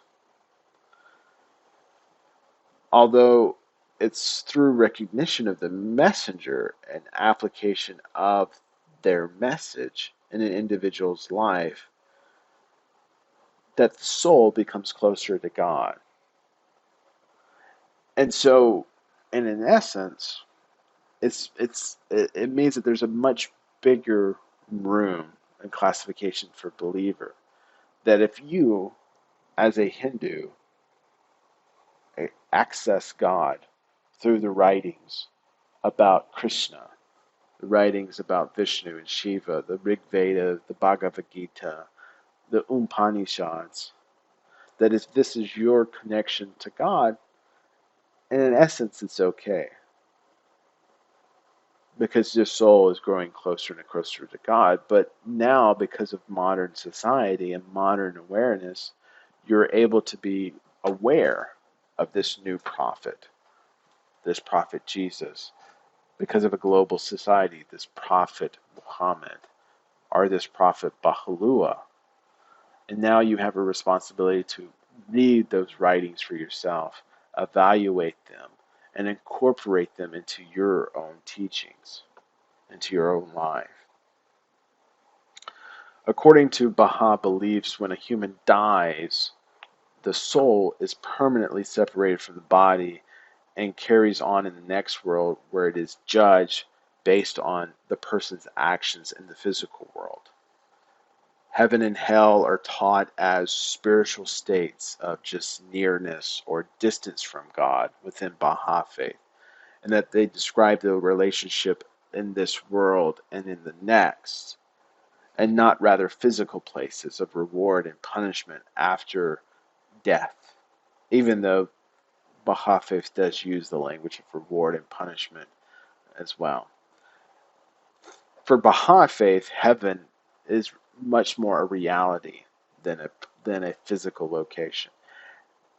Although it's through recognition of the messenger and application of their message in an individual's life that the soul becomes closer to God. And so, in an essence, it means that there's a much bigger room and classification for believer. That if you, as a Hindu, access God through the writings about Krishna, the writings about Vishnu and Shiva, the Rig Veda, the Bhagavad Gita, the Upanishads, that if this is your connection to God, in essence, it's okay. Because your soul is growing closer and closer to God. But now, because of modern society and modern awareness, you're able to be aware of this new prophet, this prophet Jesus, because of a global society, this prophet Muhammad, or this prophet Baha'u'llah. And now you have a responsibility to read those writings for yourself, evaluate them, and incorporate them into your own teachings, into your own life. According to Baha'i beliefs, when a human dies, the soul is permanently separated from the body and carries on in the next world, where it is judged based on the person's actions in the physical world. Heaven and hell are taught as spiritual states of just nearness or distance from God within Baha'i faith, and that they describe the relationship in this world and in the next, and not rather physical places of reward and punishment after death, even though Baha'i faith does use the language of reward and punishment as well. For Baha'i faith, heaven is much more a reality than a physical location.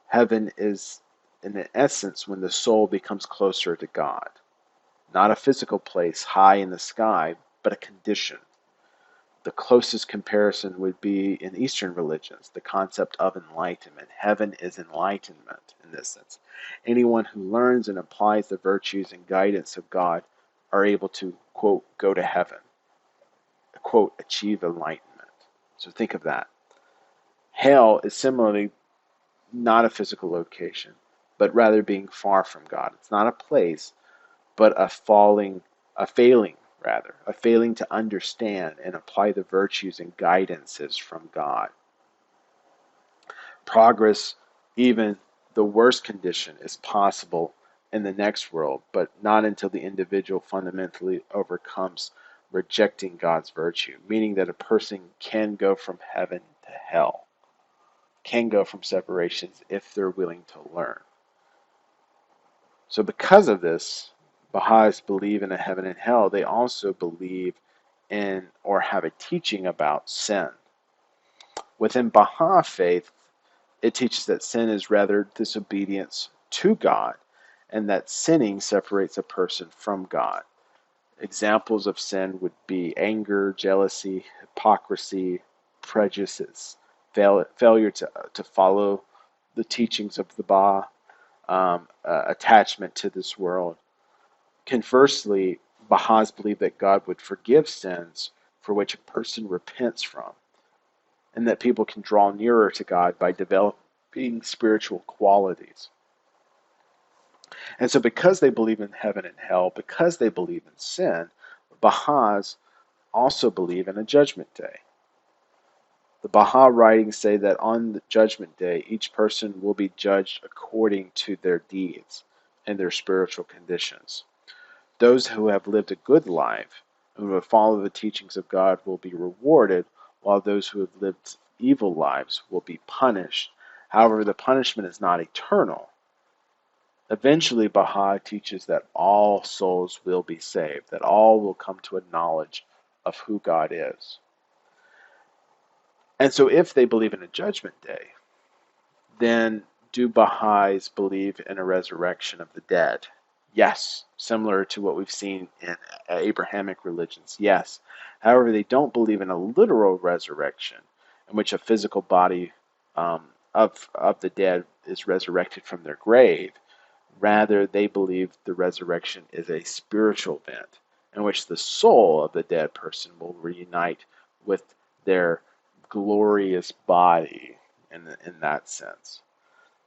Heaven is, in essence, when the soul becomes closer to God. Not a physical place high in the sky, but a condition. The closest comparison would be in Eastern religions, the concept of enlightenment. Heaven is enlightenment in this sense. Anyone who learns and applies the virtues and guidance of God are able to, quote, go to heaven, quote, achieve enlightenment. So think of that. Hell is similarly not a physical location, but rather being far from God. It's not a place, but a failing to understand and apply the virtues and guidances from God. Progress, even the worst condition, is possible in the next world, but not until the individual fundamentally overcomes rejecting God's virtue, meaning that a person can go from heaven to hell, can go from separations if they're willing to learn. So because of this, Baha'is believe in a heaven and hell. They also believe in or have a teaching about sin. Within Baha'i faith, it teaches that sin is rather disobedience to God, and that sinning separates a person from God. Examples of sin would be anger, jealousy, hypocrisy, prejudices, failure to follow the teachings of the Baha'i, attachment to this world. Conversely, Baha'is believe that God would forgive sins for which a person repents from, and that people can draw nearer to God by developing spiritual qualities. And so, because they believe in heaven and hell, because they believe in sin, Baha'is also believe in a judgment day. The Baha'i writings say that on the judgment day, each person will be judged according to their deeds and their spiritual conditions. Those who have lived a good life and who have followed the teachings of God will be rewarded, while those who have lived evil lives will be punished. However, the punishment is not eternal. Eventually, Baha'i teaches that all souls will be saved, that all will come to a knowledge of who God is. And so, if they believe in a judgment day, then do Baha'is believe in a resurrection of the dead? Yes, similar to what we've seen in Abrahamic religions. Yes. However, they don't believe in a literal resurrection in which a physical body of the dead is resurrected from their grave. Rather, they believe the resurrection is a spiritual event in which the soul of the dead person will reunite with their glorious body in that sense.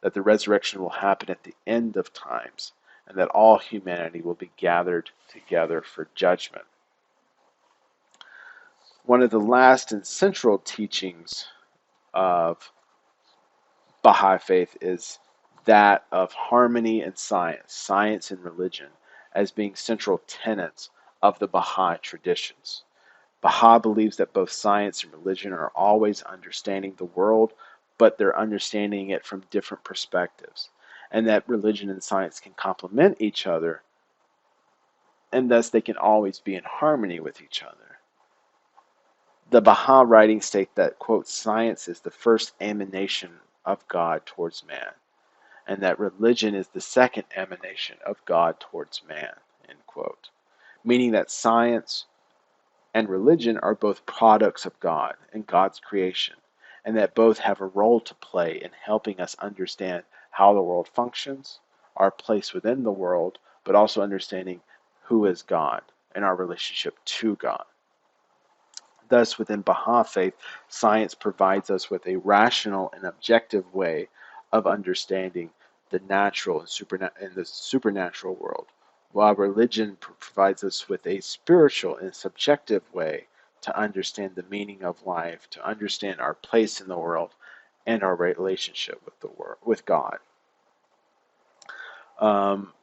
That the resurrection will happen at the end of times, and that all humanity will be gathered together for judgment. One of the last and central teachings of Baha'i faith is that of harmony and science and religion, as being central tenets of the Baha'i traditions. Baha'i believes that both science and religion are always understanding the world, but they're understanding it from different perspectives, and that religion and science can complement each other, and thus they can always be in harmony with each other. The Baha'i writings state that, quote, science is the first emanation of God towards man, and that religion is the second emanation of God towards man, end quote. Meaning that science and religion are both products of God and God's creation, and that both have a role to play in helping us understand how the world functions, our place within the world, but also understanding who is God and our relationship to God. Thus, within Baha'i faith, science provides us with a rational and objective way of understanding the natural and the supernatural world, while religion provides us with a spiritual and subjective way to understand the meaning of life, to understand our place in the world, and our relationship with the world, with God.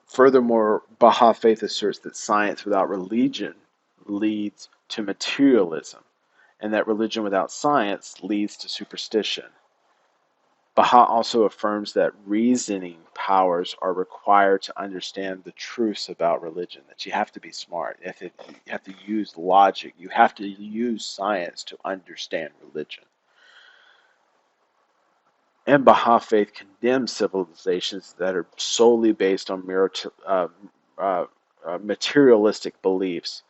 Furthermore, Baha'i faith asserts that science without religion leads to materialism, and that religion without science leads to superstition. Baha also affirms that reasoning powers are required to understand the truths about religion, that you have to be smart, you have to use logic, you have to use science to understand religion. And Baha'i faith condemns civilizations that are solely based on materialistic beliefs,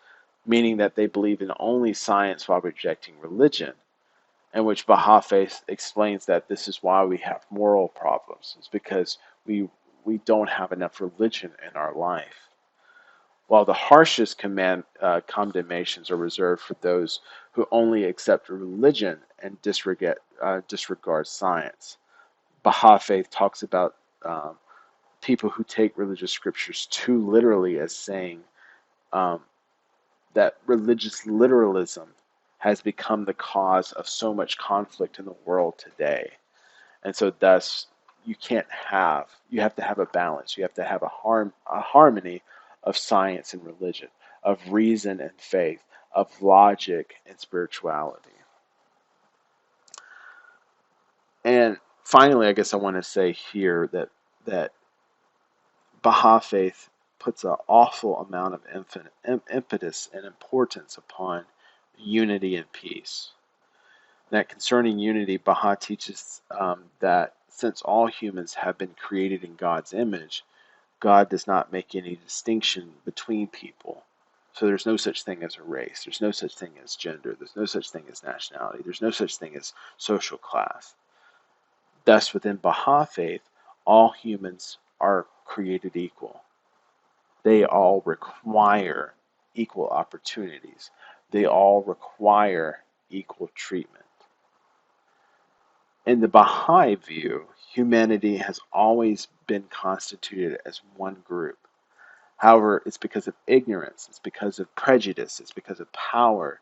meaning that they believe in only science while rejecting religion, in which Baha'i faith explains that this is why we have moral problems. It's because we don't have enough religion in our life. While the harshest condemnations are reserved for those who only accept religion and disregard science. Baha'i faith talks about people who take religious scriptures too literally as saying that religious literalism has become the cause of so much conflict in the world today. And so thus you have to have a balance. You have to have a harmony of science and religion, of reason and faith, of logic and spirituality. And finally, I guess I want to say here that Baha'i faith puts an awful amount of impetus and importance upon unity and peace. That concerning unity, Baha'i teaches that since all humans have been created in God's image, God does not make any distinction between people. So there's no such thing as a race. There's no such thing as gender. There's no such thing as nationality. There's no such thing as social class. Thus, within Baha'i faith, all humans are created equal. They all require equal opportunities. They all require equal treatment. In the Baha'i view, humanity has always been constituted as one group. However, it's because of ignorance, it's because of prejudice, it's because of power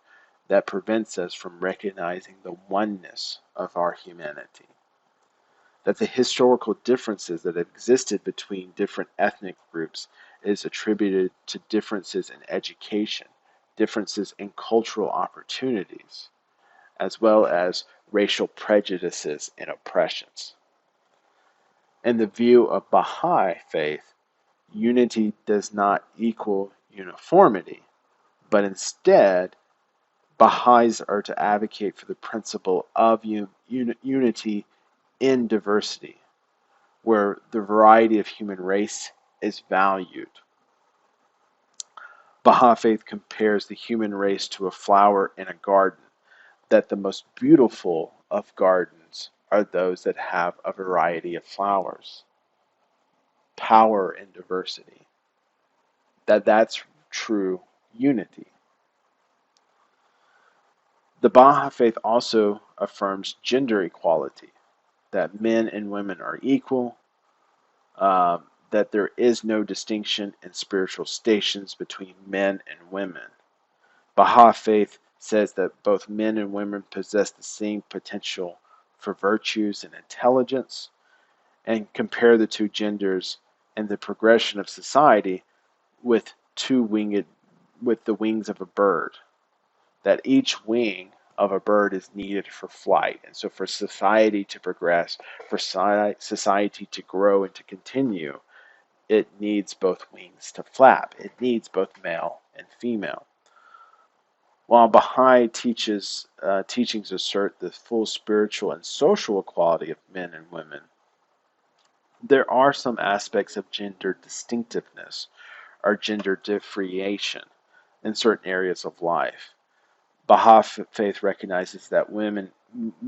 that prevents us from recognizing the oneness of our humanity. That the historical differences that have existed between different ethnic groups is attributed to differences in education, differences in cultural opportunities, as well as racial prejudices and oppressions. In the view of Baha'i faith, unity does not equal uniformity, but instead, Baha'is are to advocate for the principle of unity in diversity, where the variety of human race is valued. Baha'i faith compares the human race to a flower in a garden, that the most beautiful of gardens are those that have a variety of flowers. Power in diversity. That's true unity. The Baha'i faith also affirms gender equality, that men and women are equal, that there is no distinction in spiritual stations between men and women. Baha'i faith says that both men and women possess the same potential for virtues and intelligence, and compare the two genders and the progression of society with with the wings of a bird. That each wing of a bird is needed for flight, and so for society to progress, for society to grow and to continue, it needs both wings to flap. It needs both male and female. While Baha'i teachings assert the full spiritual and social equality of men and women, there are some aspects of gender distinctiveness or gender differentiation in certain areas of life. Baha'i faith recognizes that men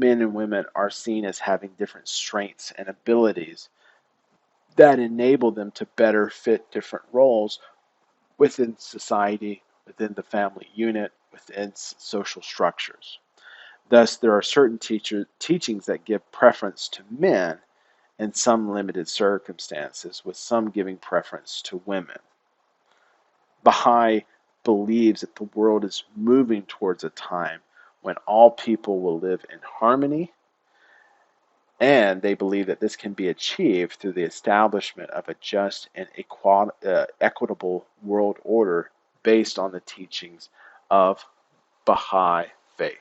and women are seen as having different strengths and abilities that enable them to better fit different roles within society, within the family unit, within social structures. Thus, there are certain teachings that give preference to men in some limited circumstances, with some giving preference to women. Baha'i believes that the world is moving towards a time when all people will live in harmony, and they believe that this can be achieved through the establishment of a just and equitable world order based on the teachings of Baha'i faith.